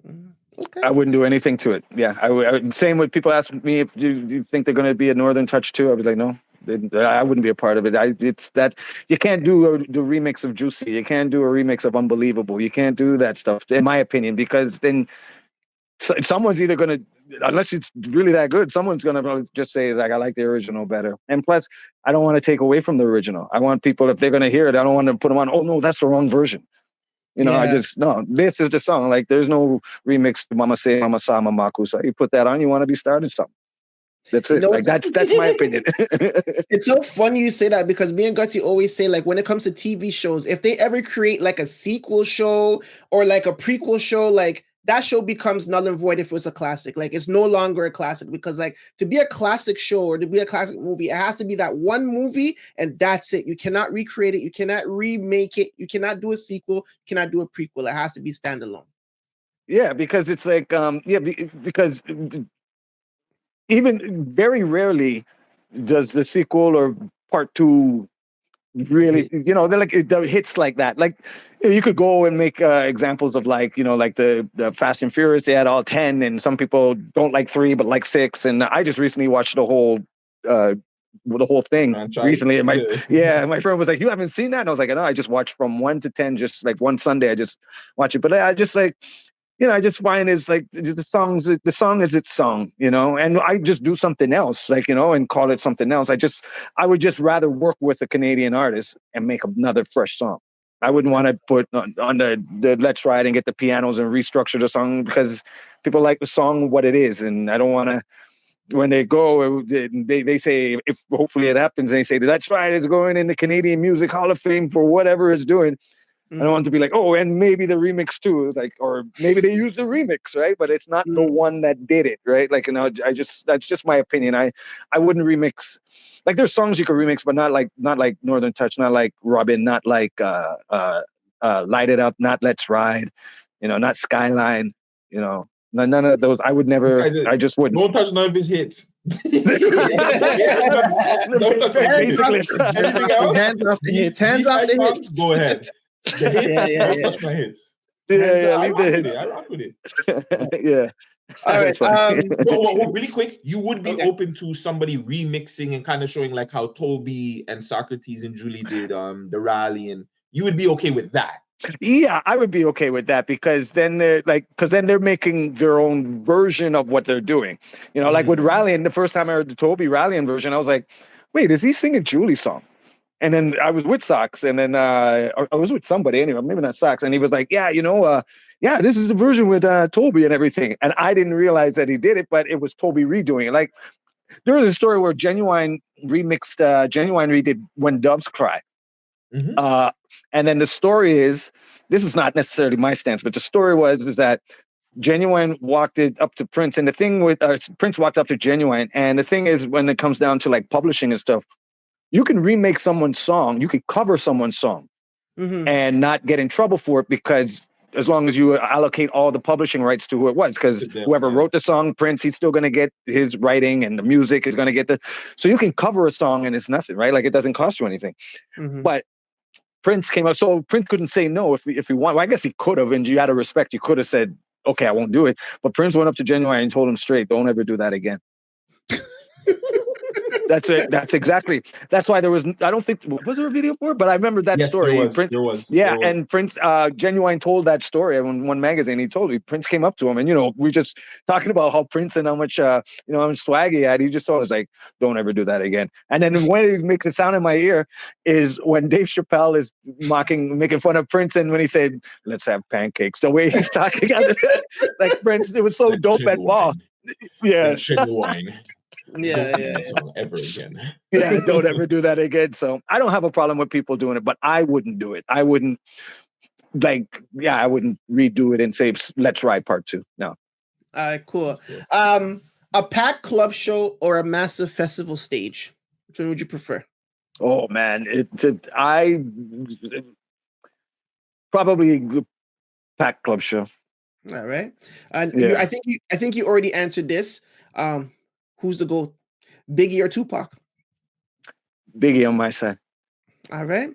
Okay. I wouldn't do anything to it. Yeah, I same with people ask me if you think they're going to be a Northern Touch too. I was like, no, I wouldn't be a part of it. It's that you can't do the remix of Juicy. You can't do a remix of Unbelievable. You can't do that stuff, in my opinion, because then someone's either going to, unless it's really that good, someone's going to just say, like, I like the original better. And plus, I don't want to take away from the original. I want people, if they're going to hear it, I don't want to put them on, oh, no, that's the wrong version. This is the song. Like, there's no remix to Mama Say, Mama Sa, Mama Kusa. You put that on, you want to be starting something. That's it. Like that's my opinion. It's so funny you say that because me and Guttzy always say, like, when it comes to TV shows, if they ever create like a sequel show or like a prequel show, like that show becomes null and void if it's a classic. Like it's no longer a classic because like to be a classic show or to be a classic movie, it has to be that one movie and that's it. You cannot recreate it. You cannot remake it. You cannot do a sequel. You cannot do a prequel. It has to be standalone. Yeah, because it's like, because even very rarely does the sequel or part two really, they're like the hits like that. Like you could go and make examples of like, like the Fast and Furious, they had all 10 and some people don't like 3, but like 6. And I just recently watched the whole thing recently. And my friend was like, you haven't seen that? And I was like, no, I just watched from 1 to 10, just like one Sunday, I just watch it. But I just like, I just find it's like the song is its song, and I just do something else, like, and call it something else. I would just rather work with a Canadian artist and make another fresh song. I wouldn't want to put on the Let's Ride and get the pianos and restructure the song because people like the song what it is. And I don't want to, when they go, they say, if hopefully it happens, and they say, Let's Ride is going in the Canadian Music Hall of Fame for whatever it's doing. I don't want to be like, oh, and maybe the remix too, like, or maybe they used the remix, right? But it's not the one that did it, right? Like, that's just my opinion. I wouldn't remix. Like, there's songs you could remix, but not like Northern Touch, not like Robin, not like Light It Up, not Let's Ride, not Skyline, none of those. I would never. I just wouldn't. Don't touch none of his hits. Don't touch basically. Everything else. Hands off the hits. Hands off the hits. Go ahead. The hits. Don't touch my hits. Leave the hits. I rock with it. Yeah. All right. Really quick, you would be open to somebody remixing and kind of showing like how Toby and Socrates and Julie did the rally, and you would be okay with that? Yeah, I would be okay with that because then they're making their own version of what they're doing. Like with Rallying, the first time I heard the Toby Rallying version, I was like, wait, is he singing Julie's song? And then I was with Sox, and then I was with somebody anyway, maybe not Sox, and he was like, yeah, this is the version with Toby and everything. And I didn't realize that he did it, but it was Toby redoing it. Like there was a story where Genuine redid When Doves Cry. Mm-hmm. And then the story is, this is not necessarily my stance, but the story is that Genuine walked it up to Prince, and the thing with Prince walked up to Genuine, and the thing is, when it comes down to like publishing and stuff, you can remake someone's song, you could cover someone's song, and not get in trouble for it, because as long as you allocate all the publishing rights to who it was, because whoever wrote the song, Prince, he's still going to get his writing, and the music is going to get so you can cover a song and it's nothing, right? Like it doesn't cost you anything. But Prince came out, so Prince couldn't say no if he wanted. Well, I guess he could have, and you had to respect. You could have said, okay, I won't do it. But Prince went up to Genuine and told him straight, don't ever do that again. That's it. That's why there was, I don't think, was there a video for it? But I remember that story. There was. And Prince, Genuine told that story in one magazine. He told me, Prince came up to him, and, we're just talking about how Prince and how much swag he had. He just told us, like, don't ever do that again. And then when it makes a sound in my ear is when Dave Chappelle is making fun of Prince, and when he said, let's have pancakes, the way he's talking, like Prince, it was so dope at Ball. Yeah. Yeah. Ever again. Yeah, don't ever do that again. So I don't have a problem with people doing it, but I wouldn't do it. I wouldn't I wouldn't redo it and say Let's Ride Part 2. No. All right, cool. A packed club show or a massive festival stage? Which one would you prefer? Oh man, I probably packed club show. All right. And I think you already answered this. Who's the GOAT? Biggie or Tupac? Biggie on my side. All right.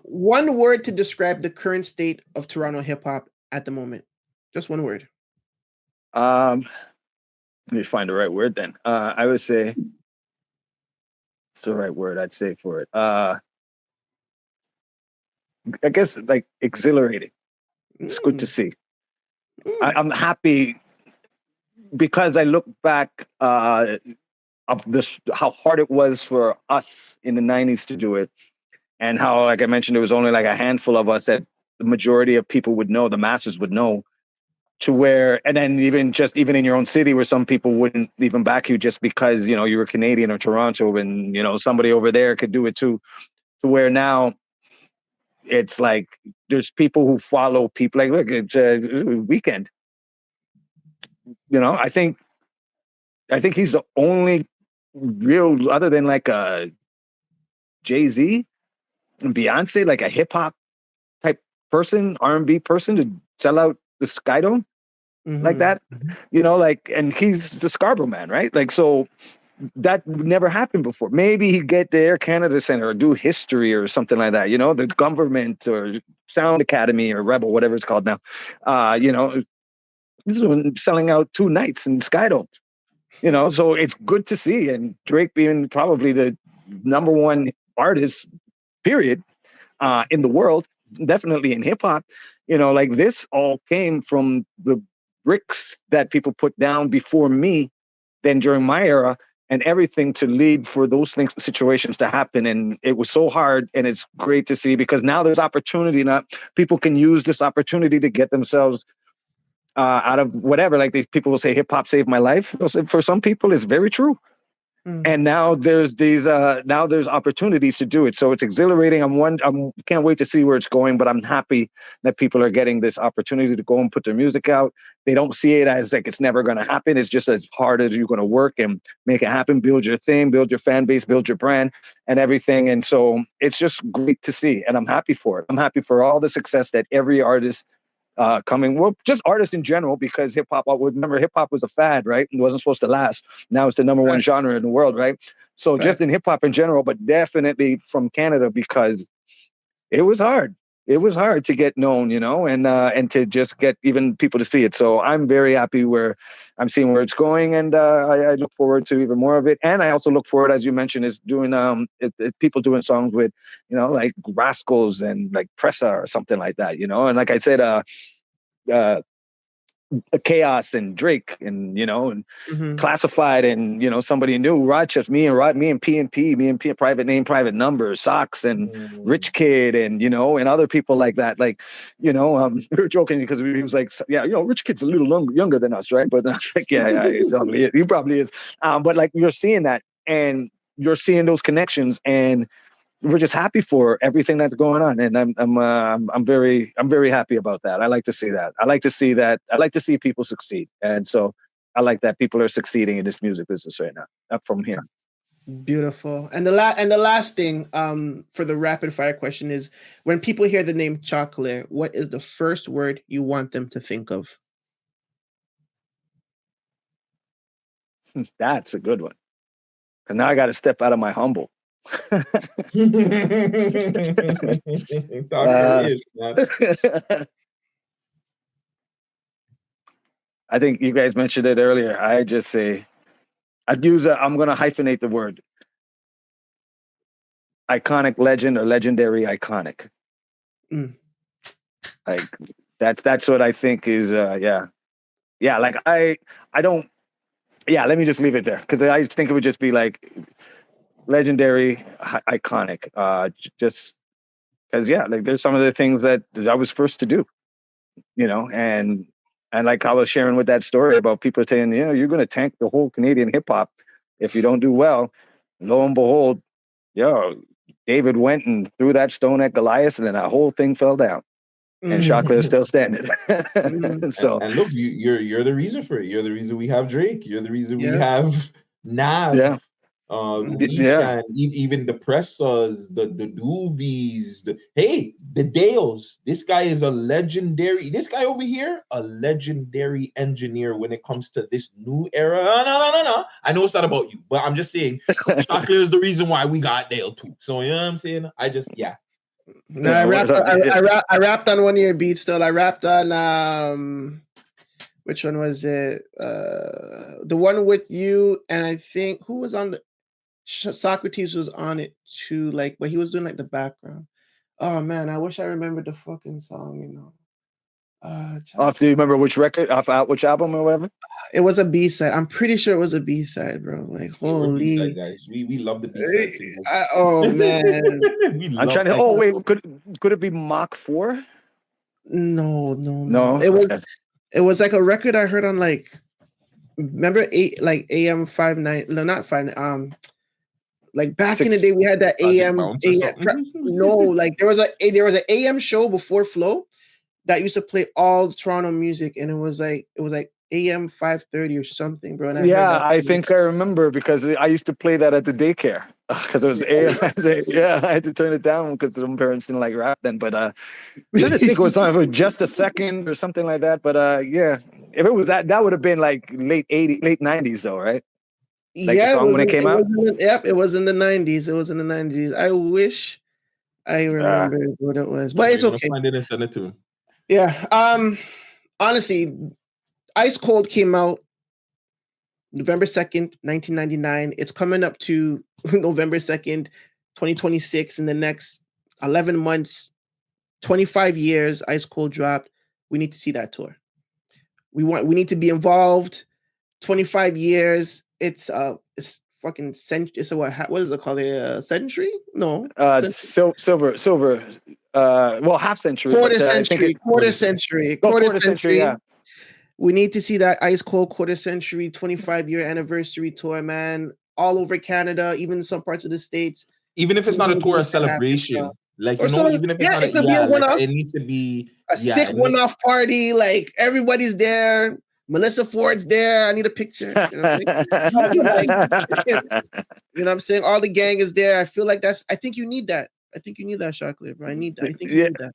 One word to describe the current state of Toronto hip hop at the moment. Just one word. Let me find the right word then. I would say, what's the right word I'd say for it? I guess like exhilarating. It's good to see. I'm happy because I look back of this, how hard it was for us in the 90s to do it, and how, like I mentioned, there was only like a handful of us that the majority of people would know, the masses would know. to where, and then even in your own city where some people wouldn't even back you just because, you know, you were Canadian or Toronto, and, you know, somebody over there could do it too, to where now it's like there's people who follow people like, look, it's Weeknd. You know, I think he's the only real, other than like a Jay-Z and Beyonce, like a hip hop type person, R&B person to sell out the Sky Dome like that. You know, like, and he's the Scarborough man, right? Like, so that never happened before. Maybe he'd get the Air Canada Center or do history or something like that, you know, the government or Sound Academy or Rebel, whatever it's called now. You know, this is selling out 2 nights in Skydome, you know, so it's good to see. And Drake being probably the #1 artist, period, in the world, definitely in hip hop, you know, like this all came from the bricks that people put down before me, then during my era, and everything to lead for those things, situations to happen. And it was so hard, and it's great to see, because now there's opportunity. Now people can use this opportunity to get themselves out of whatever. Like, these people will say hip hop saved my life. For some people, it's very true. And now there's these now there's opportunities to do it. So it's exhilarating. I'm can't wait to see where it's going, but I'm happy that people are getting this opportunity to go and put their music out. They don't see it as like it's never going to happen. It's just as hard as you're going to work and make it happen, build your thing, build your fan base, build your brand and everything. And so it's just great to see, and I'm happy for it. I'm happy for all the success that every artist coming, well, just artists in general, because hip hop, remember, hip hop was a fad, right? It wasn't supposed to last. Now it's the #1 genre in the world, right? So just in hip hop in general, but definitely from Canada, because it was hard. It was hard to get known, you know, and to just get even people to see it. So I'm very happy where I'm seeing where it's going, and I look forward to even more of it. And I also look forward, as you mentioned, is doing people doing songs with, you know, like Rascals and like Pressa or something like that, you know. And like I said, Chaos and Drake, and, you know, and Classified, and, you know, somebody new, Rochester, me and P, Private Name, Private Number, Socks, and Rich Kid, and, you know, and other people like that. Like, you know, we were joking because he was like, yeah, you know, Rich Kid's a little younger than us, right? But I was like, yeah, he probably is. But like, you're seeing that, and you're seeing those connections, and we're just happy for everything that's going on, and I'm very happy about that. I like to see that. I like to see people succeed, and so I like that people are succeeding in this music business right now. Up from here. Beautiful. And the last thing for the rapid fire question is, when people hear the name Choclair, what is the first word you want them to think of? That's a good one. And now I got to step out of my humble. I think you guys mentioned it earlier. I just say, I'm going to hyphenate the word. Iconic legend, or legendary iconic. Like that's what I think is yeah. Like I don't. Yeah, let me just leave it there, because I think it would just be like legendary, iconic. Just because, yeah, like there's some of the things that I was first to do, you know, and like I was sharing with that story about people saying, you know, you're going to tank the whole Canadian hip hop if you don't do well. Lo and behold, David went and threw that stone at Goliath, and then that whole thing fell down. And Choclair is still standing. So and look, you're the reason for it. You're the reason we have Drake. You're the reason we have Nav. Yeah. Even the Pressas, the Doovies, the Dales. This guy is a legendary. This guy over here, a legendary engineer when it comes to this new era. No. I know it's not about you, but I'm just saying, Choclair is the reason why we got Dale too. So you know what I'm saying? No, I rapped on one of your beats still. I rapped on which one was it? The one with you, and I think who was on the Socrates was on it too, like, but he was doing like the background. Oh man, I wish I remembered the fucking song, you know. Do you remember which record, which album or whatever? It was a B-side. I'm pretty sure it was a B-side, bro. Like, holy, B-side guys. We love the B-side. Oh man, I'm trying to. Oh wait, could it be Mach 4? No. No, It was. It was like a record I heard on like, remember AM 59? No, not 5. Like back in the day, we had that AM. No, like there was an AM show before Flow that used to play all Toronto music, and it was like AM 5:30 or something, bro. And I think I remember because I used to play that at the daycare because it was AM. I had to turn it down because some parents didn't like rap then. But I didn't think it was something for Just a Second or something like that. But if it was that would have been like late 90s though, right? Like the song when it came out? It was in the 90s. It was in the 90s. I wish I remembered what it was. But it's okay. Find it and send it to him. Yeah. Honestly, Ice Cold came out November 2nd, 1999. It's coming up to November 2nd, 2026. In the next 11 months, 25 years, Ice Cold dropped. We need to see that tour. We need to be involved. 25 years. It's fucking century. It's a what is it called? A century? No. Silver. Well, half century. Quarter century. Yeah. We need to see that Ice Cold quarter century 25-year anniversary tour, man. All over Canada, even some parts of the States. Even if it's not a tour, a celebration. Like, you know, even if it's not it could be a one-off. It needs to be a sick one-off party. Like everybody's there. Melissa Ford's there. I need a picture. You know what I'm saying? All the gang is there. I feel like I think you need that. I think you need that, Choclair, bro. I need that. I think you need that.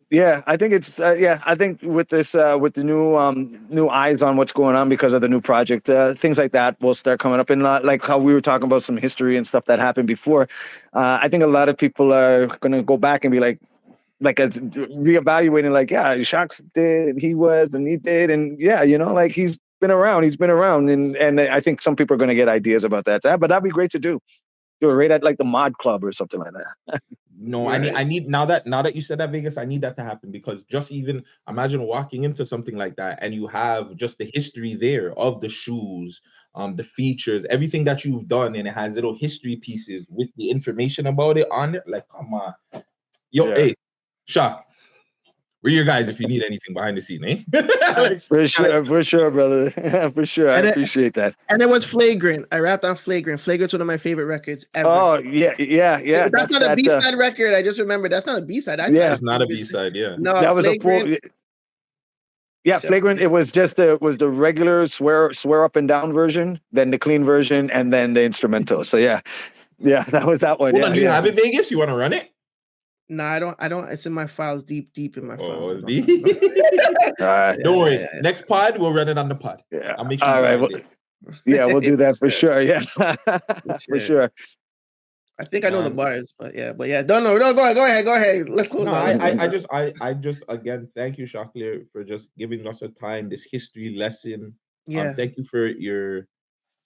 Yeah, I think it's I think with this with the new eyes on what's going on because of the new project, things like that will start coming up. And like how we were talking about some history and stuff that happened before. I think a lot of people are going to go back and be like as reevaluating, like, yeah, Shocks did, and he did, and yeah, you know, like he's been around, and I think some people are going to get ideas about that. But that'd be great to do it right at like the Mod Club or something like that. No, right. I need now that you said that, Vegas, I need that to happen, because just even imagine walking into something like that and you have just the history there of the shoes, the features, everything that you've done, and it has little history pieces with the information about it on it. Like, come on, hey, Shock, we're your guys if you need anything behind the scene, eh? for sure, brother. For sure. I appreciate that. And it was Flagrant. I rapped on Flagrant. Flagrant's one of my favorite records ever. Oh, yeah. That's not a B-side record. I just remembered. That's not a B-side. It's not a B-side, yeah. No, that was Flagrant, a full... Yeah, Flagrant, it was just the regular swear up and down version, then the clean version, and then the instrumental. So yeah, that was that one. Hold on, do you have it, Vegas? You want to run it? No, I don't. It's in my files, deep in my files. Oh, deep. Don't worry. Next pod, we'll run it on the pod. Yeah. I'll make sure. All right. We'll do that for sure. Yeah, for sure. I think I know the bars, but yeah. Don't know. No, go ahead. Let's close. No, I just again thank you, Choclair, for just giving us a time, this history lesson. Yeah. Thank you for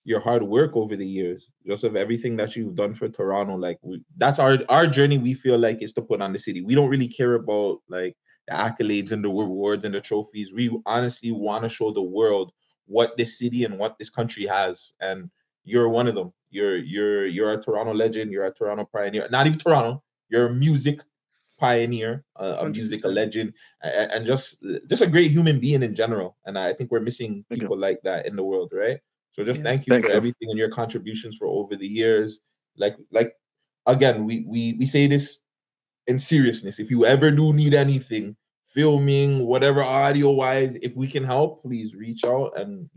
your hard work over the years, just of everything that you've done for Toronto. Like that's our journey. We feel like is to put on the city. We don't really care about like the accolades and the rewards and the trophies. We honestly want to show the world what this city and what this country has, and you're one of them. You're a Toronto legend. You're a Toronto pioneer. Not even Toronto. You're a music pioneer, a music legend, and just a great human being in general. And I think we're missing people like that in the world, right? So just thank you for everything and your contributions for over the years. Like again, we say this in seriousness. If you ever do need anything, filming, whatever, audio wise, if we can help, please reach out. And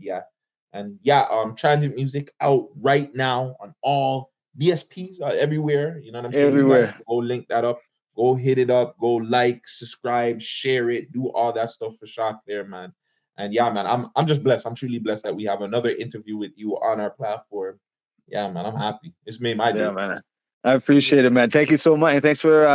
Transit Music out right now on all DSPs everywhere. You know what I'm saying? Everywhere. You guys go link that up. Go hit it up. Go like, subscribe, share it, do all that stuff for Choclair, man. And yeah, man, I'm just blessed. I'm truly blessed that we have another interview with you on our platform. Yeah, man, I'm happy. It's made my day. Yeah, man. I appreciate it, man. Thank you so much. And thanks for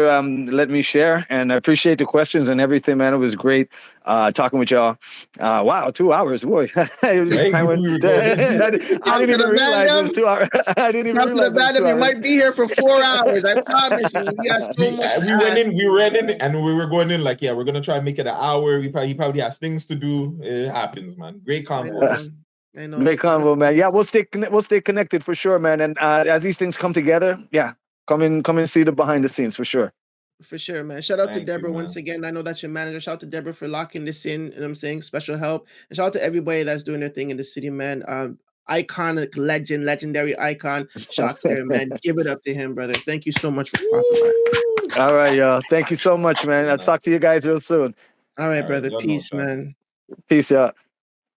letting me share. And I appreciate the questions and everything, man. It was great talking with y'all. Wow, 2 hours, boy. I didn't even realize it was 2 hours. I didn't even realize it. We might be here for 4 hours. I promise you. We got so much. We went in, and we were going in like, yeah, we're gonna try and make it an hour. He probably has things to do. It happens, man. Great convo. I know. Great convo, man. Yeah, we'll stay connected for sure, man. And as these things come together, yeah, come and see the behind the scenes for sure. For sure, man. Shout out to Thank you, Deborah man. once again. I know that's your manager. Shout out to Deborah for locking this in. And I'm saying special help. And shout out to everybody that's doing their thing in the city, man. Iconic legend, legendary icon, Choclair, man. Give it up to him, brother. Thank you so much for popping by. All right, y'all. Thank you so much, man. I'll talk to you guys real soon. All right, All right, brother. y'all know, Peace, fam. man. Peace out.